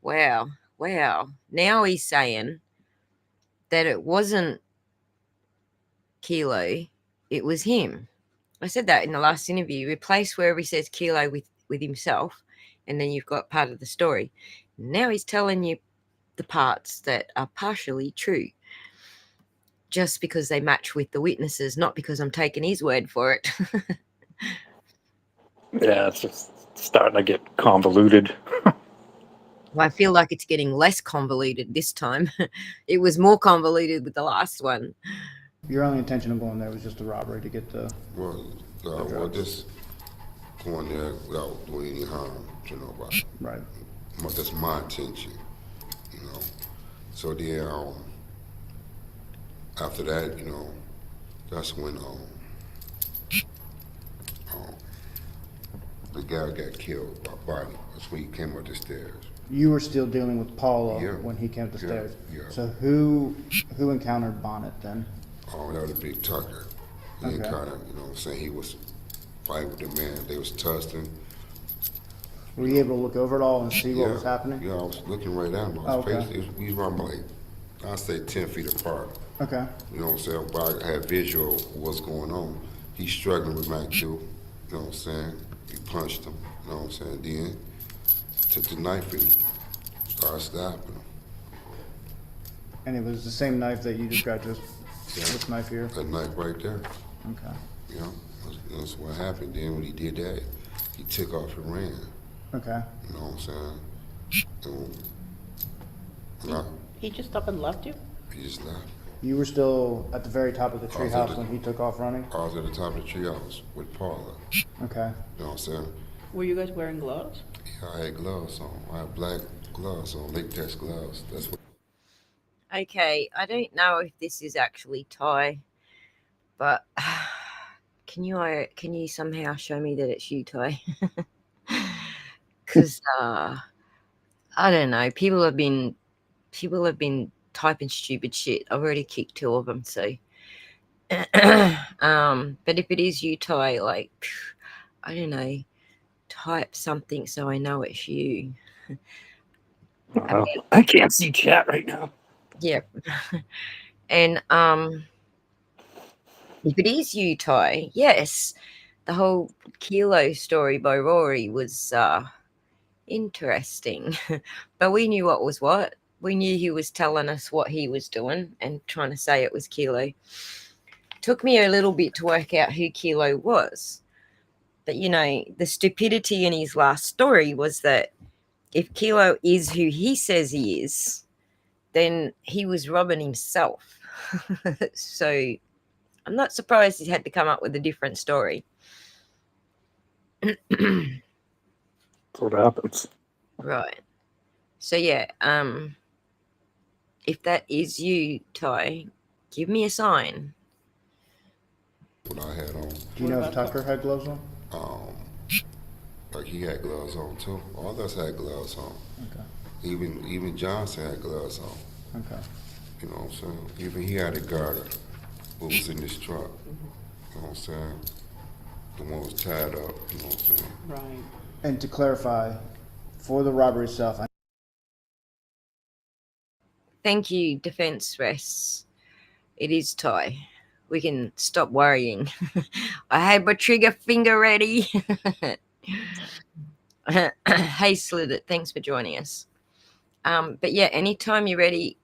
Wow. Now he's saying that it wasn't Kilo, it was him. I said that in the last interview. Replace wherever he says Kilo with himself, and then you've got part of the story. Now he's telling you the parts that are partially true, just because they match with the witnesses, not because I'm taking his word for it. Yeah, it's just starting to get convoluted. Well, I feel like it's getting less convoluted this time. It was more convoluted with the last one. Your only intention of going there was just a robbery to get the... Well, just going there without doing any harm to nobody. Right. That's my intention, you know. So then, after that, you know, that's when the guy got killed by body. That's when he came up the stairs. You were still dealing with Paula Yeah. when he came up the stairs. Yeah. So who encountered Bonnet then? Oh, that was Big Tucker. He Okay. kind of, you know what I'm saying, he was fighting with the man. They was tussling. Were you able to look over it all and see what was happening? Yeah, I was looking right at him. I was facing, we was around like, I'd say 10 feet apart. Okay. You know what I'm saying? But I had visual of what's going on. He's struggling with Mac too. You know what I'm saying? He punched him. You know what I'm saying? Then took the knife and started stabbing him. And it was the same knife that you described, just this knife here? That knife right there. Okay. You know, that's what happened. Then when he did that, he took off and ran. Okay. You know what I'm saying? He just up and left you? He just left. You were still at the very top of the I was treehouse at when he took off running? I was at the top of the treehouse with Paula. Okay. You know what I'm saying? Were you guys wearing gloves? Yeah, I had gloves on. I had black gloves on, latex gloves. That's what. Okay, I don't know if this is actually Ty, but can you somehow show me that it's you, Ty? Because I don't know. People have been typing stupid shit. I've already kicked 2 of them, so. But if it is you, Ty, like, I don't know, type something so I know it's you. I can't see chat right now. Yeah. And if it is you, Ty, yes, the whole Kilo story by Rory was interesting. But we knew what was what. We knew he was telling us what he was doing and trying to say it was Kilo. Took me a little bit to work out who Kilo was. But, you know, the stupidity in his last story was that if Kilo is who he says he is, then he was robbing himself. So I'm not surprised he had to come up with a different story. That's what happens. Right. So yeah, if that is you, Ty, give me a sign. What I had on. Do you know if Tucker had gloves on? Like he had gloves on too. All of us had gloves on. Okay. Even Johnson had gloves on. Okay. You know what I'm saying? Even he had a garter what was in this truck. You know what I'm saying? The one was tied up, you know what I'm saying? Right. And to clarify, for the robbery itself, Thank you, Defense Rests. It is Ty. We can stop worrying. I had my trigger finger ready. Hey, Slither, thanks for joining us. But yeah, anytime you're ready,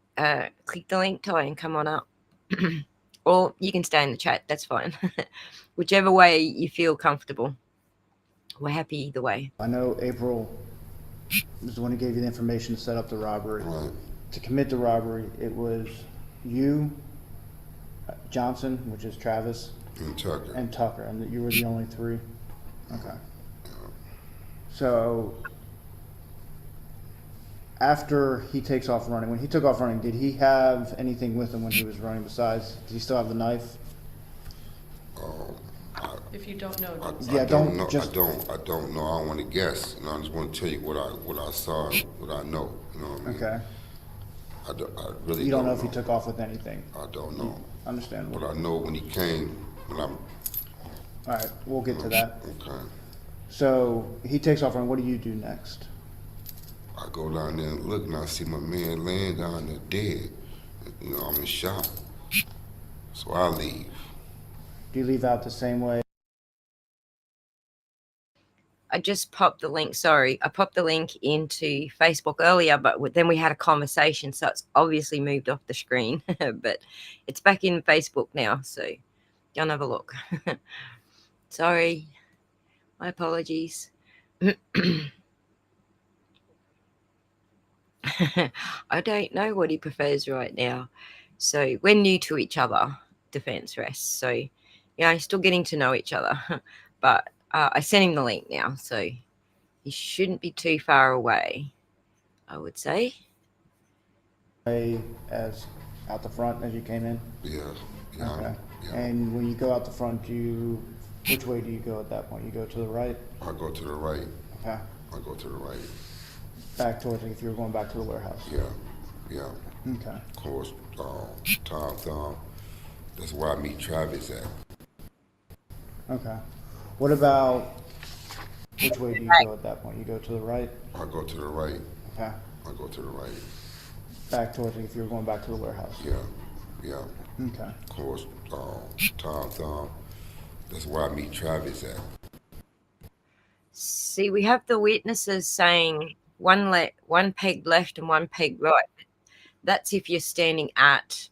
click the link, Ty, and come on up. Or you can stay in the chat. That's fine. Whichever way you feel comfortable. We're happy either way. I know April was the one who gave you the information to set up the robbery. Right. To commit the robbery, it was you, Johnson, which is Travis, And Tucker. and Tucker, and that you were the only 3. Okay. So after he takes off running, when he took off running, did he have anything with him when he was running besides, did he still have the knife? If you don't know, Yeah, I don't know. just- I don't know. I don't want to guess. You know, I just want to tell you what I saw, what I know. You know what I mean? Okay. I really You don't know if he took off with anything? I don't know. Understandable. But I know when he came, when I'm. All right, we'll get to that. Okay. So he takes off running. What do you do next? I go down there and look, and I see my man laying down there dead. You know, I'm in shock. So I leave. Do you leave out the same way? I just popped the link. Sorry, I popped the link into Facebook earlier, but then we had a conversation, so it's obviously moved off the screen. But it's back in Facebook now, so go and have a look. Sorry, my apologies. I don't know what he prefers right now. So we're new to each other, Defense Rest. So, yeah, still getting to know each other. But I sent him the link now, so he shouldn't be too far away. I would say. As out the front as you came in? Yeah. Okay. Yeah. And when you go out the front, which way do you go at that point? You go to the right? I go to the right. Okay. I go to the right. Back towards, if you were going back to the warehouse? Yeah. Okay. Of course, Tom, that's where I meet Travis at. Okay. What about, which way do you go at that point? You go to the right? I go to the right. Okay. I go to the right. Back towards, if you were going back to the warehouse? Yeah. Okay. Of course, Tom, that's where I meet Travis at. See, we have the witnesses saying one peg left and one peg right. That's if you're standing at.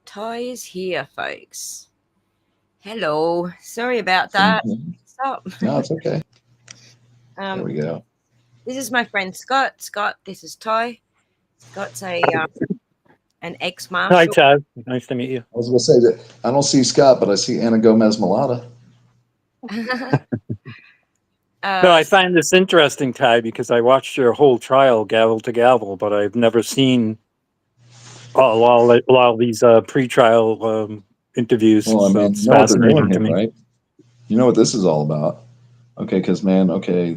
Ty is here, folks. Hello. Sorry about that. Stop. No, it's okay. There we go. This is my friend Scott. Scott, this is Ty. Scott's an ex-marshal. Hi, Todd. Nice to meet you. I was going to say that I don't see Scott, but I see Anna Gomez Malata. No, I find this interesting, Ty, because I watched your whole trial, gavel to gavel, but I've never seen all these pre-trial interviews. Well, I So mean, it's you know what they're fascinating doing to here, me. right? You know what this is all about. Okay, because, man,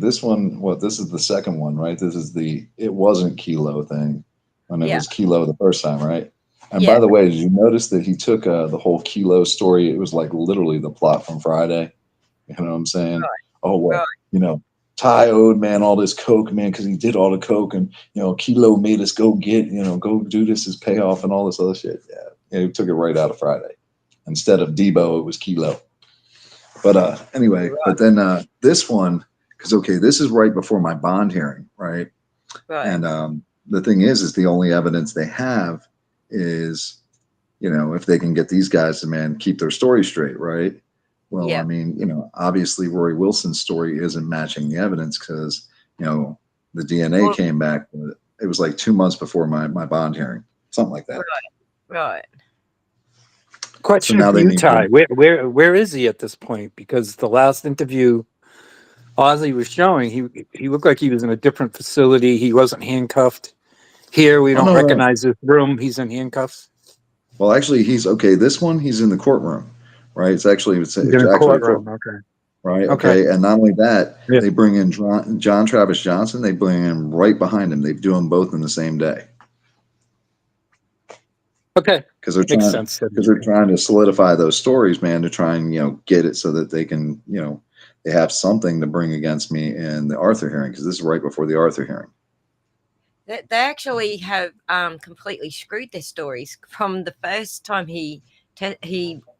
this one, this is the second one, right? This is it wasn't Kilo thing when it was Kilo the first time, right? And by the way, did you notice that he took the whole Kilo story? It was like literally the plot from Friday. You know what I'm saying? Right. Oh, well, Ty owed, man, all this coke, man, because he did all the coke, and Kilo made us go do this as payoff and all this other shit. Yeah, he took it right out of Friday. Instead of Debo, it was Kilo. But anyway, but then this one, because this is right before my bond hearing, right? Right. And the thing is the only evidence they have is, if they can get these guys to keep their story straight, right? Well, I mean, obviously Rory Wilson's story isn't matching the evidence because, the DNA came back. It was like 2 months before my bond hearing, something like that. Right. Question for you, Ty. Where is he at this point? Because the last interview Ozzy was showing, he looked like he was in a different facility. He wasn't handcuffed. Here, we don't recognize this room. He's in handcuffs. Well, actually, he's okay. This one, he's in the courtroom, right? It's actually a courtroom. Okay. Right. Okay. And not only that, they bring in John Travis Johnson. They bring him right behind him. They do them both in the same day. Okay. Because they're trying to solidify those stories, man, to try and get it so that they can they have something to bring against me in the Arthur hearing, because this is right before the Arthur hearing. They actually have completely screwed their stories from the first time he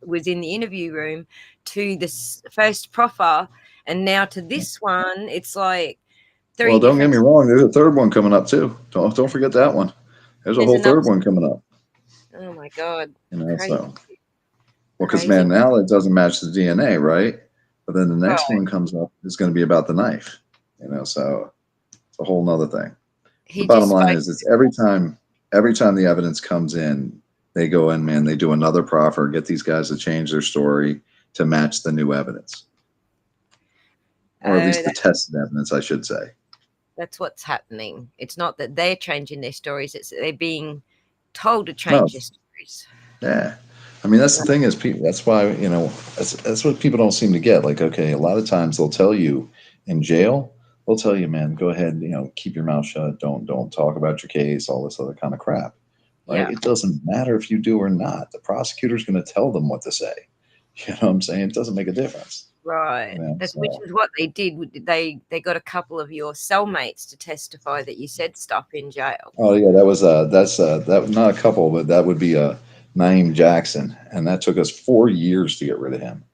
was in the interview room to this first Proffer, and now to this one. It's like three. Well, don't get me wrong. There's a third one coming up too. Don't forget that one. There's a whole third one coming up. Oh my God! Because man, now it doesn't match the DNA, right? But then the next one comes up is going to be about the knife. So it's a whole nother thing. The bottom line is, it's every time the evidence comes in, they go in, man, they do another proffer, get these guys to change their story to match the new evidence, or at least the tested evidence, I should say. That's what's happening. It's not that they're changing their stories; it's that they're being told to change their stories. Yeah, I mean, that's the thing is, people. That's why that's what people don't seem to get. Like, okay, a lot of times they'll tell you in jail. They'll tell you, man, go ahead, keep your mouth shut. Don't talk about your case, all this other kind of crap. Right? Yeah. It doesn't matter if you do or not. The prosecutor's going to tell them what to say. You know what I'm saying? It doesn't make a difference. Right. Which is what they did. They got a couple of your cellmates to testify that you said stuff in jail. Oh yeah, that was that not a couple, but that would be Naeem Jackson, and that took us 4 years to get rid of him.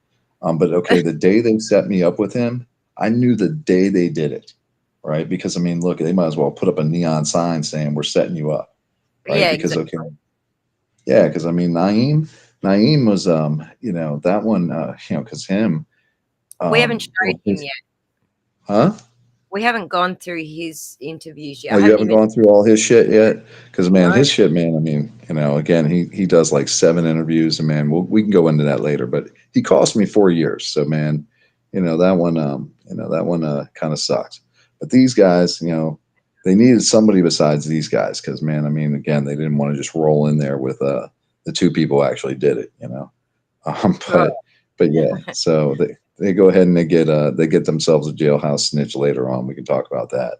But okay, the day they set me up with him, I knew the day they did it, right? Because I mean, look, they might as well put up a neon sign saying we're setting you up, right? Yeah, because because I mean, Naeem was that one, because him. We haven't showed him yet. Huh? We haven't gone through his interviews yet. Oh, you haven't gone through all his shit yet? Because man, his shit, man. I mean, again, he does like 7 interviews, and man, we can go into that later. But he cost me 4 years, so man, that one kind of sucks. But these guys, they needed somebody besides these guys because, man, I mean, again, they didn't want to just roll in there with the two people who actually did it, you know. But yeah, so they go ahead and they get themselves a jailhouse snitch later on. We can talk about that.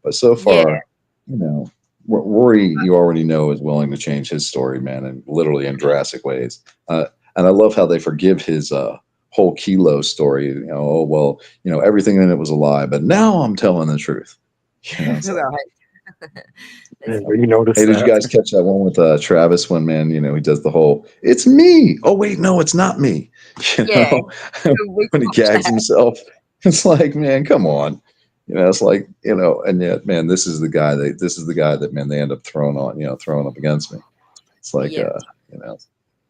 But so far, you know, Rory, you already know, is willing to change his story, man, and literally in drastic ways. And I love how they forgive his whole Kilo story. You know, oh well, you know, everything in it was a lie, but now I'm telling the truth. You know, so. You noticed Hey, did that? you guys catch that one with Travis when, man, you know, he does the whole "it's me"? Oh wait, no, it's not me. You know, when he gags himself, it's like, man, come on. You know, it's like, you know, and yet, man, this is the guy that, man, they end up throwing up against me. It's like, you know,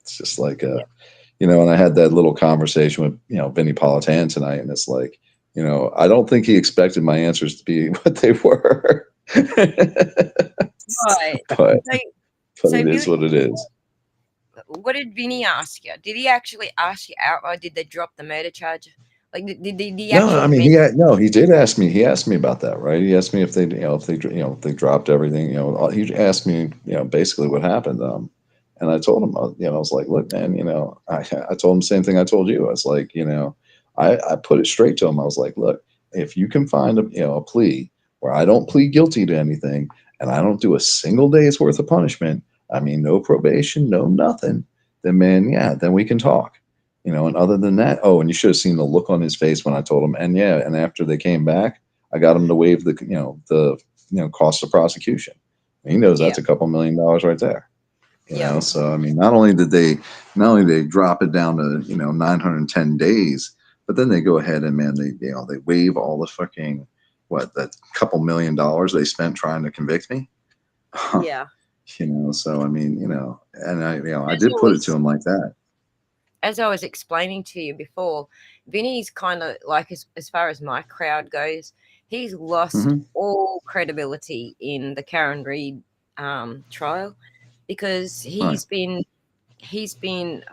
it's just like, you know, and I had that little conversation with, you know, Vinny Politan tonight, and it's like, you know, I don't think he expected my answers to be what they were. Right. But So it is what it is. What did Vinny ask you? Did he actually ask you outright? Did they drop the murder charge? Like, did he No, actually I mean, he did ask me. He asked me about that, right? He asked me if they, if they dropped everything. You know, he asked me, you know, basically what happened. And I told him, you know, I was like, look, man, you know, I told him the same thing I told you. I was like, you know, I put it straight to him. I was like, look, if you can find a plea where I don't plead guilty to anything and I don't do a single day's worth of punishment, I mean, no probation, no nothing, then, man, yeah, then we can talk. You know, and other than that, oh, and you should have seen the look on his face when I told him. And yeah, and after they came back, I got him to waive the cost of prosecution. And he knows that's a couple $1 million right there. You know, so I mean, not only did they drop it down to 910 days, but then they go ahead and, man, they waive all the fucking that couple $1 million they spent trying to convict me. Yeah. You know, so I mean, you know, and I did put it to him like that. As I was explaining to you before, Vinny's kind of like, as far as my crowd goes, he's lost all credibility in the Karen Read trial because he's been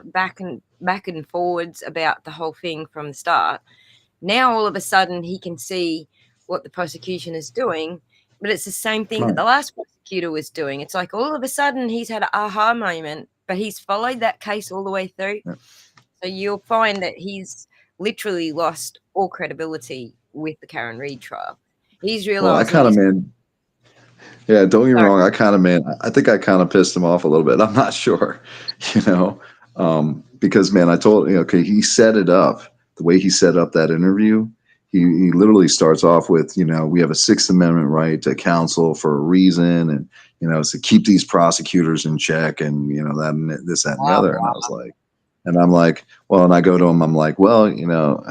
back and forwards about the whole thing from the start. Now all of a sudden he can see what the prosecution is doing, but it's the same thing that the last prosecutor was doing. It's like all of a sudden he's had an aha moment, but he's followed that case all the way through. So you'll find that he's literally lost all credibility with the Karen Read trial. He's realized. Well, yeah, don't get me wrong. I think I kind of pissed him off a little bit. I'm not sure, you know, because, man, I told okay, he set it up the way he set up that interview. He literally starts off with, you know, we have a Sixth Amendment right to counsel for a reason, and you know, it's to keep these prosecutors in check, and you know that and this, that, and the other. And I was like. And I'm like, well, and I go to him, I'm like, well, you know,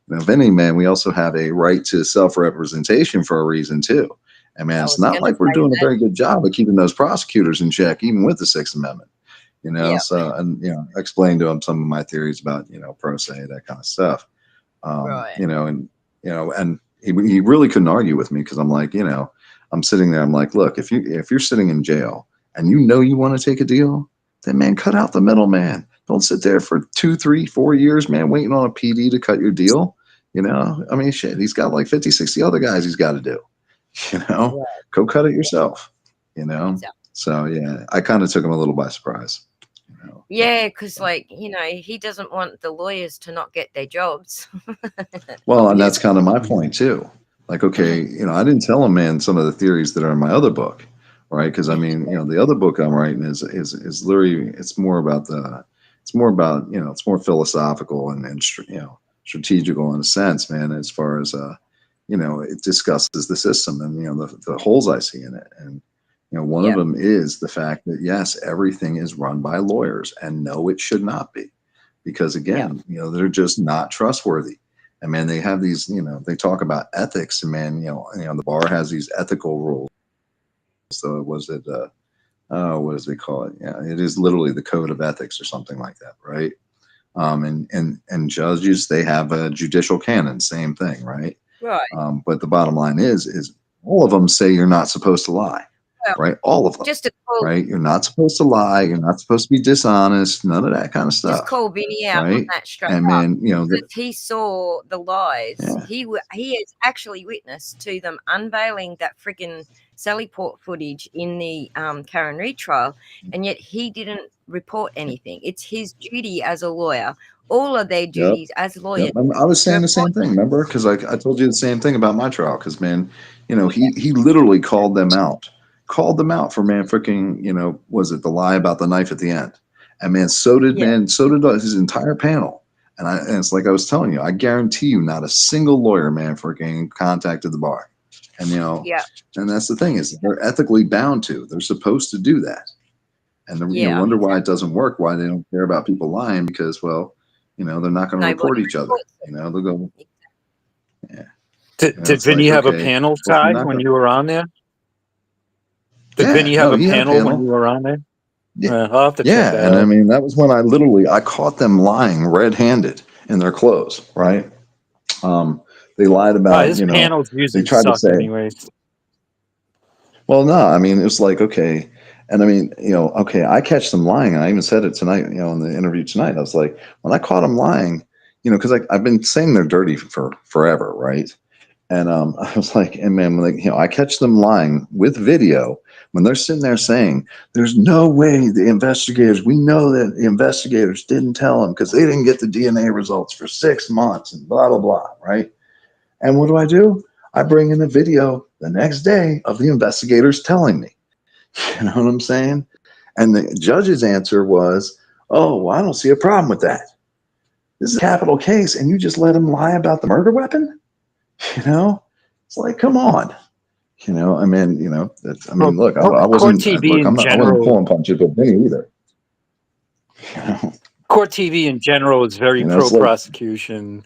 Vinny, man, we also have a right to self-representation for a reason too. And man, it's not like we're doing a very good job of keeping those prosecutors in check, even with the Sixth Amendment, you know? So, and, you know, I explained to him some of my theories about, you know, pro se, that kind of stuff. You know, and he really couldn't argue with me because I'm like, you know, I'm sitting there, I'm like, look, if you're sitting in jail and you know you want to take a deal, then, man, cut out the middleman. Don't sit there for 2, 3, 4 years, man, waiting on a PD to cut your deal. You know, I mean, shit, he's got like 50, 60 other guys he's got to do. You know, go cut it yourself. You know, so yeah, I kind of took him a little by surprise. You know? Yeah, because like, you know, he doesn't want the lawyers to not get their jobs. Well, and that's kind of my point too. Like, okay, you know, I didn't tell him, man, some of the theories that are in my other book, right? Because I mean, you know, the other book I'm writing is literally, it's more about, you know, it's more philosophical and you know, strategical in a sense, man, as far as, you know, it discusses the system and, you know, the holes I see in it. And, you know, one of them is the fact that, yes, everything is run by lawyers, and no, it should not be, because again, you know, they're just not trustworthy. And man, they have these, you know, they talk about ethics, and man, you know, the bar has these ethical rules. So was it, what does they call it? Yeah, it is literally the code of ethics or something like that, right? And judges, they have a judicial canon, same thing, right? Right. But the bottom line is all of them say you're not supposed to lie, right? All of them, right? You're not supposed to lie. You're not supposed to be dishonest. None of that kind of stuff. Just call Vinny out right? on that straight and up. man, you know, If he saw the lies, he has actually witnessed to them unveiling that freaking Sally Port footage in the Karen Reid trial, and yet he didn't report anything. It's his duty as a lawyer. All of their duties as lawyers. Yep. I was saying the same thing, remember? Because I told you the same thing about my trial. Because, man, you know, he literally called them out for, man, freaking, you know, was it the lie about the knife at the end? And, man, so did his entire panel. And it's like I was telling you, I guarantee you not a single lawyer, man, freaking contacted the bar. And, you know, and that's the thing is they're ethically bound to. They're supposed to do that. And you wonder why it doesn't work, why they don't care about people lying, because, well, you know, they're not going to report each other. You know, they'll go, Did Vinny have a panel, Ty, when you were on there? Did Vinny have a panel when you were on there? I'll have to check that and out. I mean, that was when I caught them lying red-handed in their clothes, right? They lied about, his you know, panels they usually tried to suck say, anyways. well, no, I mean, it was like, okay. And I mean, you know, okay, I catch them lying. And I even said it tonight, you know, in the interview tonight. I was like, when I caught them lying, you know, because I've been saying they're dirty for forever, right? And I was like, and man, like, you know, I catch them lying with video when they're sitting there saying, there's no way the investigators, we know that the investigators didn't tell them because they didn't get the DNA results for 6 months and blah, blah, blah, right? And what do? I bring in a video the next day of the investigators telling me. You know what I'm saying? And the judge's answer was, oh, well, I don't see a problem with that. This is a capital case, and you just let him lie about the murder weapon? You know? It's like, come on. You know, I mean, you know, I mean, look, I wasn't, look, I wasn't pulling punches with Vinny either. You know? Court TV in general is very pro-prosecution.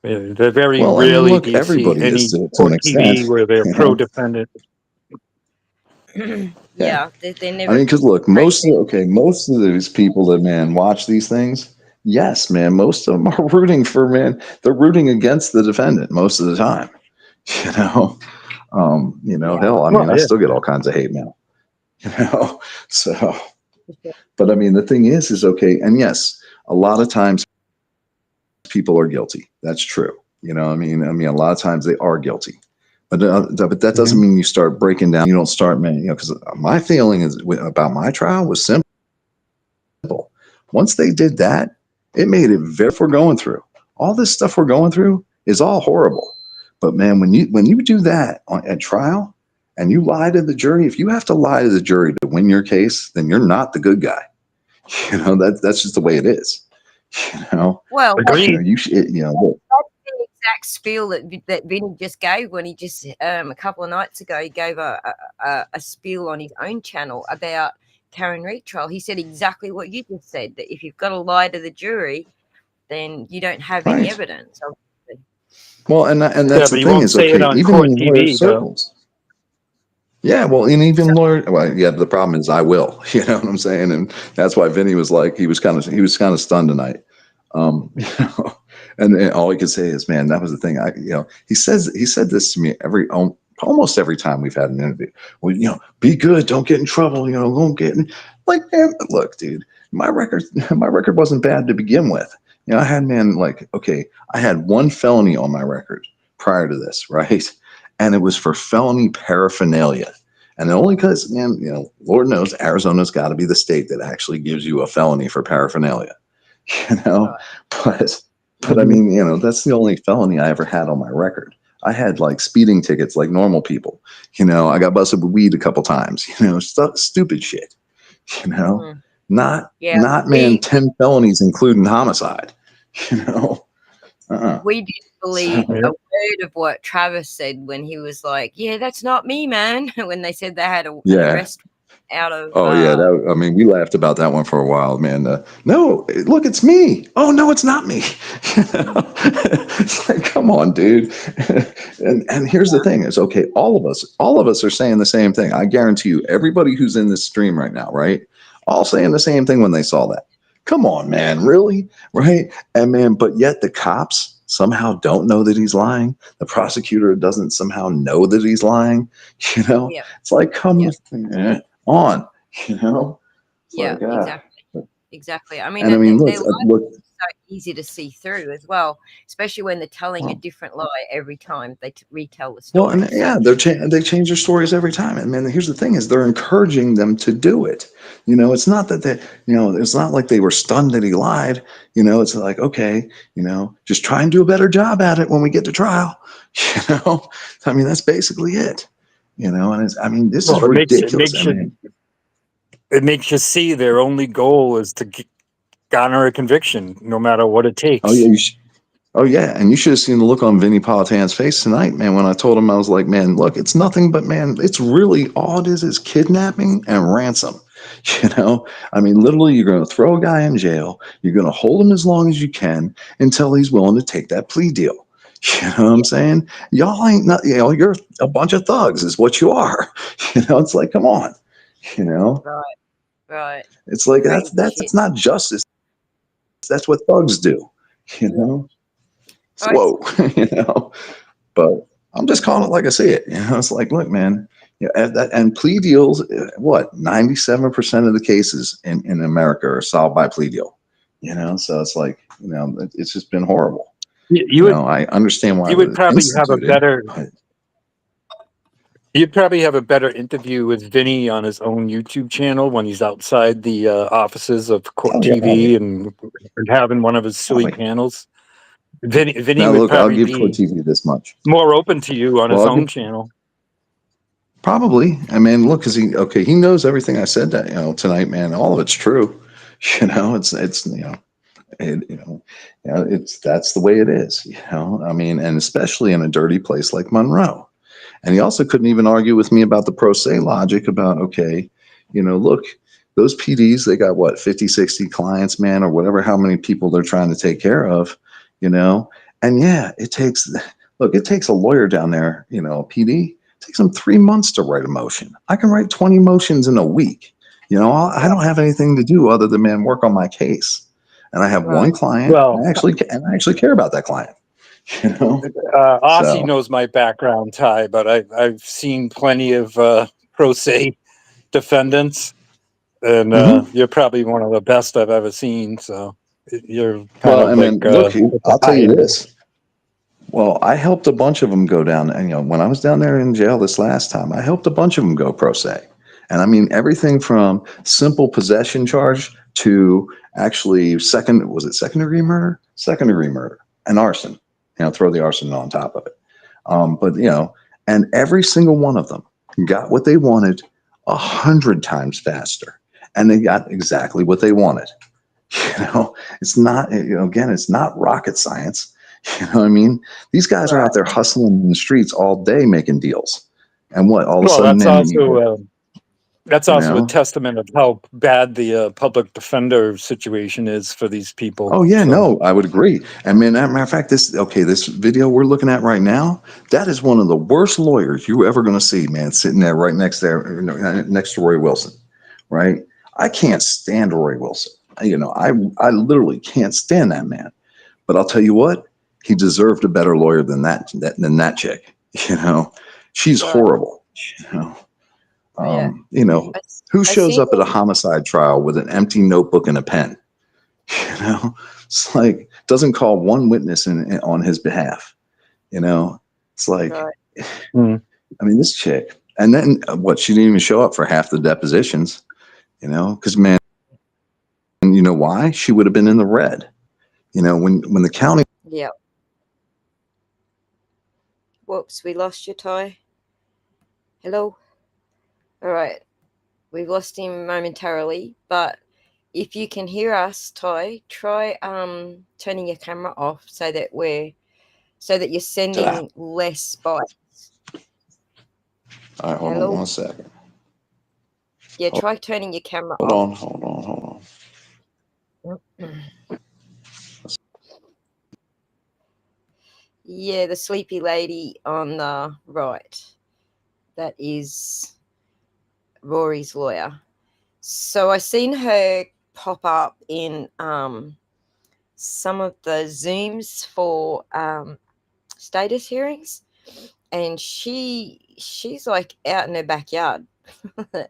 They're very well, rarely I mean, look, do you see everybody any is to court an TV extent, where they're you know? pro-defendant. They're never. I mean, because look, most of these people that, man, watch these things, yes, man, most of them are rooting for, man, they're rooting against the defendant most of the time. You know, hell, I mean, I still get all kinds of hate mail, you know, so, but I mean, the thing is okay, and yes, a lot of times people are guilty. That's true. You know, I mean, a lot of times they are guilty. But that doesn't mean you start breaking down. You don't start, man, you know, because my feeling is about my trial was simple. Once they did that, it made it very, we're going through. All this stuff we're going through is all horrible. But man, when you do that at trial and you lie to the jury, if you have to lie to the jury to win your case, then you're not the good guy. You know, that's just the way it is. You know, Well, you know, you should, you know. Look, that's the exact spiel that Vinny just gave when he just a couple of nights ago he gave a spiel on his own channel about Karen Reid trial. He said exactly what you just said, that if you've got to lie to the jury, then you don't have any evidence. Obviously. Well, and that's the thing is, okay, even in lawyer circles. Yeah, well, and even lawyer, well, yeah, the problem is I will, you know what I'm saying? And that's why Vinny was like, he was kind of stunned tonight. You know, and all he could say is, man, that was the thing. You know, he said this to me almost every time we've had an interview. Well, you know, be good, don't get in trouble, you know, don't get in. Like, man, look, dude, my record wasn't bad to begin with. You know, I had, man, like, okay, I had one felony on my record prior to this, right? And it was for felony paraphernalia. And only because, man, you know, Lord knows Arizona's got to be the state that actually gives you a felony for paraphernalia, you know? But I mean, you know, that's the only felony I ever had on my record. I had like speeding tickets like normal people. You know, I got busted with weed a couple times, you know, stupid shit, you know? Not 10 felonies including homicide, you know? We didn't believe a word of what Travis said when he was like, yeah, that's not me, man. When they said they had an arrest out of. Oh, yeah. I mean, we laughed about that one for a while, man. No, look, it's me. Oh, no, it's not me. You know? It's like, come on, dude. And here's the thing is, okay, all of us are saying the same thing. I guarantee you, everybody who's in this stream right now, right? All saying the same thing when they saw that. Come on, man, really? Right? And man, but yet the cops somehow don't know that he's lying. The prosecutor doesn't somehow know that he's lying. You know, it's like, come on, you know? It's exactly. I mean, and I mean, look, so easy to see through as well, especially when they're telling a different lie every time they retell the story. Well, and yeah, they change their stories every time. And man, here's the thing: is they're encouraging them to do it. It's not that it's not like they were stunned that he lied. It's like, okay, just try and do a better job at it when we get to trial. I mean, that's basically it. And this is ridiculous. It makes you see their only goal is to garner a conviction, no matter what it takes. Oh yeah, and you should have seen the look on Vinny Politan's face tonight, man. When I told him, I was like, man, look, it's nothing but, man, it's really all it is kidnapping and ransom. Literally, you're going to throw a guy in jail. You're going to hold him as long as you can until he's willing to take that plea deal. You know what I'm saying? Y'all ain't not, you're a bunch of thugs, is what you are. It's like, come on. Right. It's like that's not justice. That's what thugs do. Whoa, but I'm just calling it like I see it. It's like, look, man, and plea deals, 97% of the cases in America are solved by plea deal. So it's like, it's just been horrible. I understand why you would probably have a better. But You'd probably have a better interview with Vinny on his own YouTube channel when he's outside the offices of Court TV and having one of his silly panels. Vinny now, would look, I'll probably give be Court TV this much. more open to you on his own channel. Probably. Look, because he knows everything I said that tonight, man. All of it's true. It's that's the way it is. And especially in a dirty place like Monroe. And he also couldn't even argue with me about the pro se logic about, look, those PDs, they got 50, 60 clients, man, or whatever, how many people they're trying to take care of, and yeah, it takes a lawyer down there, a PD, it takes them 3 months to write a motion. I can write 20 motions in a week. I don't have anything to do other than, man, work on my case. And I have one client, and I actually care about that client. Aussie knows my background, Ty, but I've seen plenty of pro se defendants, and you're probably one of the best I've ever seen. So you're kind of look, I'll tell you this. Well, I helped a bunch of them go down, and when I was down there in jail this last time, I helped a bunch of them go pro se, and everything from simple possession charge to actually second degree murder, and arson. Throw the arson on top of it. And every single one of them got what they wanted 100 times faster, and they got exactly what they wanted. It's not, again, it's not rocket science. These guys are out there hustling in the streets all day making deals, and all of a sudden, that's also a testament of how bad the public defender situation is for these people. Oh yeah, no, I would agree. And man, as a matter of fact, this video we're looking at right now, that is one of the worst lawyers you're ever going to see, man, sitting there right next to Rory Wilson, right? I can't stand Rory Wilson. I literally can't stand that man. But I'll tell you what, he deserved a better lawyer than that chick. She's horrible. Who shows up at a homicide trial with an empty notebook and a pen? It's like, doesn't call one witness on his behalf. It's like, this chick, and then she didn't even show up for half the depositions, because man, and you know why? She would have been in the red, when the county. Yeah. Whoops, we lost you, Ty. Hello? All right. We've lost him momentarily, but if you can hear us, Ty, try turning your camera off so that you're sending less bites. All right, hold on 1 second. Yeah, try turning your camera off. Hold on. Yeah, the sleepy lady on the right. That is Rory's lawyer. So I seen her pop up in some of the Zooms for status hearings, and she's like out in her backyard.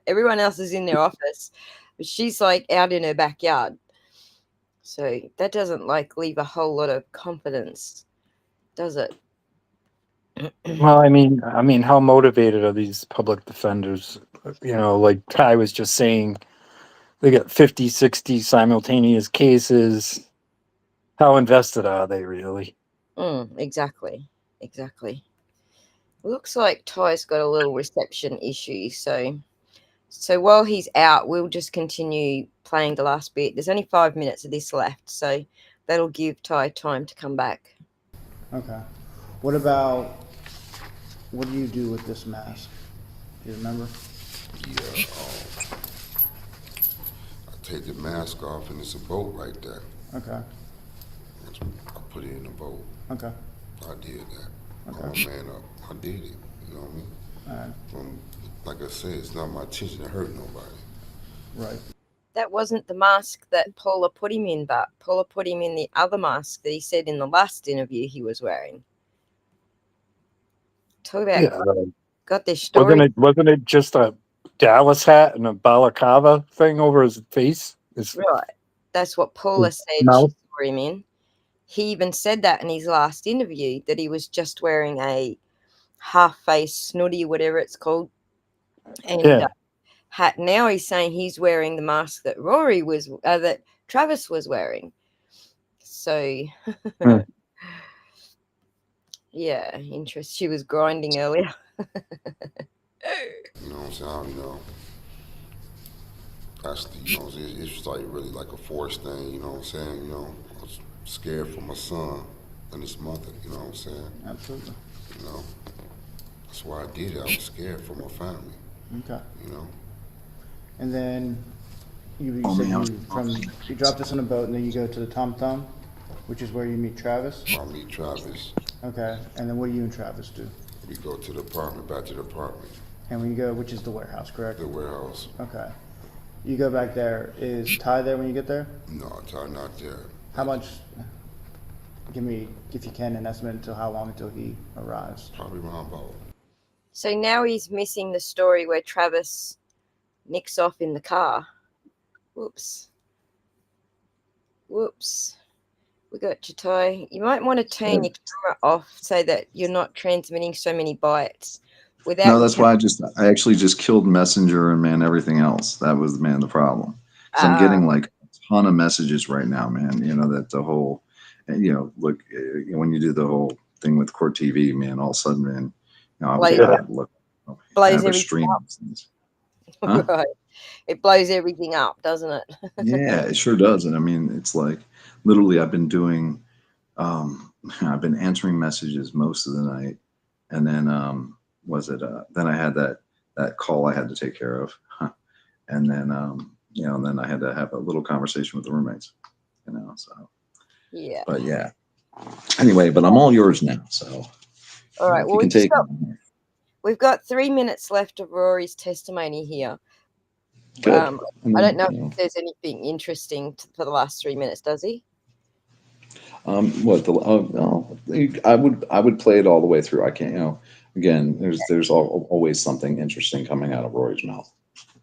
Everyone else is in their office, but she's like out in her backyard. So that doesn't like leave a whole lot of confidence, does it? Well, I mean, how motivated are these public defenders? You know, like Ty was just saying, they got 50, 60 simultaneous cases. How invested are they really? Exactly. Looks like Ty's got a little reception issue, so while he's out, we'll just continue playing the last bit. There's only 5 minutes of this left, so that'll give Ty time to come back. Okay. What do you do with this mask? Do you remember? Yeah, I take the mask off and it's a boat right there. Okay. I put it in the boat. Okay. I did that. Okay. I'm a man up. I did it. You know what I mean? All right. Like I said, it's not my intention to hurt nobody. Right. That wasn't the mask that Paula put him in, but Paula put him in the other mask that he said in the last interview he was wearing. Talk about got this story. Wasn't it just a Dallas hat and a balaclava thing over his face? Right. That's what Paula said she saw him in. He even said that in his last interview, that he was just wearing a half-face snooty, whatever it's called, and hat. Now he's saying he's wearing the mask that that Travis was wearing. So, yeah, interest. She was grinding earlier. You know what I'm saying? You know, that's it's like really like a forced thing. You know what I'm saying? You know, I was scared for my son and his mother. You know what I'm saying? Absolutely. You know, that's why I did it. I was scared for my family. Okay. You know. And then you drop this on a boat, and then you go to the Tom Thumb, which is where you meet Travis. I meet Travis. Okay. And then what do you and Travis do? We go to the apartment, back to the apartment. And when you go, which is the warehouse, correct? The warehouse. Okay. You go back there. Is Ty there when you get there? No, Ty not there. How much? Give me, if you can, an estimate until how long until he arrives. Probably around about. So now he's missing the story where Travis nicks off in the car. Whoops. We got you, Ty. You might want to turn your camera off so that you're not transmitting so many bytes. No, that's why I actually just killed Messenger and everything else. That was the problem. So I'm getting like a ton of messages right now, man. You know, that the whole, look, when you do the whole thing with Court TV, man, all of a sudden, man, I blows everything up. Huh? Right. It blows everything up, doesn't it? Yeah, it sure does. And I mean, it's like literally I've been doing, I've been answering messages most of the night. And then, then I had that call I had to take care of. And then, and then I had to have a little conversation with the roommates, so. Yeah. But yeah. Anyway, but I'm all yours now, so. All right. Well, we've got 3 minutes left of Rory's testimony here. Good. I don't know if there's anything interesting for the last 3 minutes, does he? I would play it all the way through. I can't, again, there's always something interesting coming out of Rory's mouth.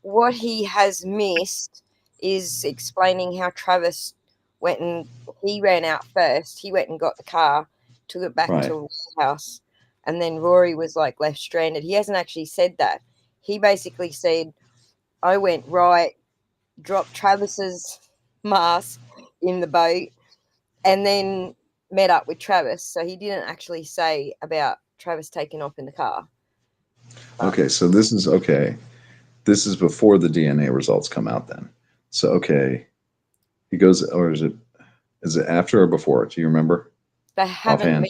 What he has missed is explaining how Travis he ran out first. He went and got the car, took it back to a warehouse, and then Rory was like left stranded. He hasn't actually said that. He basically said, I went right, dropped Travis's mask in the boat, and then met up with Travis. So he didn't actually say about Travis taking off in the car. Okay, so this is okay. This is before the DNA results come out then. So, okay, he goes, or is it after or before? Do you remember? They haven't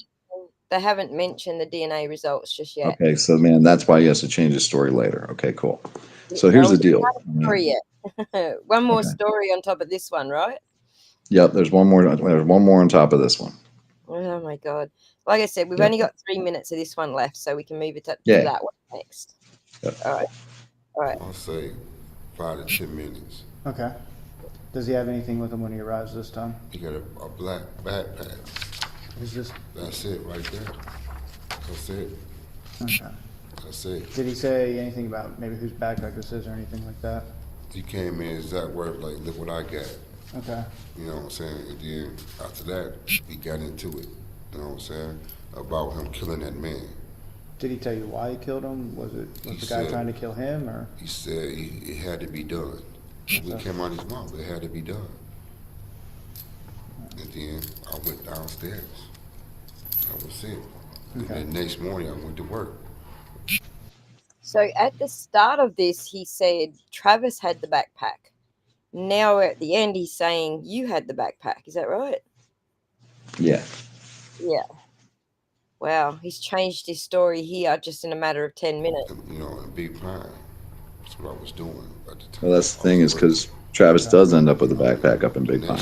mentioned the DNA results just yet. Okay, so man, that's why he has to change his story later. Okay, cool. So here's the deal. One more story on top of this one, right? Yep, there's one more on top of this one. Oh my God. Like I said, we've only got 3 minutes of this one left, so we can move it to that one next. Yep. All right. I'll say 5 to 10 minutes. Okay. Does he have anything with him when he arrives this time? He got a black backpack. Is this? That's it right there. That's it. Okay. That's it. Did he say anything about maybe whose backpack this is or anything like that? He came in exact words like, look what I got. Okay. You know what I'm saying? And then after that, we got into it. You know what I'm saying? About him killing that man. Did he tell you why he killed him? Was the guy trying to kill him, or? He said it had to be done. What came out of his mouth, it had to be done. And then I went downstairs. That was it. And then the next morning I went to work. So at the start of this, he said Travis had the backpack. Now at the end, he's saying you had the backpack. Is that right? Yeah. Yeah. Wow, he's changed his story here just in a matter of 10 minutes. You know, in Big Pine. That's what I was doing at the time. Well, that's the thing is because Travis does end up with a backpack up in Big Pine.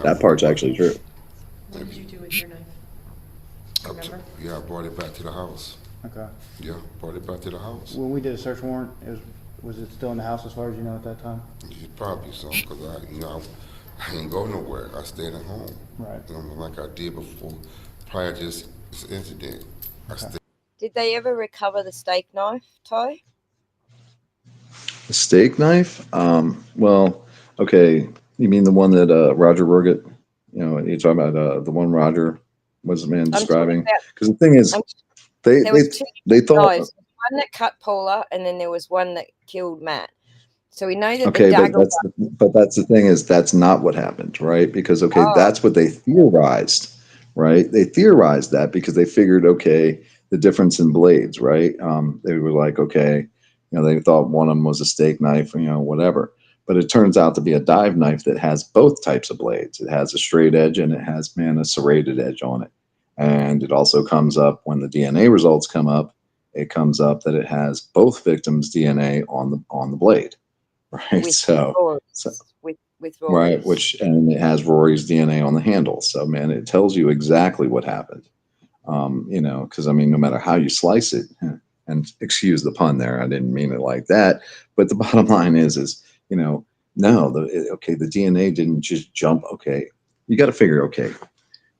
That part's actually true. What did you do with your knife? Remember? Yeah, I brought it back to the house. Okay. Yeah, brought it back to the house. When we did a search warrant, was it still in the house as far as you know at that time? Probably so, because I ain't go nowhere. I stayed at home. Right. You know, like I did before, prior to this incident. Okay. Did they ever recover the steak knife, Ty? The steak knife? Well, okay. You mean the one that Roger Roget, you're talking about the one Roger was the man describing? Because the thing is, they thought. Knives. One that cut Paula, and then there was one that killed Matt. So we know that Okay, the dagger. but that's the thing is that's not what happened, right? Because that's what they theorized, right? They theorized that because they figured, okay, the difference in blades, right? They were like, okay, they thought one of them was a steak knife, whatever. But it turns out to be a dive knife that has both types of blades. It has a straight edge and it has, a serrated edge on it. And it also comes up when the DNA results come up. It comes up that it has both victims' DNA on the blade, right? With Rory's. Right, and it has Rory's DNA on the handle. So it tells you exactly what happened. Because no matter how you slice it, and excuse the pun there, I didn't mean it like that. But the bottom line is no, the DNA didn't just jump. Okay, you got to figure. Okay,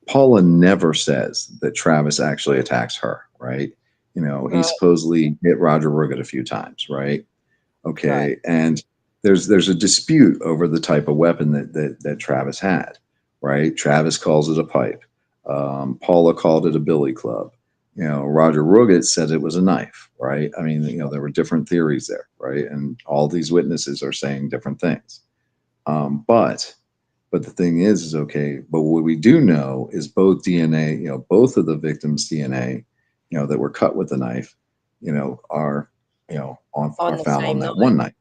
Paula never says that Travis actually attacks her, right? He supposedly hit Roger Roget a few times, right? Okay, right. And there's a dispute over the type of weapon that Travis had, right? Travis calls it a pipe. Paula called it a billy club. Roger Roget said it was a knife, right? There were different theories there, right? And all these witnesses are saying different things. But the thing is okay, but what we do know is both DNA, both of the victims' DNA, that were cut with the knife, are found on that one knife,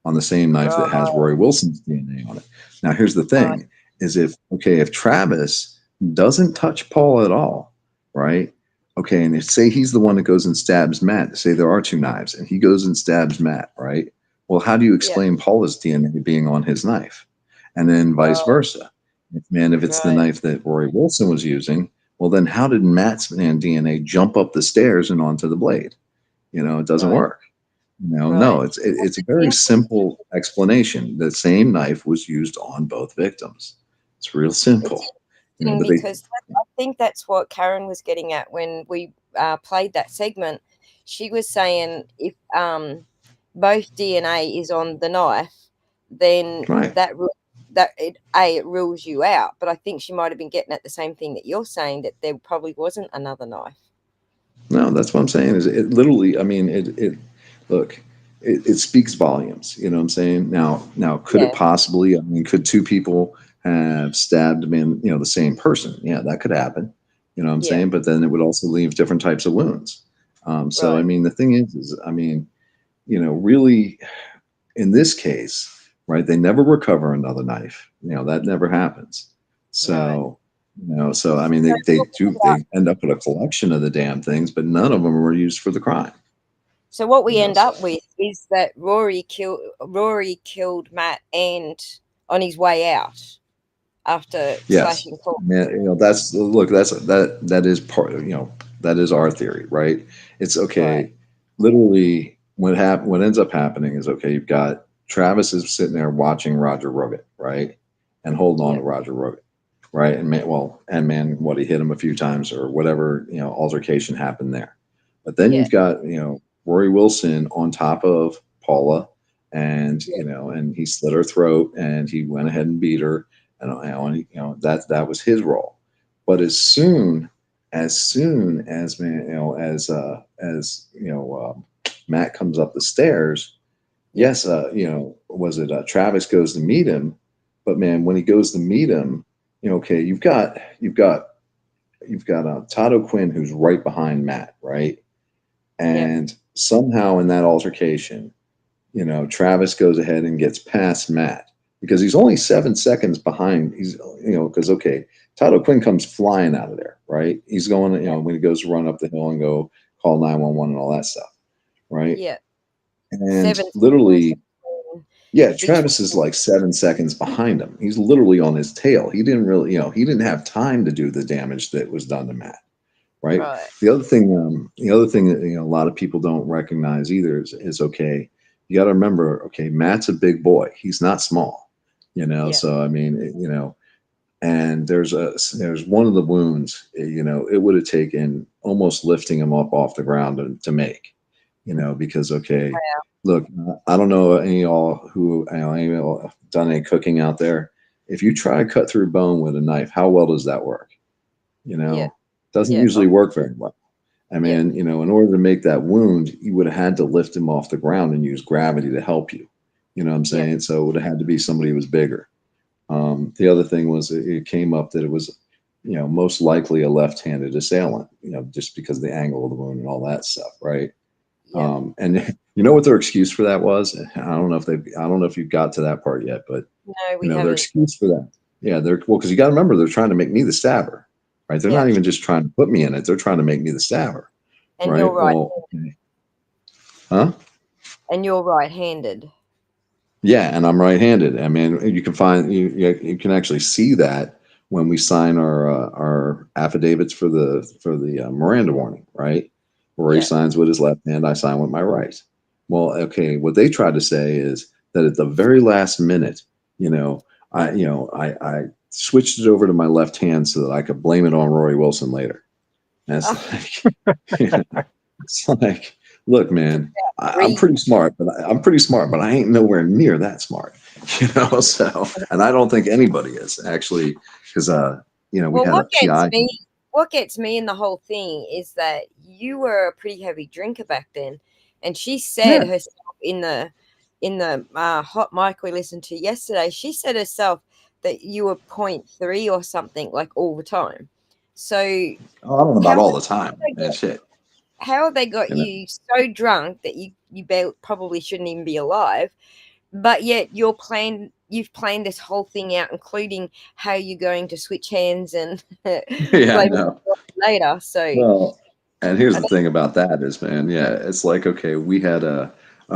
on the same knife that has Rory Wilson's DNA on it. Now, here's the thing is if Travis doesn't touch Paul at all, right? Okay, and say he's the one that goes and stabs Matt, say there are two knives, and he goes and stabs Matt, right? Well, how do you explain Paula's DNA being on his knife? And then vice versa. If it's the knife that Rory Wilson was using, well, then how did Matt's DNA jump up the stairs and onto the blade? It doesn't work. No, it's a very simple explanation. The same knife was used on both victims. It's real simple. Because I think that's what Karen was getting at when we played that segment. She was saying if both DNA is on the knife, then it rules you out. But I think she might have been getting at the same thing that you're saying, that there probably wasn't another knife. No, that's what I'm saying. Is it literally? It speaks volumes. You know what I'm saying? Now, could it possibly? Could two people have stabbed a man? The same person? Yeah, that could happen. You know what I'm saying? But then it would also leave different types of wounds. The thing is, really, in this case, right? They never recover another knife. That never happens. So. They end up with a collection of the damn things, but none of them were used for the crime. So what we end up with is that Rory killed Matt and on his way out after slashing Paul. Yeah, that is part of, that is our theory, right? It's okay. Right. Literally what ends up happening is you've got Travis is sitting there watching Roger Roget, right? And holding on to Roger Roget. Right. And he hit him a few times or whatever, altercation happened there. But then you've got, Rory Wilson on top of Paula and and he slit her throat, and he went ahead and beat her, and that was his role. But as soon as man, Matt comes up the stairs, yes, was it Travis goes to meet him, but man, when he goes to meet him, okay, you've got Todd O'Quinn, who's right behind Matt, right? And somehow in that altercation, Travis goes ahead and gets past Matt because he's only 7 seconds behind. He's, because, okay, Todd O'Quinn comes flying out of there, right? He's going, when he goes to run up the hill and go call 911 and all that stuff, right? Yeah. And literally, Travis is like 7 seconds behind him. He's literally on his tail. He didn't really, he didn't have time to do the damage that was done to Matt. Right. The other thing that a lot of people don't recognize either is okay, you got to remember, okay, Matt's a big boy. He's not small, So I mean, and there's one of the wounds, it would have taken almost lifting him up off the ground to make, because okay, look, I don't know any of y'all who any of y'all done any cooking out there. If you try to cut through bone with a knife, how well does that work? Doesn't usually work very well. I mean, in order to make that wound, you would have had to lift him off the ground and use gravity to help you. You know what I'm saying? So it would have had to be somebody who was bigger. The other thing was it came up that it was, most likely a left-handed assailant, just because of the angle of the wound and all that stuff, right? And you know what their excuse for that was? I don't know if you got to that part yet, but their excuse for that. Yeah, because you got to remember, they're trying to make me the stabber. Right, they're not even just trying to put me in it; they're trying to make me the stabber. And right? You're right. Well, huh? And you're right-handed. Yeah, and I'm right-handed. I mean, you can find you can actually see that when we sign our affidavits for the Miranda warning, right? Rory signs with his left hand, I sign with my right. Well, okay, what they tried to say is that at the very last minute, I switched it over to my left hand so that I could blame it on Rory Wilson later. And it's like, look, man, I'm pretty smart, but I ain't nowhere near that smart, So, and I don't think anybody is actually, because we had a PI. What gets me in the whole thing is that you were a pretty heavy drinker back then, and she said herself in the hot mic we listened to yesterday, she said herself that you were 0.3 or something, like all the time. So I don't know about all the time. Shit. How have they got you so drunk that you probably shouldn't even be alive, but yet you've planned this whole thing out, including how you're going to switch hands and I know. later. So well, and here's the thing about that is, man, it's like, okay, we had a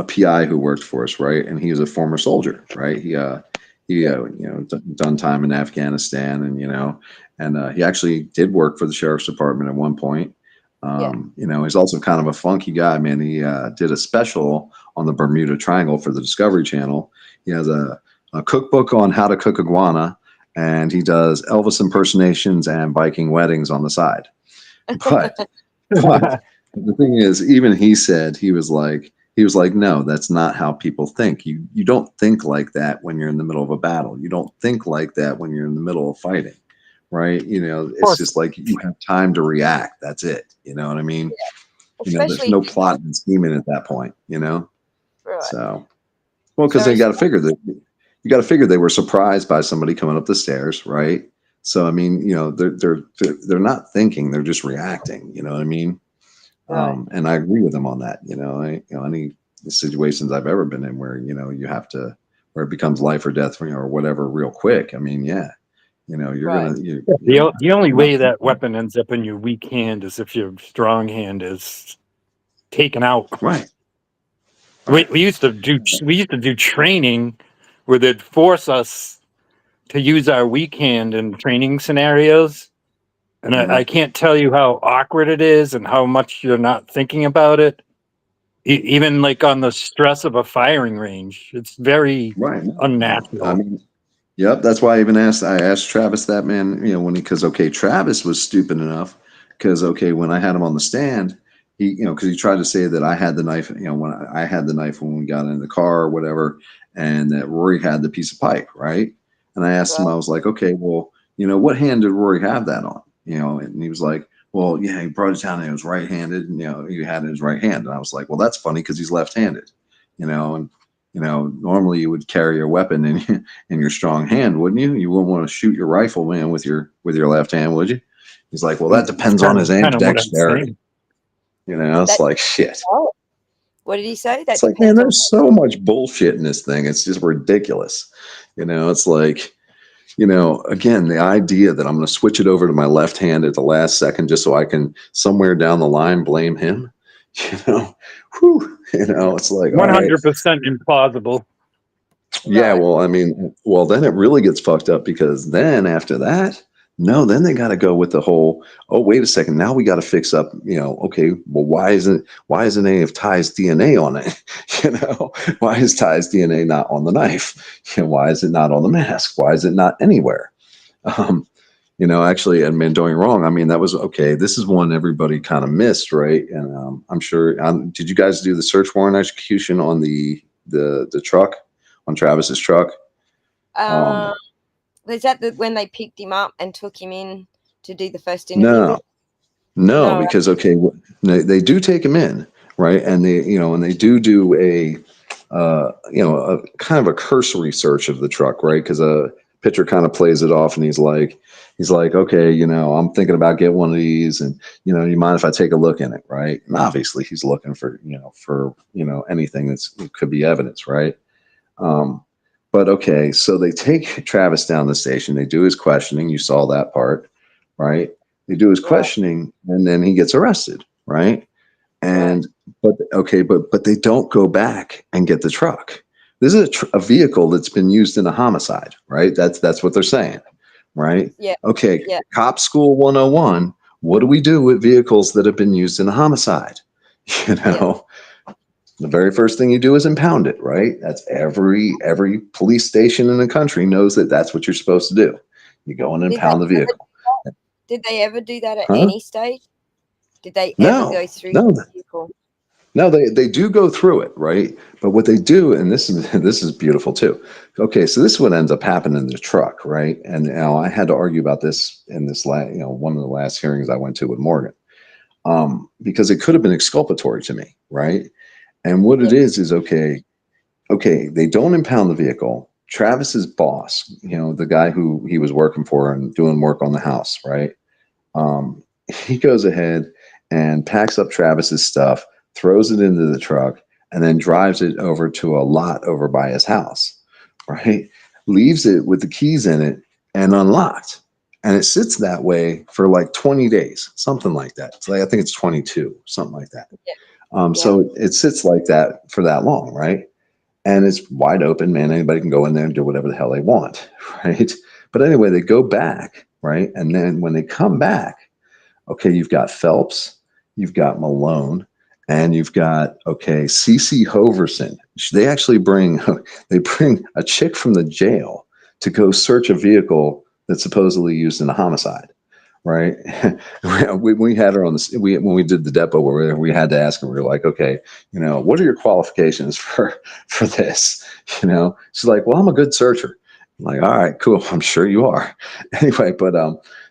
PI who worked for us, right, and he was a former soldier, right? He done time in Afghanistan, and he actually did work for the sheriff's department at one point. He's also kind of a funky guy, man. He did a special on the Bermuda Triangle for the Discovery Channel. He has a cookbook on how to cook iguana, and he does Elvis impersonations and Viking weddings on the side. But the thing is, even he said, he was like, no, that's not how people think. You don't think like that when you're in the middle of a battle. You don't think like that when you're in the middle of fighting, right? It's just like you have time to react. That's it. You know what I mean? There's no plot and scheming at that point, Right. So, well, because you got to figure they were surprised by somebody coming up the stairs, right? So, I mean, they're not thinking, they're just reacting, you know what I mean? Right. And I agree with them on that. Any situations I've ever been in where, you have to, where it becomes life or death, or whatever, real quick. I mean, you're right. The only way that weapon ends up in your weak hand is if your strong hand is taken out. Right. We used to do training where they'd force us to use our weak hand in training scenarios. And I can't tell you how awkward it is and how much you're not thinking about it. Even like on the stress of a firing range, it's very unnatural. I mean, yep. That's why I asked Travis that, man, because Travis was stupid enough, because when I had him on the stand, he, because he tried to say that I had the knife, when I had the knife when we got in the car or whatever, and that Rory had the piece of pipe, right? And I asked him, I was like, okay, well, what hand did Rory have that on? And he was like, well, yeah, he brought it down and it was right-handed, and he had it in his right hand. And I was like, well, that's funny because he's left-handed, and normally you would carry a weapon in your strong hand, wouldn't you? You wouldn't want to shoot your rifle, man, with your left hand, would you? He's like, well, that depends on his dexterity. It's like, shit. What did he say? It's like, man, there's so much bullshit in this thing. It's just ridiculous. It's like, again, the idea that I'm going to switch it over to my left hand at the last second just so I can somewhere down the line blame him. It's like 100% implausible. Yeah, well, I mean, then it really gets fucked up because then after that, then they got to go with the whole, oh, wait a second, now we got to fix up, okay, well, why isn't any of Ty's DNA on it? Why is Ty's DNA not on the knife? Why is it not on the mask? Why is it not anywhere? Actually, and man, doing wrong. I mean, that was okay. This is one everybody kind of missed, right? And I'm sure. Did you guys do the search warrant execution on the truck, on Travis's truck? Was that when they picked him up and took him in to do the first interview? No, because they do take him in, right? And they do a kind of a cursory search of the truck, right? Because a pitcher kind of plays it off, and he's like, okay, I'm thinking about getting one of these, and you mind if I take a look in it, right? And obviously he's looking for anything that could be evidence, right? But okay, so they take Travis down the station. They do his questioning. You saw that part, right? They do his questioning, and then he gets arrested, right? And but they don't go back and get the truck. This is a vehicle that's been used in a homicide, right? That's what they're saying, right? Yeah. Okay. Yeah. Cop School 101. What do we do with vehicles that have been used in a homicide? The very first thing you do is impound it, right? That's every police station in the country knows that that's what you're supposed to do. You go and impound the vehicle. Did they ever do that at any stage? Did they ever go through the vehicle? No, they do go through it, right? But what they do, and this is beautiful too. Okay, so this is what ends up happening in the truck, right? And I had to argue about this in this one of the last hearings I went to with Morgan, because it could have been exculpatory to me, right? And what it is okay, they don't impound the vehicle. Travis's boss, the guy who he was working for and doing work on the house, right? He goes ahead and packs up Travis's stuff, throws it into the truck, and then drives it over to a lot over by his house, right? Leaves it with the keys in it and unlocked. And it sits that way for like 20 days, something like that. It's like, I think it's 22, something like that. So it sits like that for that long, right? And it's wide open, man. Anybody can go in there and do whatever the hell they want, right? But anyway, they go back, right? And then when they come back, okay, you've got Phelps, you've got Malone, and you've got, Cece Hoverson. They actually bring a chick from the jail to go search a vehicle that's supposedly used in a homicide. Right. we had her on when we did the depot where we had to ask her, we were like, okay, what are your qualifications for this? She's like, well, I'm a good searcher. I'm like, all right, cool. I'm sure you are. Anyway, but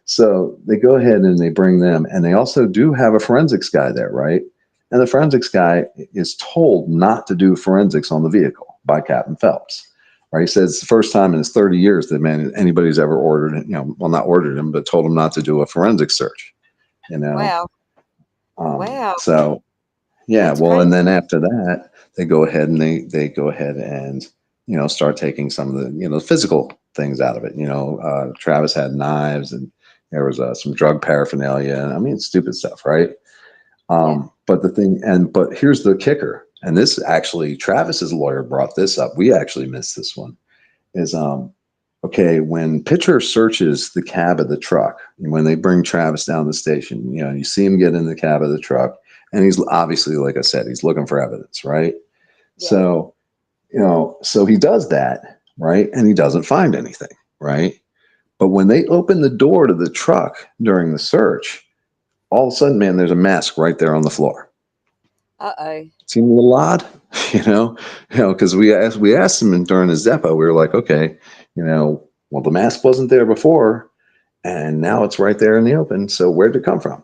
so they go ahead and they bring them, and they also do have a forensics guy there, right? And the forensics guy is told not to do forensics on the vehicle by Captain Phelps. Right, he says it's the first time in his 30 years that anybody's ever ordered it, not ordered him, but told him not to do a forensic search. Wow. Wow. So, yeah, That's well, crazy. and then after that, they go ahead and they go ahead and start taking some of the the things out of it. Travis had knives, and there was some drug paraphernalia. I mean, stupid stuff, right? But but here's the kicker. And this actually, Travis's lawyer brought this up. We actually missed this one. Is when Pitcher searches the cab of the truck, when they bring Travis down the station, you see him get in the cab of the truck, and he's obviously, like I said, he's looking for evidence, right? Yeah. So he does that, right? And he doesn't find anything, right? But when they open the door to the truck during the search, all of a sudden, man, there's a mask right there on the floor. Uh-oh. Seemed a little odd, because we asked him during his depo, we were like, okay, well, the mask wasn't there before, and now it's right there in the open. So where'd it come from?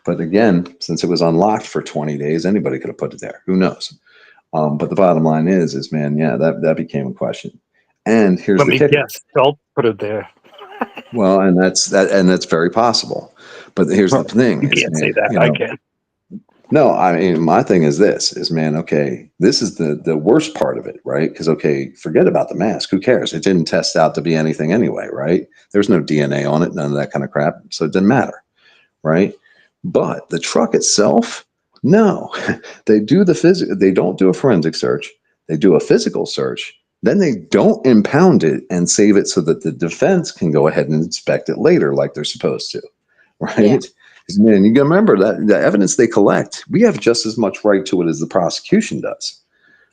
But again, since it was unlocked for 20 days, anybody could have put it there. Who knows? But the bottom line is, man, yeah, that became a question. And here's Let the me kicker. guess. Don't put it there. Well, and that's very possible. But here's the thing: You is, can't say man, that. I can. No, I mean, my thing is this: is man, okay, this is the worst part of it, right? Because okay, forget about the mask. Who cares? It didn't test out to be anything anyway, right? There's no DNA on it, none of that kind of crap, so it didn't matter, right? But the truck itself, no, they do the physical. They don't do a forensic search. They do a physical search. Then they don't impound it and save it so that the defense can go ahead and inspect it later, like they're supposed to, right? Yeah. Man, you got to remember that the evidence they collect, we have just as much right to it as the prosecution does,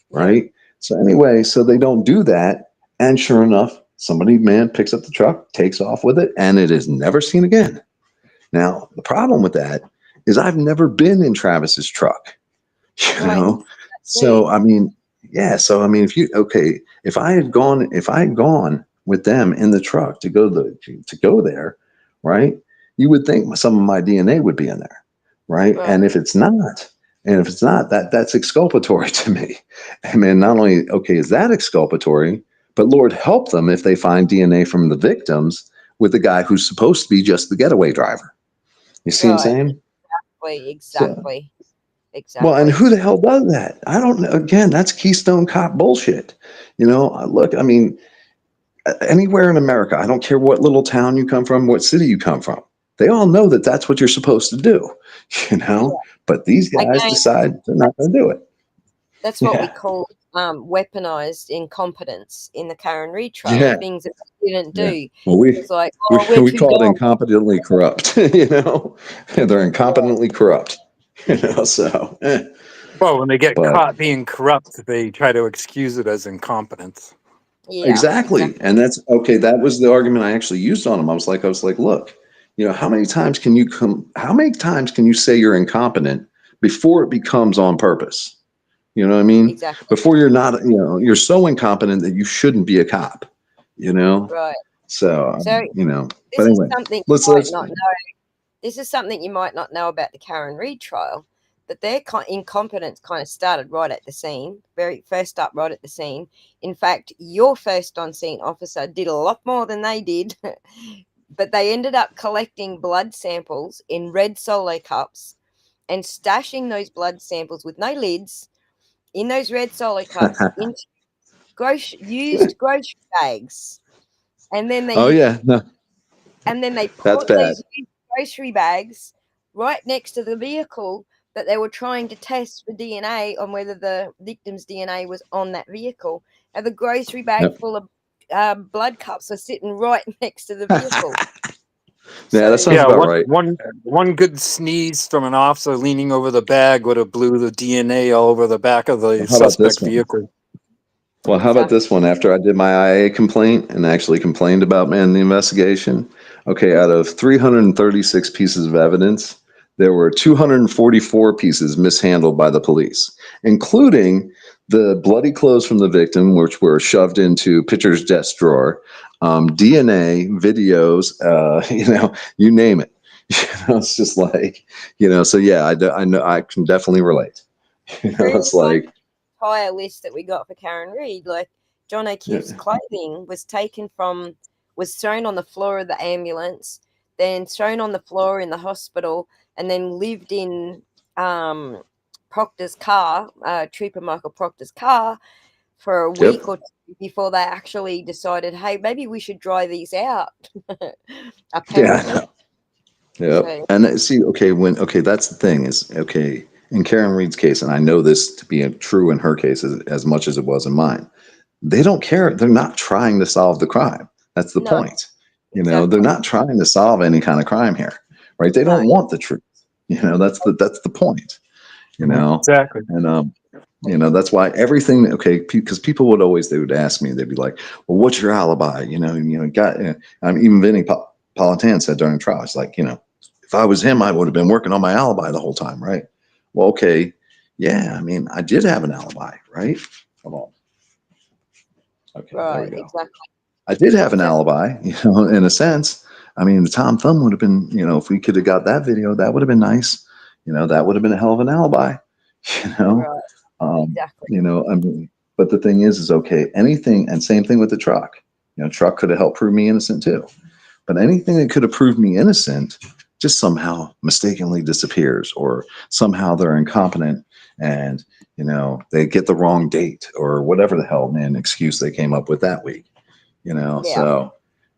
right? So anyway, so they don't do that, and sure enough, somebody, man, picks up the truck, takes off with it, and it is never seen again. Now, the problem with that is I've never been in Travis's truck, So I mean, yeah. So I mean, if I had gone with them in the truck to go there, right? You would think some of my DNA would be in there, right? And if it's not, that's exculpatory to me. I mean, not only is that exculpatory, but Lord help them if they find DNA from the victims with the guy who's supposed to be just the getaway driver. You see what I'm saying? Exactly. Well, and who the hell does that? I don't know. Again, that's Keystone Cop bullshit. Look, I mean, anywhere in America, I don't care what little town you come from, what city you come from, they all know that that's what you're supposed to do, But these guys decide they're not going to do it. That's what we call weaponized incompetence in the Karen Reed trial. Yeah. Things that they didn't do. Well, It's like, we we're too call it dumb. incompetently corrupt. They're incompetently corrupt. So. Well, when they get caught being corrupt, they try to excuse it as incompetence. Yeah, exactly. And that's okay. That was the argument I actually used on him. I was like, look, how many times can you say you're incompetent before it becomes on purpose? You know what I mean? Exactly. Before you're not, you're so incompetent that you shouldn't be a cop, Right. So, this but anyway, is something let's you might not know. This is something you might not know about the Karen Reed trial, that their incompetence kind of started right at the scene, very first up right at the scene. In fact, your first on-scene officer did a lot more than they did, but they ended up collecting blood samples in red Solo cups and stashing those blood samples with no lids in those red Solo cups into used grocery bags. And then they and then they put those grocery bags right next to the vehicle that they were trying to test for DNA on whether the victim's DNA was on that vehicle. And the grocery bag full of blood cups are sitting right next to the vehicle. Yeah, that sounds about right. One good sneeze from an officer leaning over the bag would have blew the DNA all over the back of the suspect vehicle. Well, how about this one? After I did my IA complaint and actually complained about, the investigation, out of 336 pieces of evidence, there were 244 pieces mishandled by the police, including the bloody clothes from the victim, which were shoved into Pitcher's desk drawer, DNA, videos, you name it. It's just like, so yeah, I know I can definitely relate. It's like, entire list that we got for Karen Reed, like John O'Keefe's clothing was thrown on the floor of the ambulance, then thrown on the floor in the hospital, and then lived in Proctor's car, Trooper Michael Proctor's car, for a week or two before they actually decided, hey, maybe we should dry these out. Apparently. Yeah. So, and see, that's the thing is, in Karen Reed's case, and I know this to be true in her case as much as it was in mine, they don't care. They're not trying to solve the crime. That's the point. They're not trying to solve any kind of crime here, right? They don't want the truth. That's the point. Exactly. And that's why everything. Because people they would ask me, they'd be like, "Well, what's your alibi?" Even Vinny Politan said during trial, it's like, if I was him, I would have been working on my alibi the whole time, right? well, okay, yeah, I mean, I did have an alibi, right? Hold on. Okay, there we Right, go. exactly. I did have an So, alibi, in a sense. I mean, the Tom Thumb would have been, if we could have got that video, that would have been nice. That would have been a hell of an alibi, you know. right, Um, exactly. I mean, but the thing is okay, anything, and same thing with the truck. Truck could have helped prove me innocent too. But anything that could have proved me innocent just somehow mistakenly disappears, or somehow they're incompetent and, they get the wrong date or whatever the hell, man, excuse they came up with that week, Yeah. so,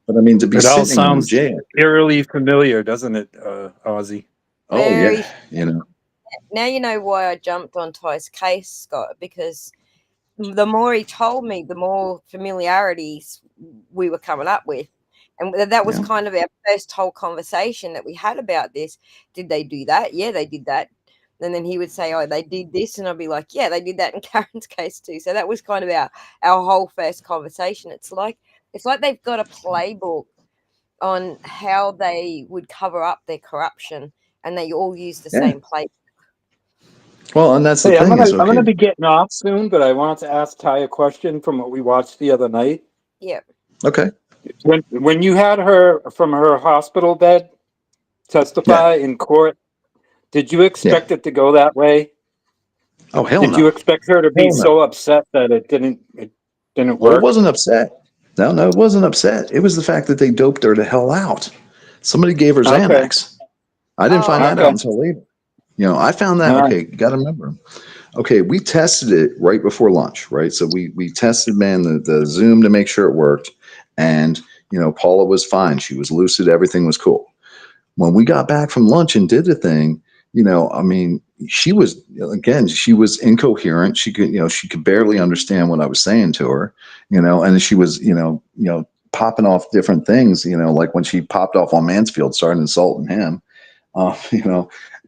but I mean, to be It all sitting in sounds jail. eerily familiar, doesn't it, Ozzy? Oh Very. yeah, Now you know why I jumped on Ty's case, Scott, because the more he told me, the more familiarities we were coming up with. And that was Yeah. kind of our first whole conversation that we had about this. Did they do that? Yeah, they did that. And then he would say, oh, they did this. And I'd be like, yeah, they did that in Karen's case too. So that was kind of our whole first conversation. It's like they've got a playbook on how they would cover up their corruption, and they all use the Yeah. same playbook. Well, and that's the Hey, thing is, I'm okay. gonna be getting off soon, but I wanted to ask Ty a question from what we watched the other night. Yeah. Okay. When you had her from her hospital bed testify in court, did you expect it to go that way? Oh, hell Did you no. expect her to be Hell no. so upset that it didn't Oh, it work? wasn't upset. No, it wasn't upset. It was the fact that they doped her to hell out. Somebody gave her Okay. Xanax. I didn't find that out Okay. until later. I found that. All right. Okay, you got to remember. Okay, we tested it right before lunch, right? So we tested, man, the Zoom to make sure it worked, and Paula was fine. She was lucid. Everything was cool. When we got back from lunch and did the thing, I mean, she was incoherent. She could barely understand what I was saying to her, and she was, popping off different things, like when she popped off on Mansfield, started insulting him,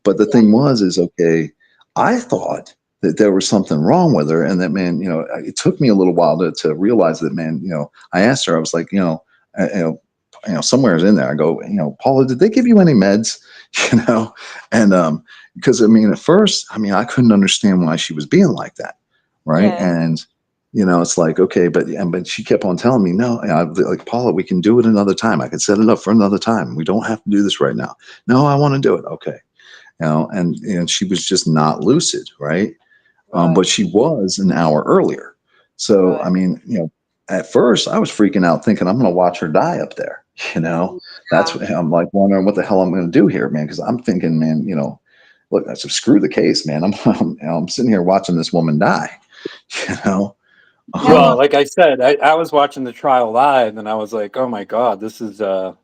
but the thing is, okay, I thought that there was something wrong with her, and that, man, it took me a little while to realize that, man, I asked her, I was like, somewhere's in there. I go, Paula, did they give you any meds? And because I mean, at first, I mean, I couldn't understand why she was being like that, right? Yeah. And it's like, okay, but she kept on telling me, no, like, Paula, we can do it another time. I can set it up for another time. We don't have to do this right now. No, I want to do it. Okay, and she was just not lucid, right? But she was an hour earlier. So I mean, at first I was freaking out, thinking I'm going to watch her die up there. That's what I'm like, wondering what the hell I'm going to do here, man. Because I'm thinking, man, look, I said, screw the case, man. I'm sitting here watching this woman die. Well, like I said, I was watching the trial live, and I was like, oh my God, this is that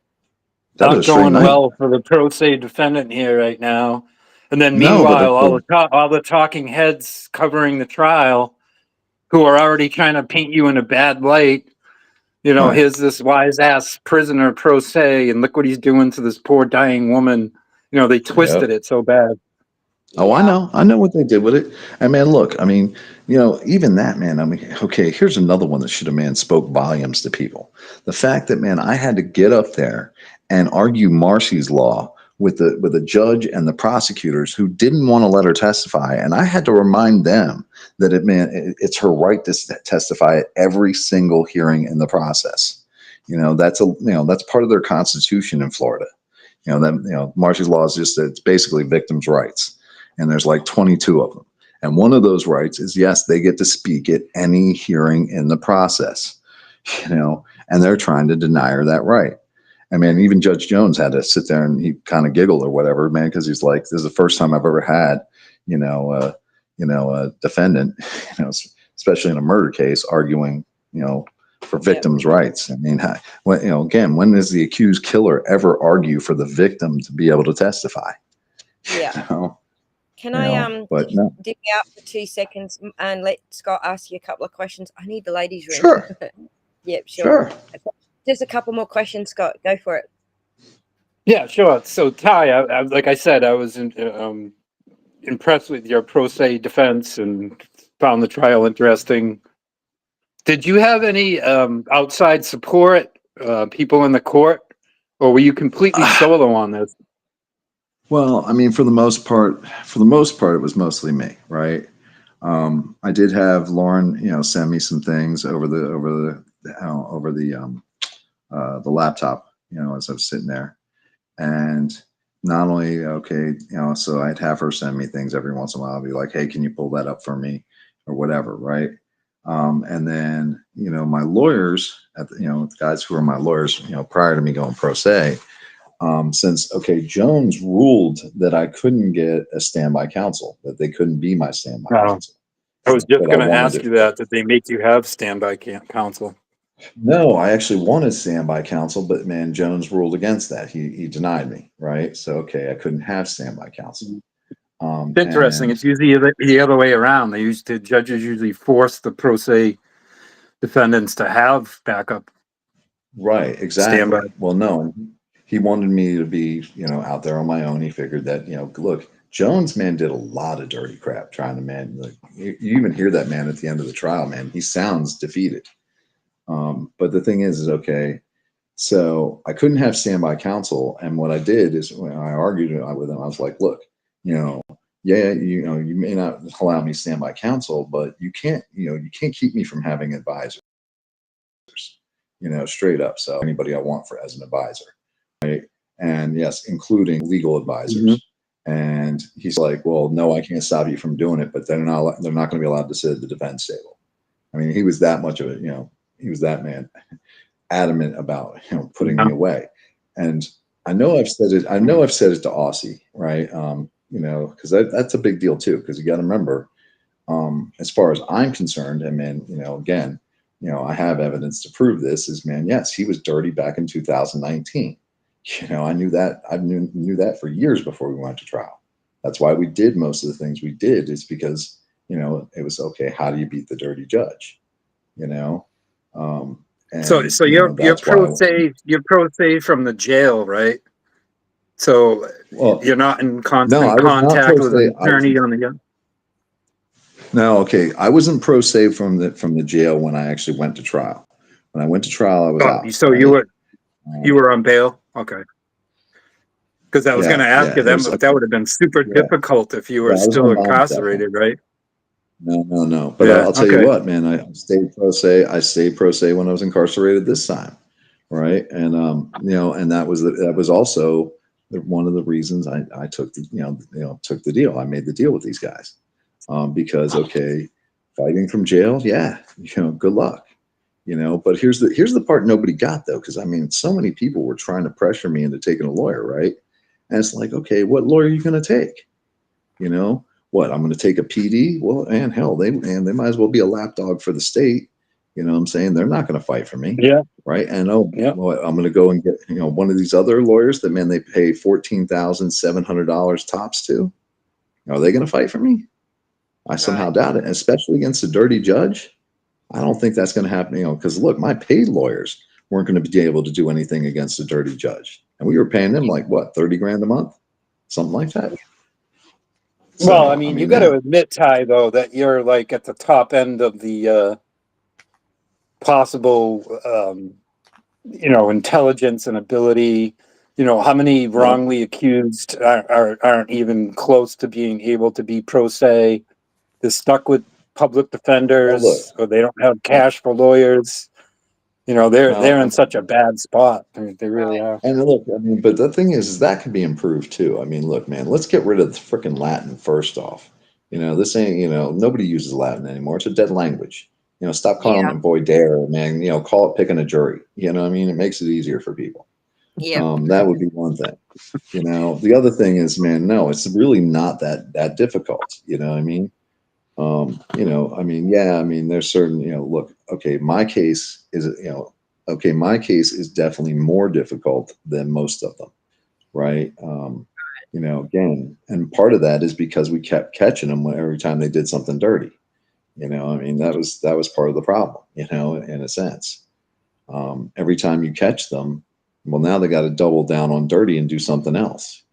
not was straight going night. well for the pro se defendant here right now. And then No, but meanwhile, all the talking heads covering the trial, who are already trying to paint you in a bad light. Right. Here's this wise ass prisoner pro se, and look what he's doing to this poor dying woman. They twisted it so bad. Oh, I know what they did with it. And man, look, I mean, even that, man, I mean, okay, here's another one that should have, man, spoke volumes to people. The fact that, man, I had to get up there and argue Marcy's law with the judge and the prosecutors who didn't want to let her testify. And I had to remind them that it's her right to testify at every single hearing in the process. That's part of their constitution in Florida. Marcy's law is just, it's basically victims' rights. And there's like 22 of them. And one of those rights is, yes, they get to speak at any hearing in the process, and they're trying to deny her that right. I mean, even Judge Jones had to sit there and he kind of giggled or whatever, man, because he's like, this is the first time I've ever had, a defendant, especially in a murder case, arguing, for victims' rights. I mean, again, when does the accused killer ever argue for the victim to be able to testify? Yeah. Can but no. dip out for 2 seconds and let Scott ask you a couple of questions? I need the ladies' room. Sure. Yep, sure. Sure. Just a couple more questions, Scott. Go for it. Yeah, sure. So Ty, I like I said, I was impressed with your pro se defense and found the trial interesting. Did you have any outside support, people in the court, or were you completely solo on this? Well, I mean, for the most part, it was mostly me, right? I did have Lauren, send me some things over the laptop, as I was sitting there, and not only so I'd have her send me things every once in a while. I'd be like, hey, can you pull that up for me, or whatever, right? And then my lawyers, the guys who were my lawyers, prior to me going pro se. Since Jones ruled that I couldn't get a standby counsel, that they couldn't be my standby counsel. I was just But I going to wanted ask it. you that. Did they make you have standby counsel? No, I actually wanted standby counsel, but man, Jones ruled against that. He denied me, right? So I couldn't have standby counsel. It's interesting. It's usually the other way around. Judges usually force the pro se defendants to have backup. Right, exactly. Standby. Well, no, he wanted me to be, out there on my own. He figured that, look, Jones, man, did a lot of dirty crap trying to, you even hear that man at the end of the trial, man. He sounds defeated. But the thing is so I couldn't have standby counsel. And what I did is when I argued with him, I was like, look, you may not allow me standby counsel, but you can't keep me from having advisors, straight up. So anybody I want as an advisor, right? And yes, including legal advisors. Mm-hmm. And he's like, well, no, I can't stop you from doing it, but they're not going to be allowed to sit at the defense table. I mean, he was that much of a, he was that man adamant about, putting me away. And I know I've said it to Aussie, right? Because that's a big deal too, because you got to remember, as far as I'm concerned, and man, again, I have evidence to prove this is, man, yes, he was dirty back in 2019. I knew that. I knew that for years before we went to trial. That's why we did most of the things we did, is because, it was how do you beat the dirty judge? So you're pro se from the jail, right? So you're not in constant contact with an attorney on the. No, I wasn't pro se from the jail when I actually went to trial. When I went to trial, I was out. So right? you were on bail, okay? Because I was going to ask you that would have been super difficult if you were still incarcerated, right? No. But I'll tell you what, man, I stayed pro se. I stayed pro se when I was incarcerated this time, right? And and that was also one of the reasons I took took the deal. I made the deal with these guys, because fighting from jail, good luck, But here's the part nobody got though, because I mean, so many people were trying to pressure me into taking a lawyer, right? And it's like, what lawyer are you going to take? What, I'm going to take a PD? Well, and hell, they might as well be a lapdog for the state. You know what I'm saying? They're not going to fight for me. Yeah. Right. And I'm going to go and get, one of these other lawyers that, man, they pay $14,700 tops to. Are they going to fight for me? I somehow doubt it, especially against a dirty judge. I don't think that's going to happen, because look, my paid lawyers weren't going to be able to do anything against a dirty judge. And we were paying them like what, 30 grand a month? Something like that. Well, I mean, you got to admit, Ty, though, that you're like at the top end of the possible, intelligence and ability. How many wrongly accused aren't even close to being able to be pro se? They're stuck with public defenders, or they don't have cash for lawyers. They're in such a bad spot. I mean, they really are. And look, I mean, but the thing is that can be improved too. I mean, look, man, let's get rid of the freaking Latin first off. This ain't, nobody uses Latin anymore. It's a dead language. Stop calling it voidere, man. Call it picking a jury. You know what I mean? It makes it easier for people. Yeah. That would be one thing. The other thing is, man, no, it's really not that difficult. You know what I mean? There's certain, look, my case is, my case is definitely more difficult than most of them. Right. Again, and part of that is because we kept catching them every time they did something dirty. That was part of the problem, in a sense. Every time you catch them, well, now they got to double down on dirty and do something else,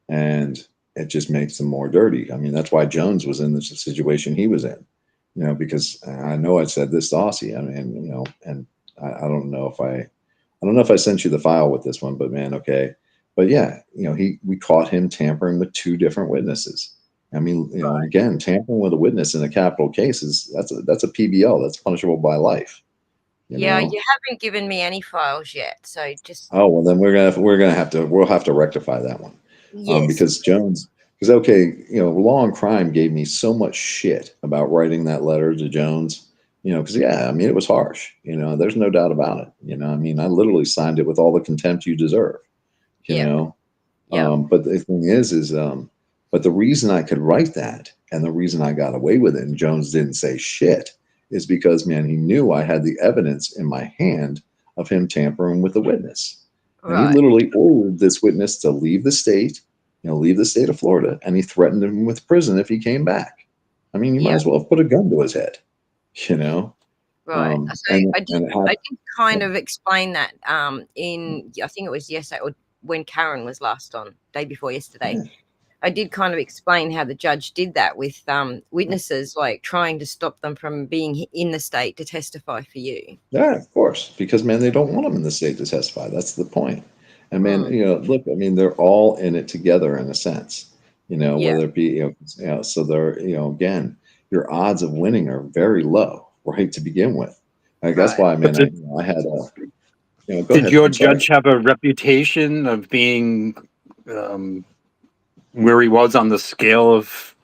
and it just makes them more dirty. I mean, that's why Jones was in the situation he was in, because I know I said this to Aussie. I mean, and I don't know if I sent you the file with this one, but man, But yeah, we caught him tampering with 2 different witnesses. I mean, and again, tampering with a witness in a capital case that's a PBL. That's punishable by life. You haven't given me any files yet, so just. Oh well, then we'll have to rectify that one. Yes. Because Law and Crime gave me so much shit about writing that letter to Jones. Because it was harsh. There's no doubt about it. I literally signed it with all the contempt you deserve. But the thing is, but the reason I could write that and the reason I got away with it and Jones didn't say shit is because, man, he knew I had the evidence in my hand of him tampering with the witness. And he literally ordered this witness to leave the state, leave the state of Florida, and he threatened him with prison if he came back. I mean, you might as well have put a gun to his head, Right. So I did kind of explain that in, I think it was yesterday or when Karen was last on, day before yesterday. Yeah. I did kind of explain how the judge did that with witnesses, like trying to stop them from being in the state to testify for you. Yeah, of course, because, man, they don't want them in the state to testify. That's the point. And, man, look, I mean, they're all in it together in a sense, whether it be, so they're, again, your odds of winning are very low, right, to begin with. Like, that's why, man, I had a, did your judge have a reputation of being where he was on the scale of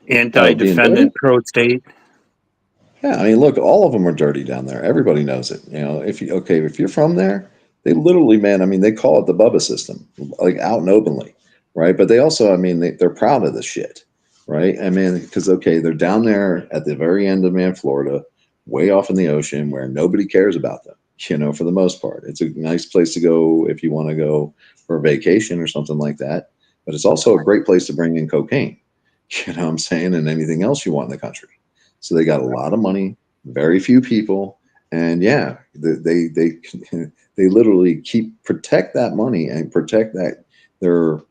anti-defendant, pro-state? Yeah, I mean, look, all of them are dirty down there. Everybody knows it. If you're from there, they literally, man, I mean, they call it the Bubba system, like out and openly, right? But they also, I mean, they're proud of this shit, right? I mean, because they're down there at the very end of Florida, way off in the ocean, where nobody cares about them. For the most part, it's a nice place to go if you want to go for a vacation or something like that. But it's also a great place to bring in cocaine, what I'm saying, and anything else you want in the country. So they got a lot of money, very few people, and yeah, they literally protect that money and protect that their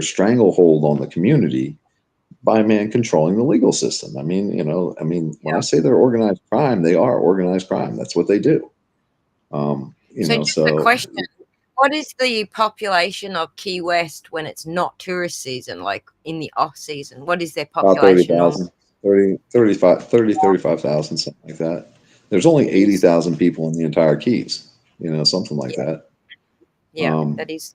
stranglehold on the community by, man, controlling the legal system. I mean, when I say they're organized crime, they are organized crime. That's what they do. So a question. What is the population of Key West when it's not tourist season, like in the off season? What is their population? About 35,000, something like that. There's only 80,000 people in the entire Keys, something like that. Yeah, that is.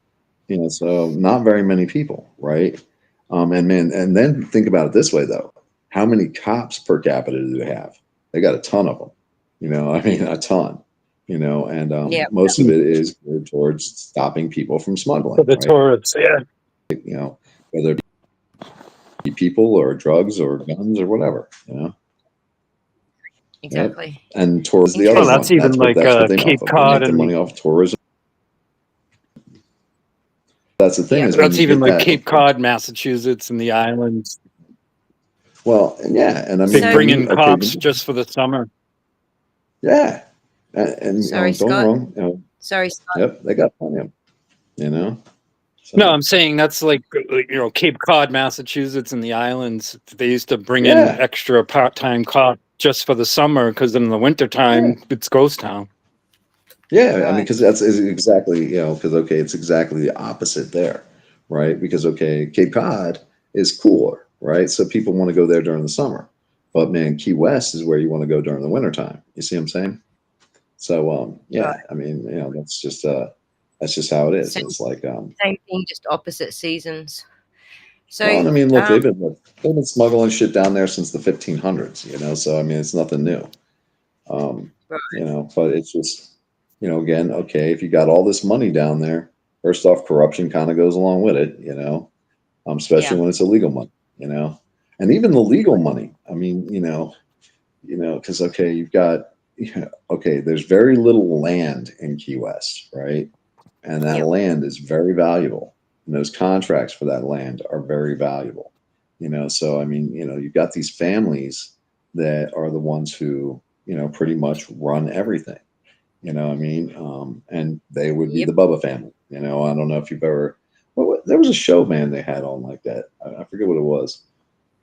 So not very many people, right? And then think about it this way, though. How many cops per capita do they have? They got a ton of them, I mean, a ton. And most of it is geared towards stopping people from smuggling. For the tourists, yeah. Whether it be people or drugs or guns or whatever, Exactly. Yep. And towards the other one. That's even like Cape Cod and money off tourism. That's the thing. Yeah, is that's even like Cape Cod, Massachusetts, and the islands. Well, yeah, and I mean, they bring in cops just for the summer. Yeah. And sorry, don't Scott. wrong. Sorry, Scott. Yep, they got plenty of them, So. No, I'm saying that's like, Cape Cod, Massachusetts, and the islands. They used to bring in extra part-time cops just for the summer because in the wintertime, it's ghost town. Yeah, I mean, because that's exactly, it's exactly the opposite there, right? Because, Cape Cod is cooler, right? So people want to go there during the summer. But, man, Key West is where you want to go during the wintertime. You see what I'm saying? So, I mean, that's just how it is. It's like same thing, just opposite seasons. So, well, I mean, look, they've been smuggling shit down there since the 1500s, so I mean, it's nothing new. But it's just, again, if you got all this money down there, first off, corruption kind of goes along with it, especially when it's illegal money, and even the legal money. I mean, because you've got. There's very little land in Key West, right? And that land is very valuable. And those contracts for that land are very valuable. So I mean, you've got these families that are the ones who, pretty much run everything. I mean? And they would be the Bubba family. I don't know if you've ever there was a show, man, they had on like that. I forget what it was.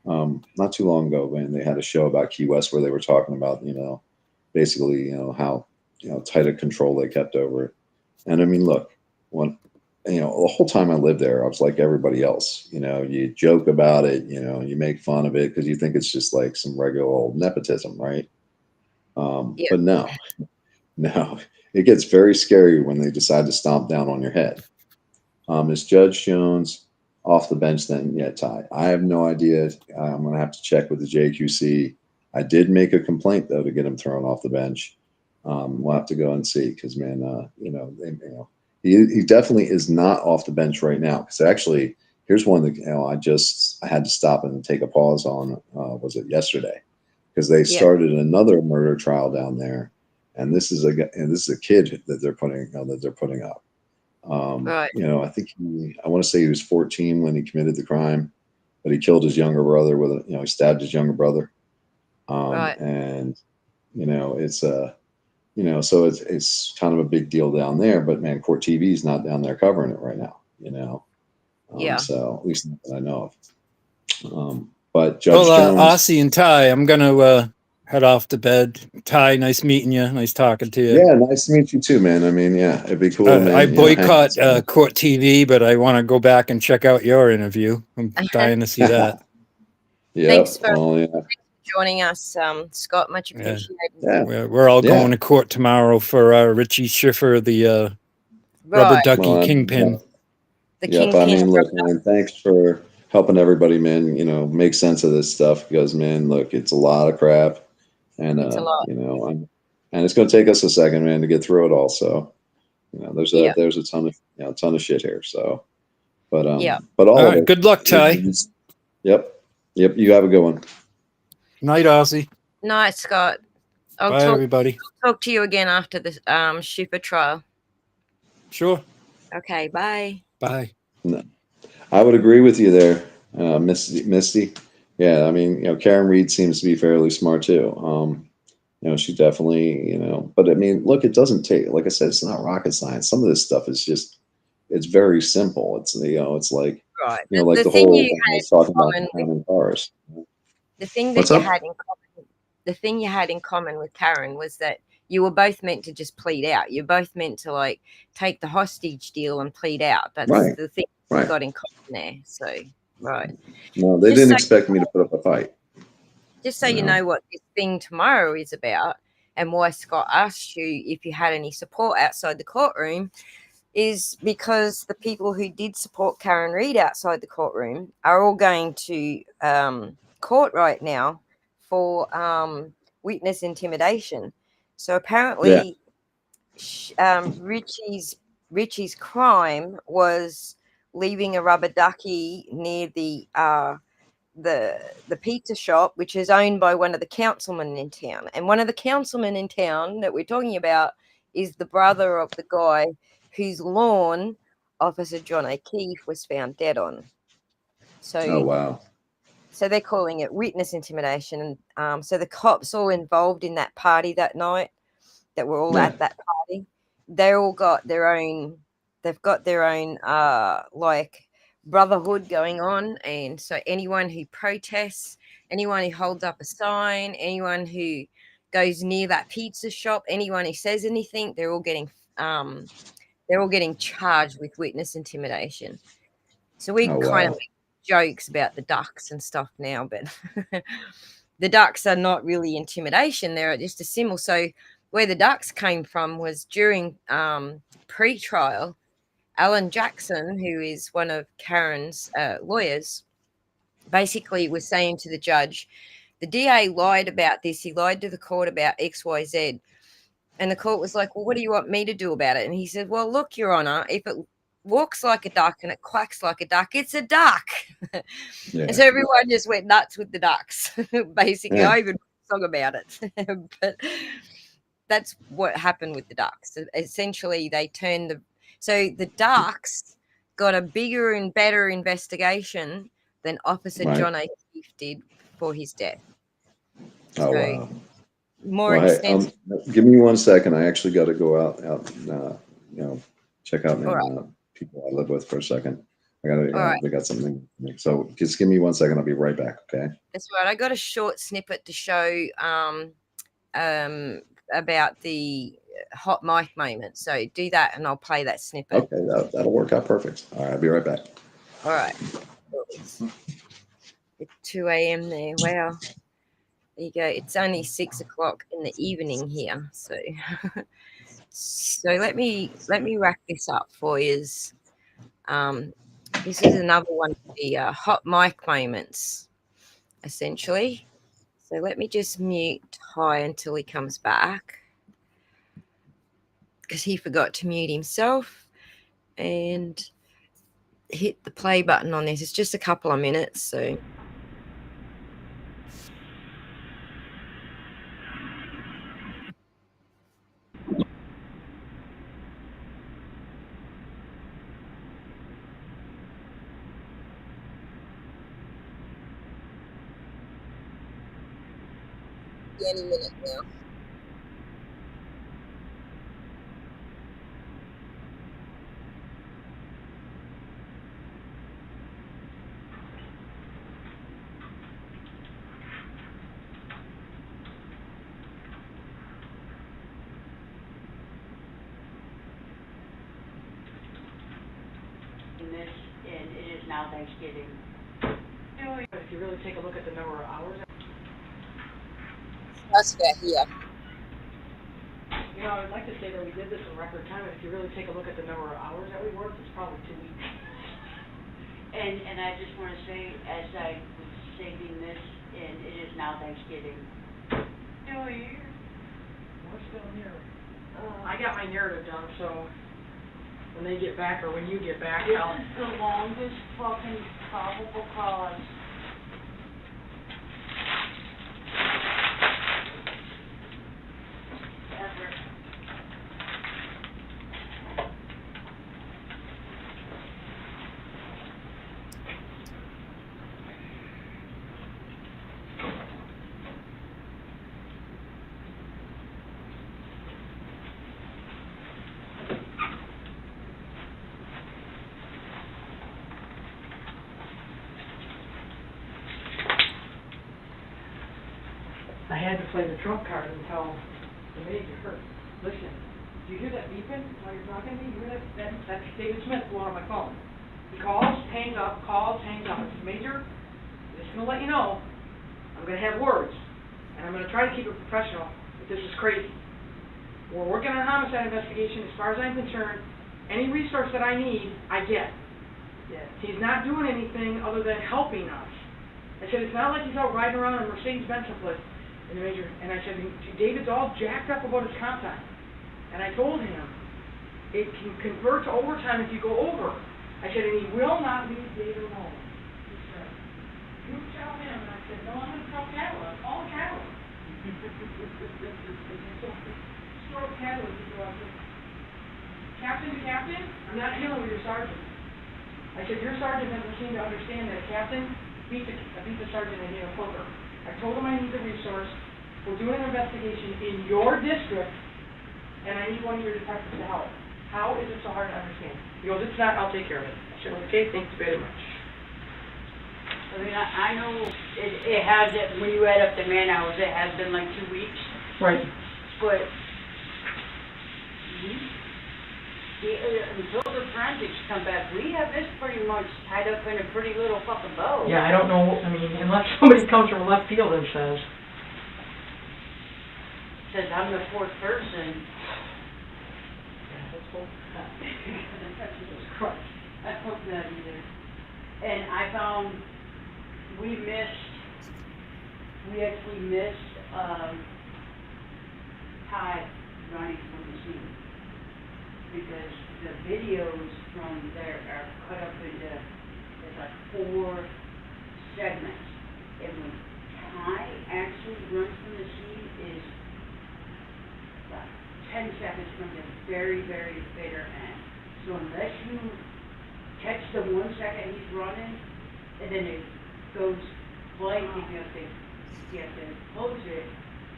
Not too long ago, man, they had a show about Key West where they were talking about, basically, how tight a control they kept over it. And I mean, look, you know, the whole time I lived there, I was like everybody else. You know, you joke about it, you know, you make fun of it because you think it's just like some regular old nepotism, right? Yeah. But no, no, it gets very scary when they decide to stomp down on your head. Is Judge Jones off the bench then? Yeah, Ty. I have no idea. I'm going to have to check with the JQC. I did make a complaint though to get him thrown off the bench. We'll have to go and see because, man, you know, he definitely is not off the bench right now. Because actually, here's one that, you know, I had to stop and take a pause on. Was it yesterday? Because they started another murder trial down there, and this is a kid that they're putting up. Right. You know, I think I want to say he was 14 when he committed the crime, but he killed his younger brother he stabbed his younger brother. Right. And you know, it's you know, so it's kind of a big deal down there, but man, Court TV is not down there covering it right now, you know? Yeah. So at least not that I know of. But Judge Jones. Aussie and Ty, I'm going to head off to bed. Ty, nice meeting you. Nice talking to you. Yeah, nice to meet you too, man. I mean, yeah, it'd be cool. Man, I boycott Court TV, but I want to go back and check out your interview. I'm dying to see that. Yeah. Thanks for joining us, Scott. Much appreciated. Yeah. We're all going to court tomorrow for Richie Schiffer, the rubber ducky kingpin. The kingpin. I mean, look, man, thanks for helping everybody, man, you know, make sense of this stuff because, man, look, it's a lot of crap. And, it's a lot. you know, and it's going to take us a second, man, to get through it all. So, you know, there's a ton of shit here. So, but, but all of it. Good luck, Ty. Yep. You have a good one. Night, Aussie. Night, Scott. Bye, everybody. I'll talk to you again after the Schiffer trial. Sure. Okay, bye. Bye. No, I would agree with you there, Misty. Yeah, I mean, you know, Karen Reed seems to be fairly smart too. You know, she definitely, you know, but I mean, look, it doesn't take, like I said, it's not rocket science. Some of this stuff is just, it's very simple. It's, you know, it's like, you know, like the whole, I was talking about common cars. The thing that the thing you had in common with Karen was that you were both meant to just plead out. You're both meant to like take the hostage deal and plead out. That's the thing you got in common there. So, No, they didn't expect me to put up a fight. Just so you know what this thing tomorrow is about and why Scott asked you if you had any support outside the courtroom is because the people who did support Karen Reed outside the courtroom are all going to court right now for witness intimidation. So apparently Richie's crime was leaving a rubber ducky near the pizza shop, which is owned by one of the councilmen in town. And one of the councilmen in town that we're talking about is the brother of the guy whose lawn Officer John O'Keefe was found dead on. So, oh, wow. So they're calling it witness intimidation. And so the cops all involved in that party that night that were all at that party, they all got their own, they've got their own like brotherhood going on. And so anyone who protests, anyone who holds up a sign, anyone who goes near that pizza shop, anyone who says anything, they're all getting charged with witness intimidation. So we kind of make jokes about the ducks and stuff now, but the ducks are not really intimidation. They're just a symbol. So where the ducks came from was during pre-trial, Alan Jackson, who is one of Karen's lawyers, basically was saying to the judge, the DA lied about this. He lied to the court about XYZ. And the court was like, well, what do you want me to do about it? And he said, well, look, Your Honor, if it walks like a duck and it quacks like a duck, it's a duck. And so everyone just went nuts with the ducks. Basically, I even wrote a song about it. But that's what happened with the ducks. So essentially, they turned so the ducks got a bigger and better investigation than Officer John O'Keefe did for his death. Oh, wow. More extensive. Hey, give me 1 second. I actually got to go out, you know, check out people I live with for a second. They got something. So just give me 1 second. I'll be right back. Okay. That's right. I got a short snippet to show about the hot mic moment. So do that, and I'll play that snippet. Okay, that'll work out perfect. All right, I'll be right back. All right. It's 2 a.m. there. Wow. There you go. It's only 6 o'clock in the evening here. So, so let me wrap this up for you. This is another one of the hot mic moments, essentially. So let me just mute Ty until he comes back, because he forgot to mute himself, and hit the play button on this. It's just a couple of minutes, so. Any minute now. This, and it is now Thanksgiving. If you really take a look at the number of hours. That's about here. You know, I'd like to say that we did this in record time, and if you really take a look at the number of hours that we worked, it's probably 2 weeks. And I just want to say, as I was saving this, and it is now Thanksgiving. New Year. We're still here. I got my narrative done, so when they get back, or when you get back, This is the longest fucking probable cause. Ever. I had to play the trump card and tell the major, listen, do you hear that beeping while you're talking to me? You hear that? That's David Smith blowing on my phone. He calls, hangs up, calls, hangs up. I said, Major, I'm just going to let you know, I'm going to have words, and I'm going to try to keep it professional, but this is crazy. We're working on a homicide investigation. As far as I'm concerned, any resource that I need, I get. Yeah. He's not doing anything other than helping us. I said, it's not like he's out riding around in a Mercedes-Benz someplace. And the major, and I said, David's all jacked up about his comp time. And I told him, it can convert to overtime if you go over. I said, and he will not leave David alone. He said, you tell him. And I said, no, I'm going to tell Catalan. Call Catalan. Store Catalan. Captain to captain, I'm not dealing with your sergeant. I said, your sergeant doesn't seem to understand that captain beat the sergeant in a poker. I told him I need the resource. We're doing an investigation in your district, and I need one of your detectives to help. How is it so hard to understand? He goes, it's not, I'll take care of it. I said, okay, thanks very much. I mean, I know it has, when you add up the man hours, it has been like 2 weeks. Right. But until the forensics come back, we have this pretty much tied up in a pretty little fucking bow. Yeah, I don't know, I mean, unless somebody comes from left field and says I'm the fourth person. Yeah, let's hope not. Jesus Christ. I hope not either. And I found we actually missed Ty running from the scene. Because the videos from there are cut up into, there's like 4 segments. And when Ty actually runs from the scene is about 10 seconds from the very, very bitter end. So unless you catch the 1 second he's running, and then it goes blank, you have to close it.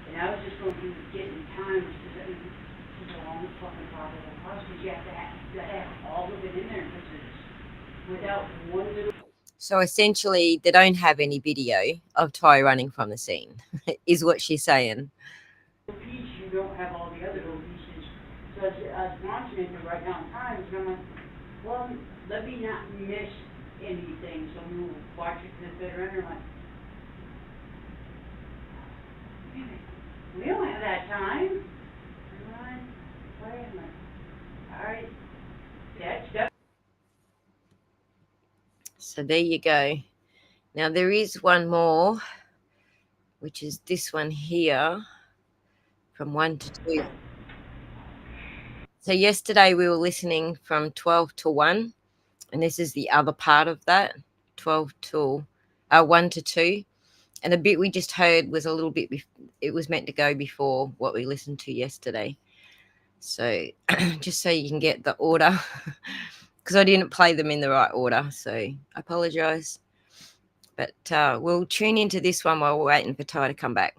And I was just going through getting times, because I mean, it's a long fucking probable cause, because you have to have all of it in there, because it's without one little. So essentially, they don't have any video of Ty running from the scene, is what she's saying. Piece, you don't have all the other little pieces Because us watching it right now in times, and I'm like, well, let me not miss anything, so we'll watch it in the bitter end, and I'm like, we don't have that time. Wait a minute. All right, that's So there you go. Now there is one more, which is this one here, from 1 to 2. So yesterday we were listening from 12 to 1, and this is the other part of that, 1 to 2. And the bit we just heard was a little bit, it was meant to go before what we listened to yesterday. So just so you can get the order, because I didn't play them in the right order, so I apologise. But we'll tune into this one while we're waiting for Ty to come back.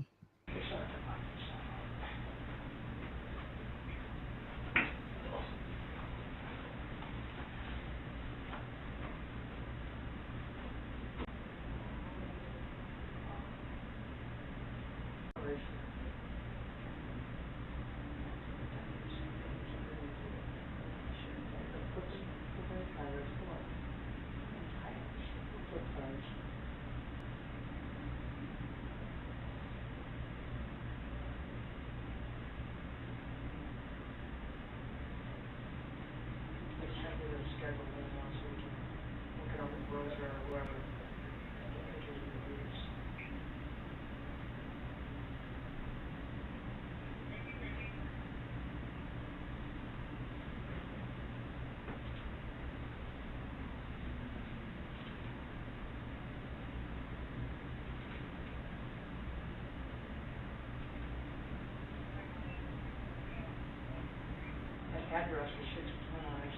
Address is 6 Twin Eyes.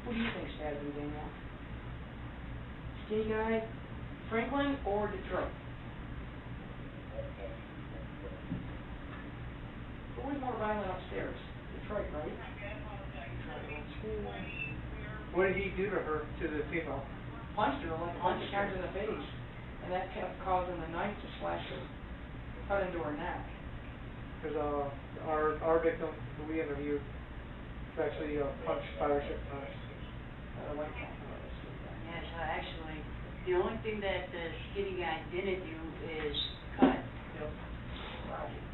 What do you think, Stabby, Daniel? Skinny guy, Franklin or Detroit? Who was more violent upstairs? Detroit, right? What did he do to her, to the female? Punched her, like punched her in the face. And that kept causing the knife to slash her, cut into her neck. Because our victim, who we interviewed, was actually punched 5 or 6 times. yeah, so actually, the only thing that the skinny guy didn't do is cut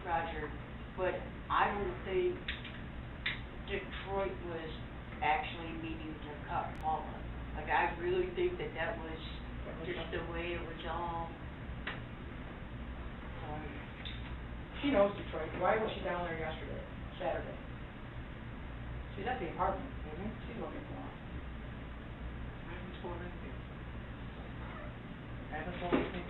Roger. But I don't think Detroit was actually meaning to cut Paula. Like, I really think that was just the way it was all. She knows Detroit. Why was she down there yesterday, Saturday? She's at the apartment, isn't she? She's looking for him. I haven't told anything. Haven't told anything.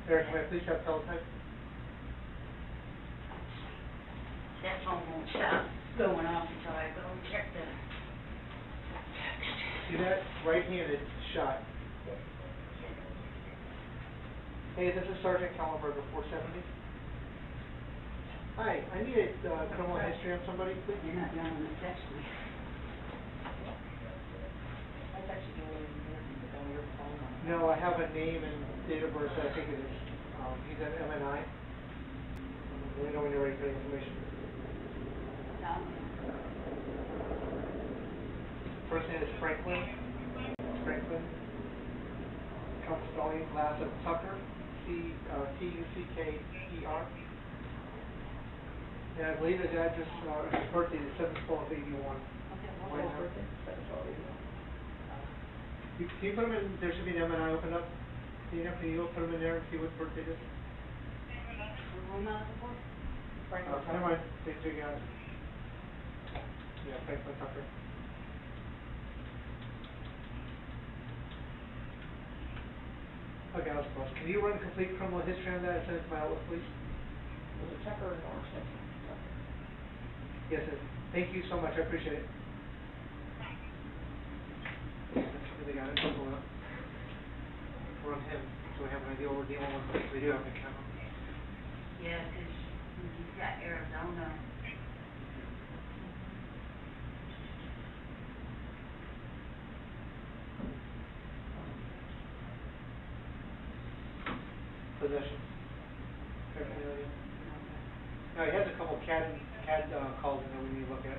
Eric, can I please have teletype? That phone won't stop going off until I go and check the text. See that right-handed shot? Hey, this is Sergeant Callenberger, 470. Hi, I need a criminal history on somebody, please. You're not going to text me. I texted you on your phone. No, I have a name and date of birth that I think it is. He's at MNI. Let me know when you're ready for the information. First name is Franklin. Come spelling, last name Tucker. Tucker. And I believe his address, his birthday is 7/12/81. Okay, what's his birthday? 7/12/81. Can you put them in, there should be an M&I opened up. Can you put them in there and see what birthday it is? Never mind, they got it. Yeah, Franklin Tucker. Okay, that's close. Can you run a complete criminal history on that and send it to my outlook, please? Was it Tucker or Norris? Yes, sir. Thank you so much, I appreciate it. They got it, pull it up. Run him, so we have an idea what we're dealing with, because we do have an account. Yeah, because you've got Arizona. Possession. No, he has a couple CAD calls in there we need to look at.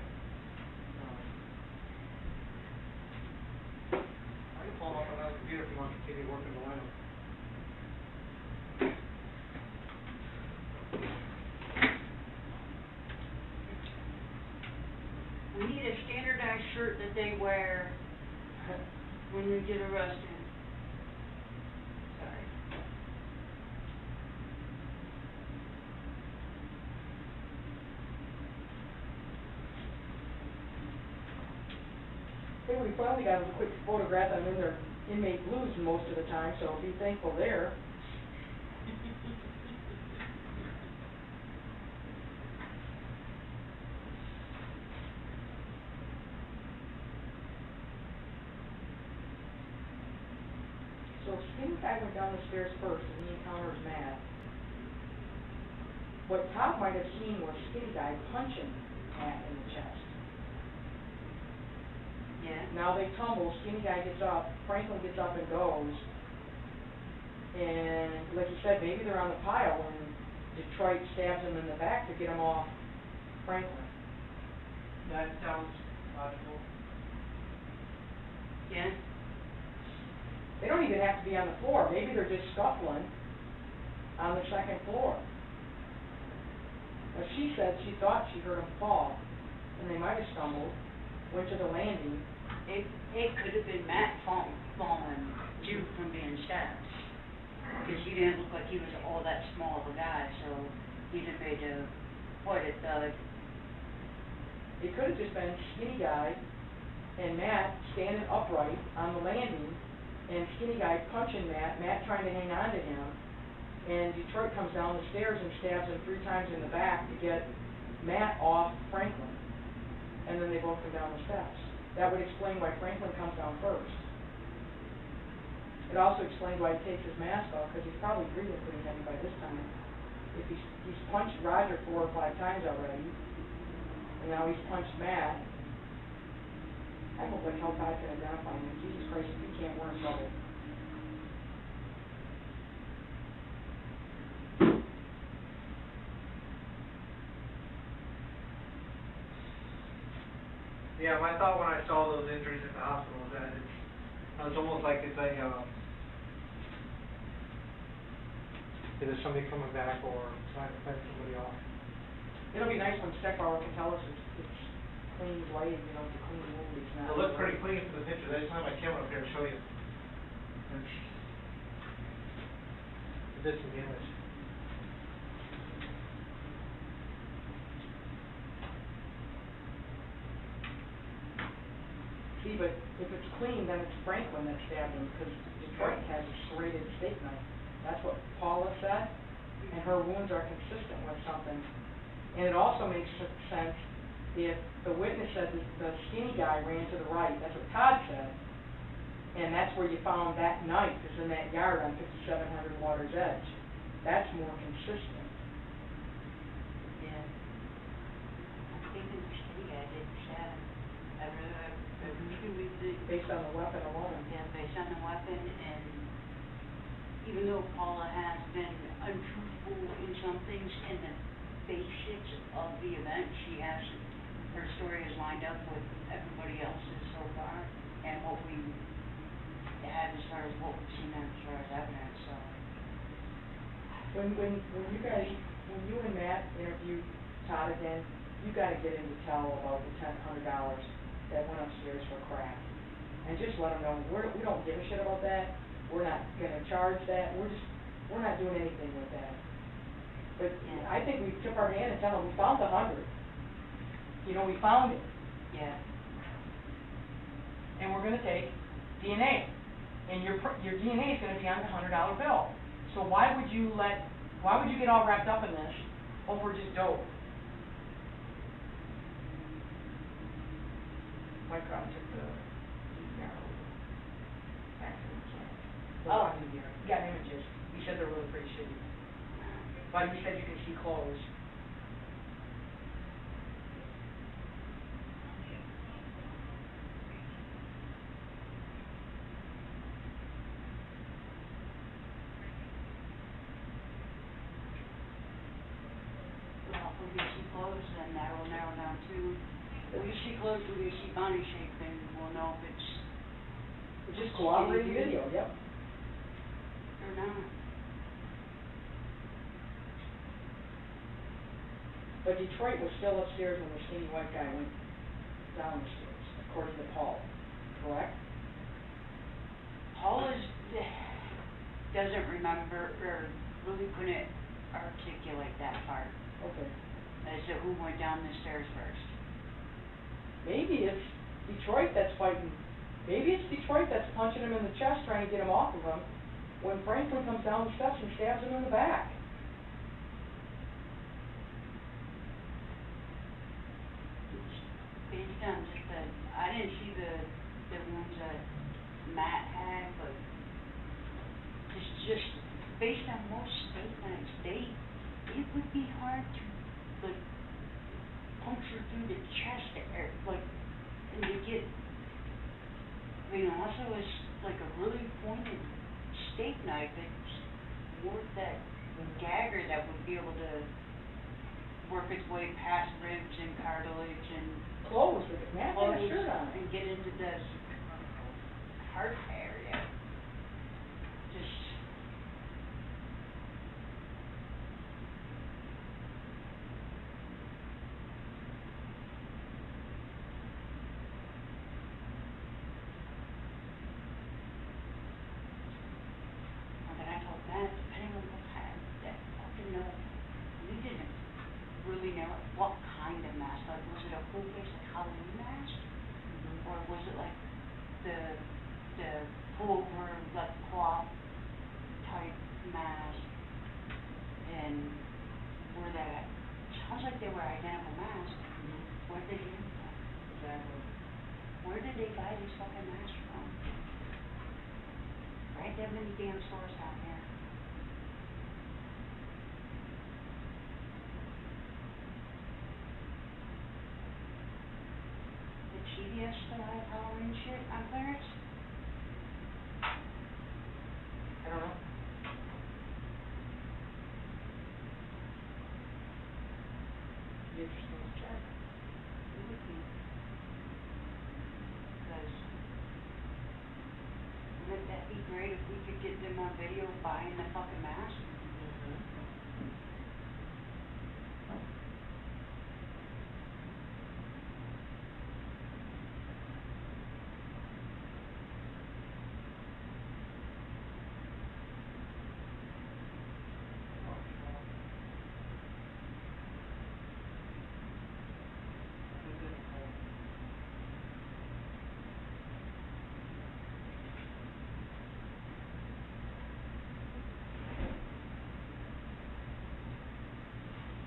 I can pull them up on another computer if you want to continue working the line. We need a standardized shirt that they wear when they get arrested. Sorry. Hey, we finally got a quick photograph of them in their inmate blues most of the time, so be thankful there. So Skinny Guy went down the stairs first and he encounters Matt. What Todd might have seen was Skinny Guy punching Matt in the chest. Yeah. Now they tumble, Skinny Guy gets up, Franklin gets up and goes. And like you said, maybe they're on the pile when Detroit stabs him in the back to get him off Franklin. That sounds logical. Yeah. They don't even have to be on the floor. Maybe they're just scuffling on the second floor. Now she said she thought she heard him fall, and they might have stumbled, went to the landing. It could have been Matt falling due from being stabbed. Because he didn't look like he was all that small of a guy, so he just made a, It could have just been Skinny Guy and Matt standing upright on the landing, and Skinny Guy punching Matt, Matt trying to hang on to him, and Detroit comes down the stairs and stabs him 3 times in the back to get Matt off Franklin. And then they both come down the steps. That would explain why Franklin comes down first. It also explains why he takes his mask off, because he's probably breathing pretty heavy by this time. If he's punched Roger 4 or 5 times already, and now he's punched Matt. I hope like how God can identify him. Jesus Christ, if he can't, we're in trouble. Yeah, my thought when I saw those injuries at the hospital was that it's almost like it's a, either somebody coming back or trying to fend somebody off. It'll be nice when Steckbauer can tell us it's clean blade, you know, it's a clean wound. It's not. It looked pretty clean from the pictures. I just have my camera up here to show you. It did some damage. See, but if it's clean, then it's Franklin that stabbed him, because Detroit has a serrated steak knife. That's what Paula said, and her wounds are consistent with something. And it also makes sense if the witness says that the Skinny Guy ran to the right. That's what Todd said. And that's where you found that knife, is in that yard on 5700 Water's Edge. That's more consistent. Yeah. I think the Skinny Guy didn't stab him. Based on the weapon alone. Yeah, based on the weapon, and even though Paula has been untruthful in some things, in the basics of the event, her story is lined up with everybody else's so far, and what we have as far as what we've seen as far as evidence, so. When you and Matt interviewed Todd again, you gotta get him to tell about the $100 that went upstairs for crack. and just let them know, we don't give a shit about that, we're not gonna charge that, we're not doing anything with that. But I think we tip our hand and tell them, we found 100. You know, we found it. Yeah. And we're gonna take DNA, and your DNA is gonna be on the $100 bill. So why would you get all wrapped up in this over just dope? My God took the narrow accident. Oh, he got images. He said they're really pretty shitty. But he said you can see clothes. Well, we can see clothes, then that will narrow down to, if we see clothes, we can see body shape, then we'll know if it's Just cooperating video, yep. or not. But Detroit was still upstairs when the skinny white guy went down the stairs, according to Paul, correct? Paul doesn't remember, or really couldn't articulate that part, Okay. as to who went down the stairs first. Maybe it's Detroit that's fighting. Maybe it's Detroit that's punching him in the chest, trying to get him off of him, when Franklin comes down the steps and stabs him in the back. Based on just I didn't see the ones that Matt had, but it's just based on most statements, it would be hard to, like, puncture through the chest, or, like, and to get, I mean, also it's like a really pointed steak knife, it's more that dagger that would be able to work its way past ribs and cartilage and Clothes, with the man had a shirt on. and get into this heart area. Just and then I told Matt, depending on what kind that fucking we didn't really know what kind of mask. Like, was it a full face like Halloween mask? Or was it like the pullover, like cloth type mask? And were that, sounds like they were identical masks. Where did they get them from? Exactly. Where did they buy these fucking masks from? Right, that many damn stores out there. Did CVS still have Halloween shit on clearance? I don't know. Interesting to check. It would be. Because wouldn't that be great if we could get them on video buying the fucking mask?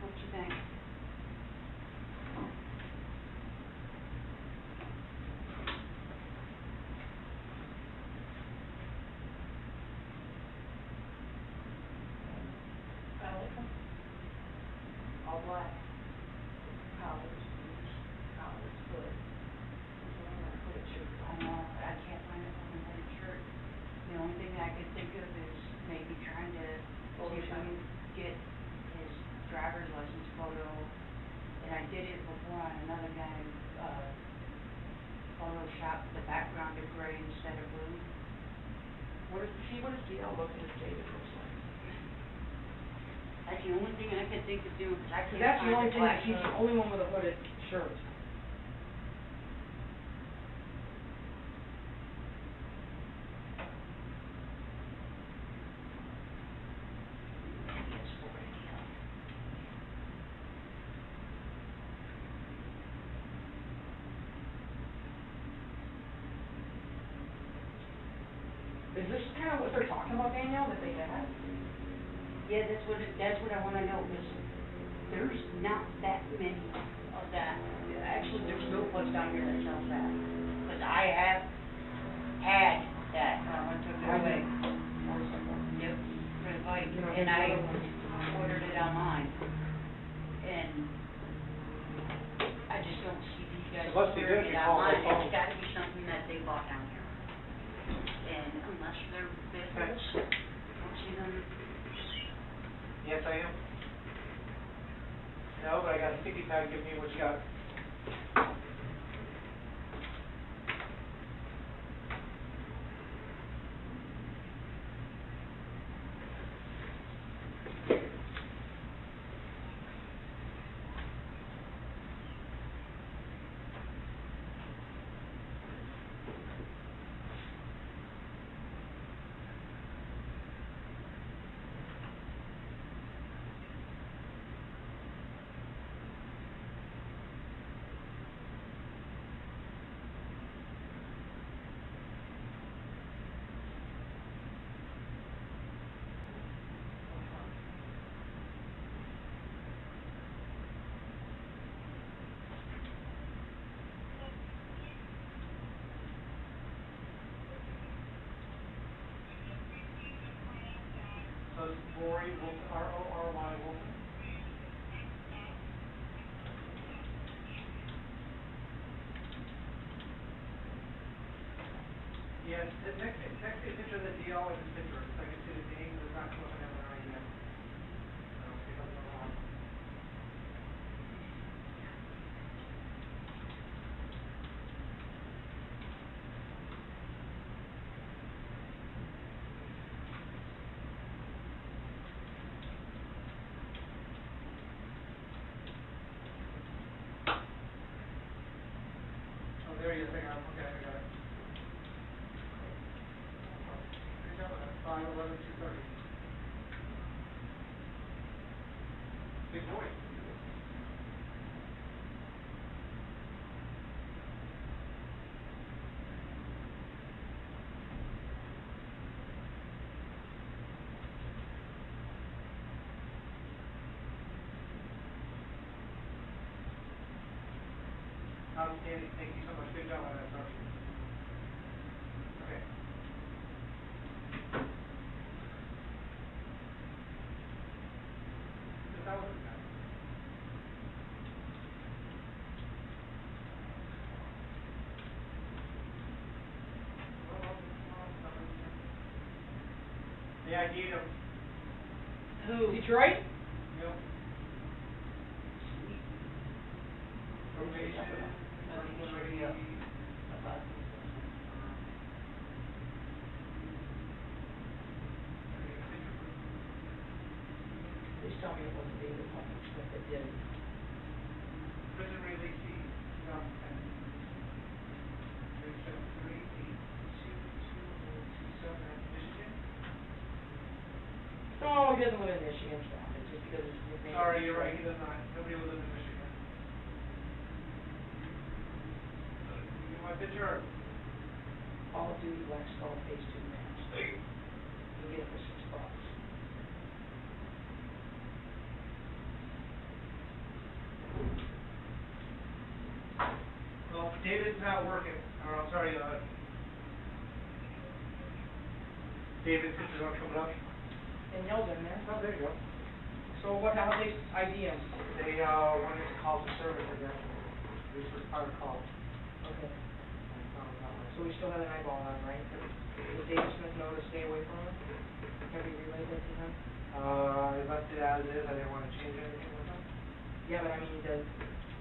What you think? I like them. All black. Collars, boots, collars, hood. Hooded shirt. I don't know, I can't find a fucking hooded shirt. The only thing I could think of is maybe trying to see if we can get his driver's license photo. And I did it before on another guy, Photoshop the background to gray instead of blue. What does DL look at his David looks like? That's the only thing I could think of doing, because I can't That's the find only a thing, black he's the shirt. only one with a hooded shirt. Is this kind of what they're talking about, Danielle, that they had? Yeah, that's what I wanna know, because there's not that many of that. Actually, there's no place down here that sells that. Because I have had that, Went to the I way. went, yep, for the bike, and I ordered it online. And I just don't see these guys Unless they ordering did, it you call online. their phone. It's gotta be something that they bought down here. And unless they're biffers, don't see them. Yes, I am. No, but I got a sticky pad, give me what you got. So it's Rory, R-O-R-Y, Wilson. Yes, next to the picture of the DL is his picture, so I can see the name, but it's not coming up on our yet. So, it doesn't know how. Oh, there he is, hang on, okay, I got it. 5/11/230. Big boy. Outstanding, thank you so much, good job on that, Sergeant. Okay. That was bad. Yeah, I need him. Who? Detroit? Yep. Probation. Please tell me it wasn't David Puckett, but it did. Prison release, 2010. 3738227 Michigan. Oh, he doesn't live in Michigan, stop it, just because his nickname. Sorry, you're right, he does not. Nobody will live in Michigan. Give me my picture. Call of Duty Black Skull Phase 2 match. You get it for $6. Well, David's not working, or I'm sorry, David's picture's not coming up. Danielle's in there. Oh, there you go. So how they ID him? They, wanted to call for service, I guess. This was part of the call. Okay. I found it out. So we still have an eyeball on him, right? Did David Smith know to stay away from him? Have we relayed that to him? I left it as is, I didn't wanna change anything with them. Yeah, but I mean,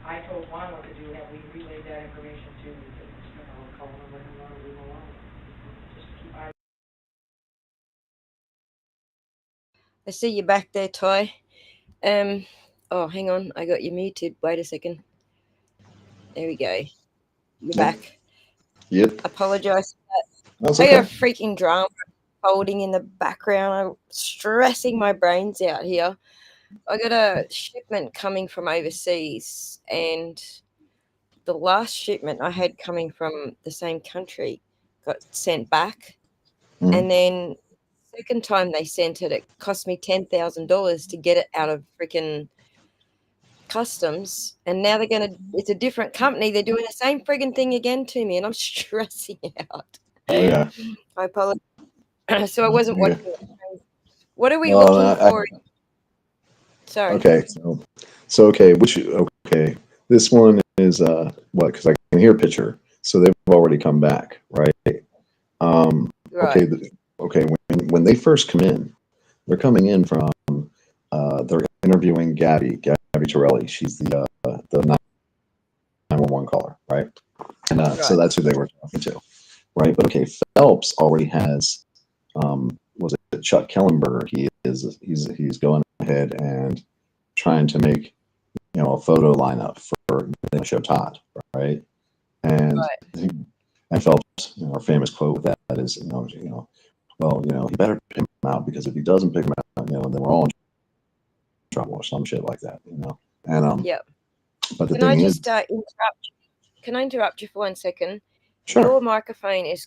I told Juan what to do, have we relayed that information to David Smith? I will call him and let him know to leave him alone. Just keep eyes. I see you back there, Ty. Oh, hang on. I got you muted. Wait a second. There we go. You're back. Yep. Apologise for that. That's I okay. got a freaking drama holding in the background. I'm stressing my brains out here. I got a shipment coming from overseas, and the last shipment I had coming from the same country got sent back. And then second time they sent it, it cost me $10,000 to get it out of freaking customs. And now it's a different company. They're doing the same friggin' thing again to me, and I'm stressing out. Oh, yeah. I apologize. So I wasn't Yeah. watching. What are we looking for? Sorry. Okay, so okay, this one is what? Because I can hear picture, so they've already come back, right? Right. Okay. When they first come in, they're coming in from they're interviewing Gabby Torelli. She's the 911 caller, right? And so that's who they were talking to, right? But okay, Phelps already has was it Chuck Kellenberger? He's going ahead and trying to make a photo lineup for the show Todd, right? And Phelps, our famous quote with that is, well, he better pick him out, because if he doesn't pick him out, then we're all in trouble or some shit like that, And but the Can I thing just is, interrupt? Can I interrupt you for 1 second? Sure. Your microphone is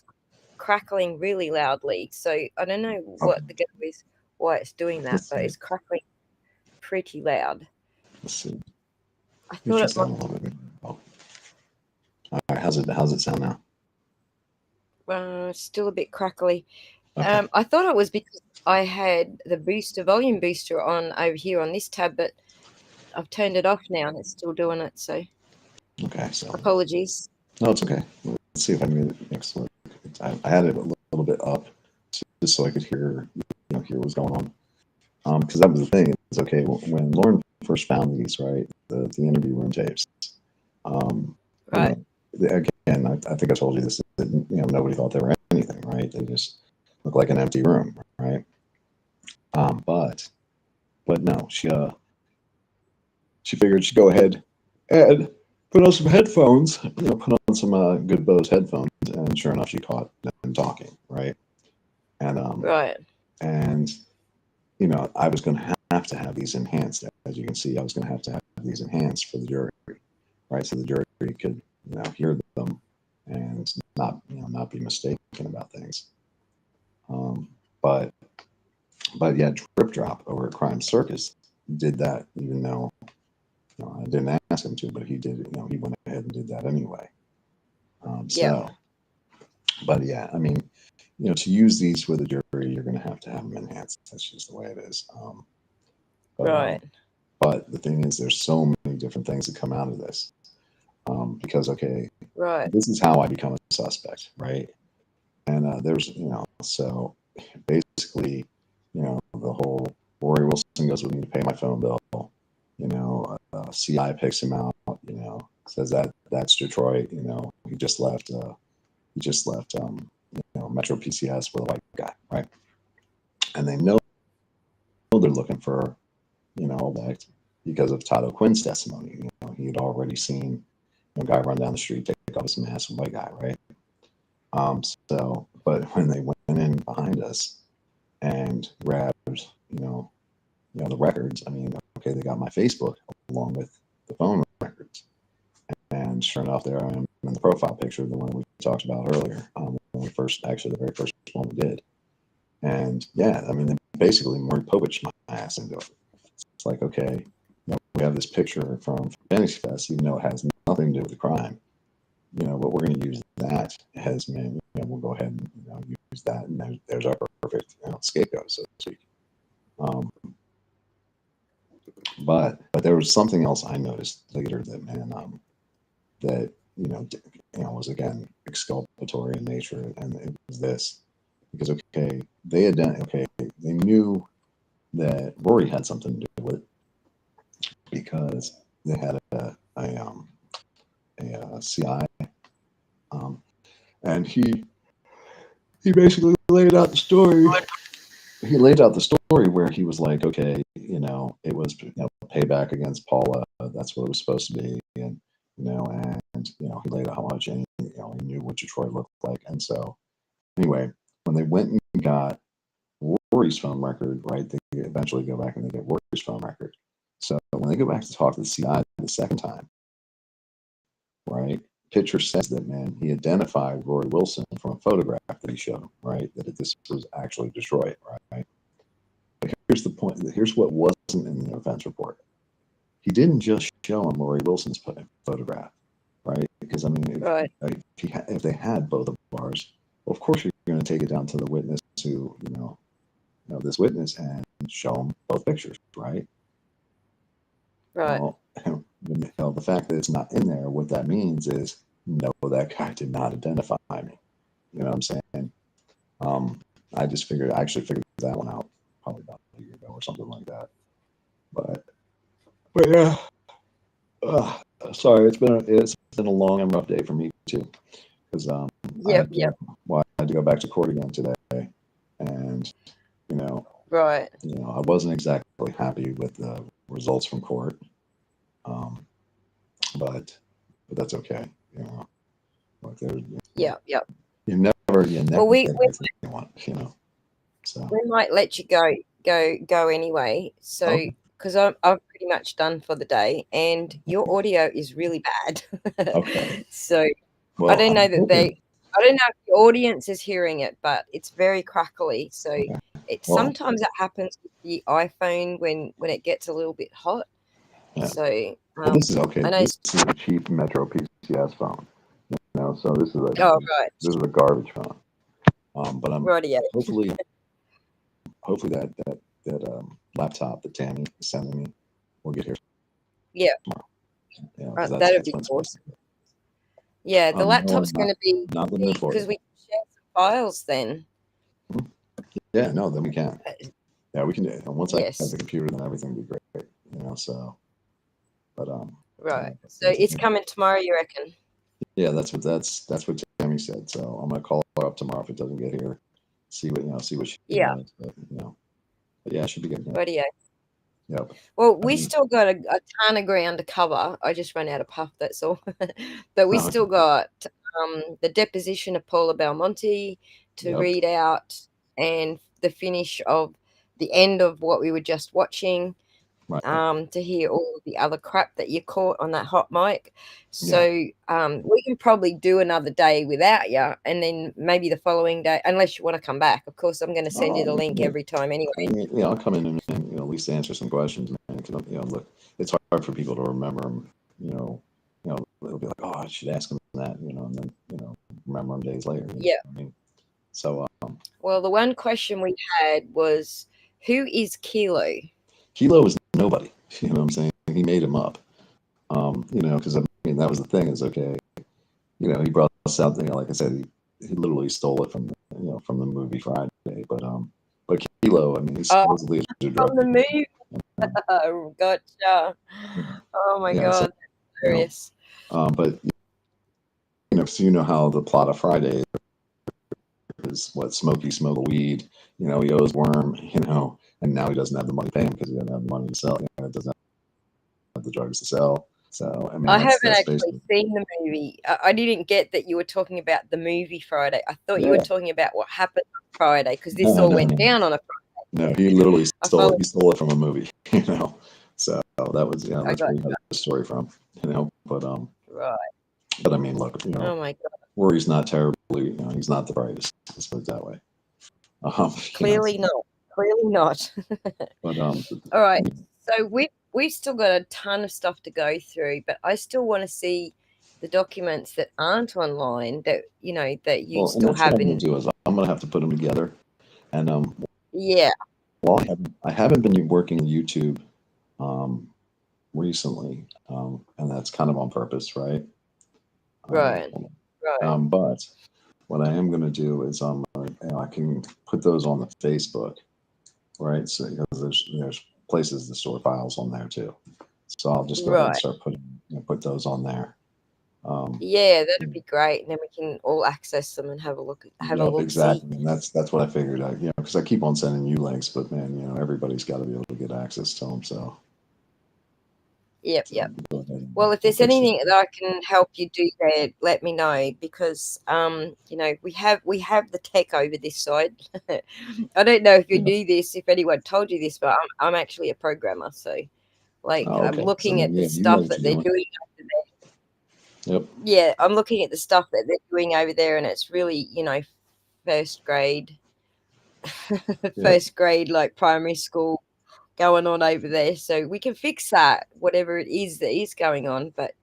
crackling really loudly, so I don't know what the go is, why it's doing that, but it's crackling pretty loud. Let's see. I thought it might. A little bit. All right, how's it sound now? Still a bit crackly. Okay. I thought it was because I had the volume booster on over here on this tab, but I've turned it off now and it's still doing it. So okay, so apologies. No, it's okay. Let's see if I can get it next. I had it a little bit up just so I could hear what's going on. Because that was the thing. It's okay when Lauren first found these, right? The interview room tapes. Right. Again, I think I told you this. Nobody thought they were anything, right? They just look like an empty room, right? But no, she figured she'd go ahead and put on some headphones, put on some good Bose headphones, and sure enough, she caught them talking, right? And and I was going to have these enhanced, as you can see. I was going to have these enhanced for the jury, right? So the jury could hear them and not be mistaken about things. But yeah, Drip Drop over at Crime Circus did that, even though I didn't ask him to, but he did. He went ahead and did that anyway. But yeah, I mean, to use these with a jury, you're going to have them enhanced. That's just the way it is. But the thing is, there's so many different things that come out of this. Because this is how I become a suspect, right? And there's so basically, the whole Rory Wilson goes with me to pay my phone bill. CI picks him out. Says that's Detroit. He just left. Metro PCS with a white guy, right? And they know they're looking for that because of Todd O'Quinn's testimony. He had already seen a guy run down the street, take off his mask, a white guy, right? But when they went in behind us and grabbed, the records, they got my Facebook along with the phone records. And sure enough, there I am in the profile picture, the one we talked about earlier, when we the very first one we did. And yeah, they basically Maury Povich my ass into it. It's like, okay, we have this picture from Fantasy Fest, even though it has nothing to do with the crime. But we're going to use that as, we'll go ahead and use that, and there's our perfect scapegoat, so to speak. But there was something else I noticed later that that was again exculpatory in nature, and it was this, because they knew that Rory had something to do with it, because they had a CI, and he basically laid out the story. He laid out the story where he was like, okay, it was payback against Paula. That's what it was supposed to be, and he laid out how much, and he knew what Detroit looked like. And so anyway, when they went and got Rory's phone record, right, they eventually go back and they get Rory's phone record. So when they go back to talk to the CI the second time, right, picture says that, man, he identified Rory Wilson from a photograph that he showed him, right? That this was actually destroyed, right? But here's the point. Here's what wasn't in the offense report. He didn't just show him Rory Wilson's photograph, right? Because I mean, if they had both of ours, well, of course you're going to take it down to the witness who, this witness, and show him both pictures, right? Right. Well, the fact that it's not in there, what that means is, no, that guy did not identify me. You know what I'm saying? I actually figured that one out probably about a year ago or something like that. But yeah. Sorry, it's been a long and rough day for me too, because I had to go back to court again today, and right. I wasn't exactly happy with the results from court, but that's okay. Like Yeah. You never well, we want, So we might let you go anyway. So because I'm pretty much done for the day, and your audio is really bad. Okay. So well, I don't know that I don't know if the audience is hearing it, but it's very crackly. So sometimes that happens with the iPhone when it gets a little bit hot. Yeah. So this is okay. This is a cheap Metro PCS phone. So this is this is a garbage phone. But I'm hopefully that laptop that Tammy is sending me will get here. Yeah. Tomorrow. That would be awesome. Yeah, the laptop's going to be because we can share some files then. Yeah, no, then we can. Yeah, we can. Once I have the computer, then everything will be great. So. But right. So it's coming tomorrow, you reckon? Yeah, that's what Tammy said. So I'm gonna call her up tomorrow if it doesn't get here. See what she does. But, but yeah, it should be good. Radio. Yep. Well, we still got a ton of ground to cover. I just ran out of puff, that's all. But we still got the deposition of Paula Belmonte to read out, and the finish of the end of what we were just watching. Right. To hear all the other crap that you caught on that hot mic. So we can probably do another day without you, and then maybe the following day, unless you want to come back. Of course, I'm going to send you the link every time anyway. Yeah, I'll come in and at least answer some questions, man. Because look, it's hard for people to remember them. They'll be like, oh, I should ask them that, and then remember them days later. Yeah. I mean, so. Well, the one question we had was, who is Kilo? Kilo is nobody. You know what I'm saying? He made him up. Because I mean that was the thing. Is okay. He brought us out there. Like I said, he literally stole it from the movie Friday. But Kilo, I mean, he's supposedly a drug from the movie. Gotcha. Oh my God, so, that's hilarious. But so how the plot of Friday is what Smokey smoked weed. He owes Worm. And now he doesn't have the money to pay him because he doesn't have the money to sell. It doesn't have the drugs to sell. So I mean, I haven't actually seen the movie. I didn't get that you were talking about the movie Friday. I thought you were talking about what happened on Friday, because this went down on a Friday. No, he literally stole it. He stole it from a movie. So that was that's where he got the story from. But right. But I mean, look, oh my God, Rory's not terribly. He's not the brightest. Let's put it that way. Clearly not. Clearly not. But all right. So we've still got a ton of stuff to go through, but I still want to see the documents that aren't online that that you still have. What I'm going to do is I'm going to have to put them together, and yeah. Well, I haven't been working YouTube recently, and that's kind of on purpose, right? Right. But what I am going to do is I can put those on the Facebook, right? So because there's places to store files on there too. So I'll just go ahead and start put those on there. Yeah, that'd be great, and then we can all access them and have a look. Exactly, and that's what I figured out. Because I keep on sending you links, but man, everybody's got to be able to get access to them. So. Yep. Well, if there's anything that I can help you do there, let me know, because we have the tech over this side. I don't know if you knew this, if anyone told you this, but I'm actually a programmer, so I'm looking at the stuff that they're doing over there. Yep. Yeah, I'm looking at the stuff that they're doing over there, and it's really, first grade, first grade, like primary school going on over there. So we can fix that, whatever it is that is going on. But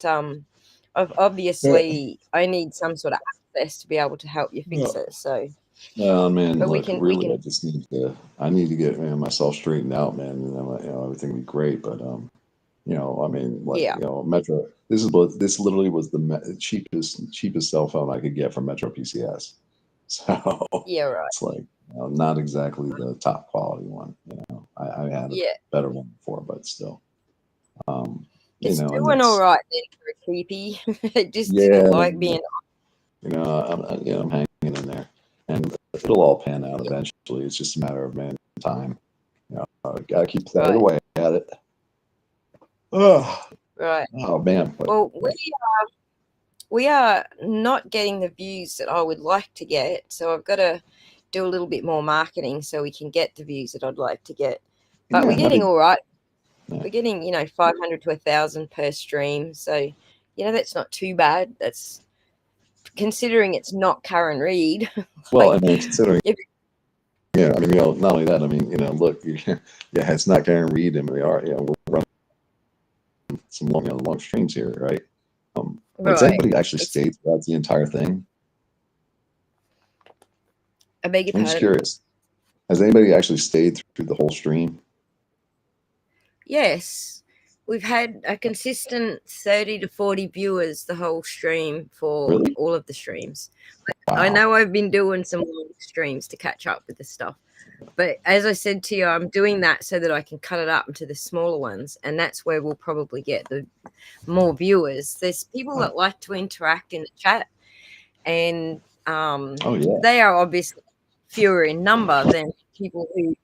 obviously, I need some sort of access to be able to help you fix it. So, Man, but we look, can, really, I need to get myself straightened out, man. And everything will be great. But I mean, like, yeah, Metro. This literally was the cheapest cell phone I could get from Metro PCS. So yeah, right, it's like not exactly the top quality one. I had a yeah. better one before, but still, It's and doing all it's right then for a creepy. It just didn't yeah, like being. I'm hanging in there, and it'll all pan out eventually. It's just a matter of time. Gotta keep plugging away at it. Oh, Right. oh man. But, Well, we are not getting the views that I would like to get, so I've got to do a little bit more marketing so we can get the views that I'd like to get. But we're getting all right. Yeah. We're getting 500 to 1,000 per stream, so that's not too bad. That's considering it's not Karen Reed. Well, I mean, considering. Yeah, I mean, not only that, I mean, look, it's not Karen Reed, and we're running some long streams here, right? Has anybody actually stayed throughout the entire thing? I beg your pardon? I'm just curious. Has anybody actually stayed through the whole stream? Yes. We've had a consistent 30 to 40 viewers the whole stream for all of the streams. Wow. I know I've been doing some long streams to catch up with the stuff. But as I said to you, I'm doing that so that I can cut it up into the smaller ones. And that's where we'll probably get the more viewers. There's people that like to interact in the chat. And they are obviously fewer in number than people who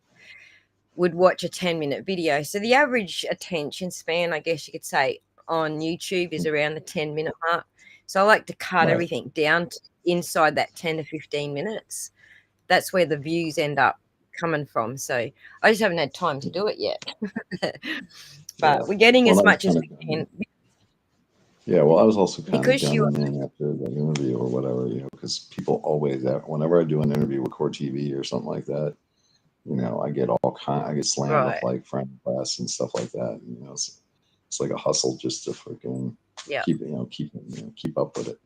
would watch a 10-minute video. So the average attention span, I guess you could say, on YouTube is around the 10-minute mark. So I like to cut everything down to inside that 10 to 15 minutes. That's where the views end up coming from. So I just haven't had time to do it yet. But we're getting as much as we can. Yeah, well, I was also kind of gunning in after the interview or whatever, because people always, whenever I do an interview with Core TV or something like that, I get I get slammed with like friend requests and stuff like that. And, it's like a hustle just to freaking keep up with it.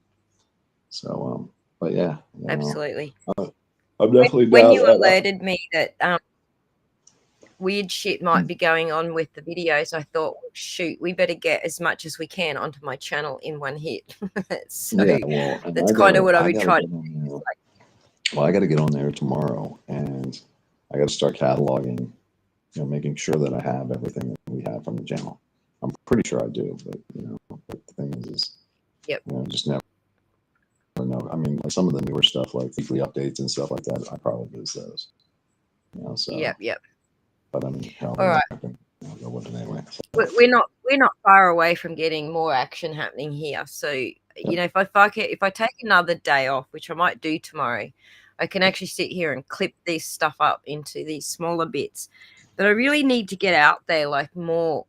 So, but yeah, absolutely. I'm definitely when you alerted me that weird shit might be going on with the videos, I thought, well, shoot, we better get as much as we can onto my channel in one hit. So that's kind of what I've been trying to do. Well, I got to get on there tomorrow, and I got to start cataloging, making sure that I have everything that we have from the channel. I'm pretty sure I do, but the thing is just never know. I mean, like some of the newer stuff, like weekly updates and stuff like that, I probably lose those. So yep. But I mean, all right. Go with it anyway. We're not far away from getting more action happening here. So if I take another day off, which I might do tomorrow, I can actually sit here and clip this stuff up into these smaller bits. But I really need to get out there, like more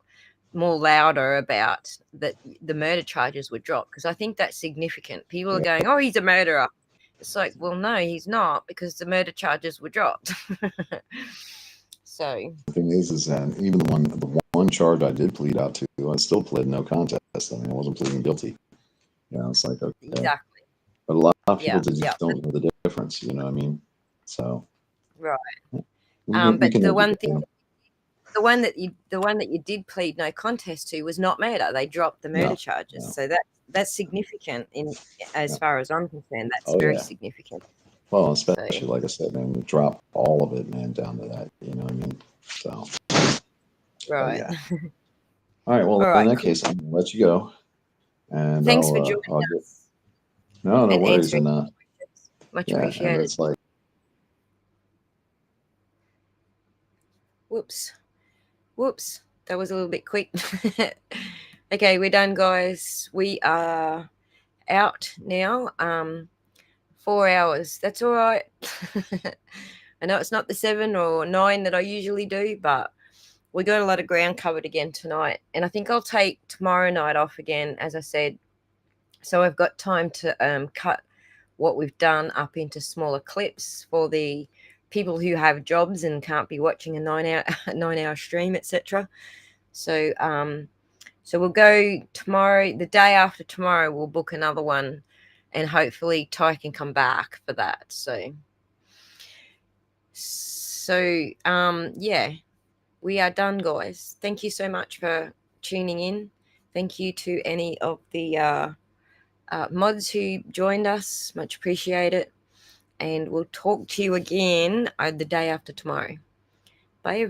louder about that the murder charges were dropped, because I think that's significant. People are going, "Oh, he's a murderer." It's like, well, no, he's not, because the murder charges were dropped. So the thing is that even the one charge I did plead out to, I still pled no contest. I mean, I wasn't pleading guilty. It's like, okay. Exactly. But a lot of people just don't know the difference. You know what I mean? So right. But the one thing, the one that you did plead no contest to was not murder. They dropped the murder charges. No. So that's significant as far as I'm concerned. That's very significant. Well, especially like I said, man, we drop all of it, man, down to that. You know what I mean? So. Right. All right. Well, in that case, I'm gonna let you go. And thanks for joining us. No worries. And much appreciated. And it's like. Whoops. That was a little bit quick. Okay, we're done, guys. We are out now. 4 hours. That's all right. I know it's not the 7 or 9 that I usually do, but we got a lot of ground covered again tonight. And I think I'll take tomorrow night off again, as I said, So I've got time to cut what we've done up into smaller clips for the people who have jobs and can't be watching a 9-hour stream, etc. So so we'll go tomorrow, the day after tomorrow, we'll book another one, and hopefully Ty can come back for that. So yeah, we are done, guys. Thank you so much for tuning in. Thank you to any of the mods who joined us. Much appreciate it. And we'll talk to you again the day after tomorrow. Bye, everyone.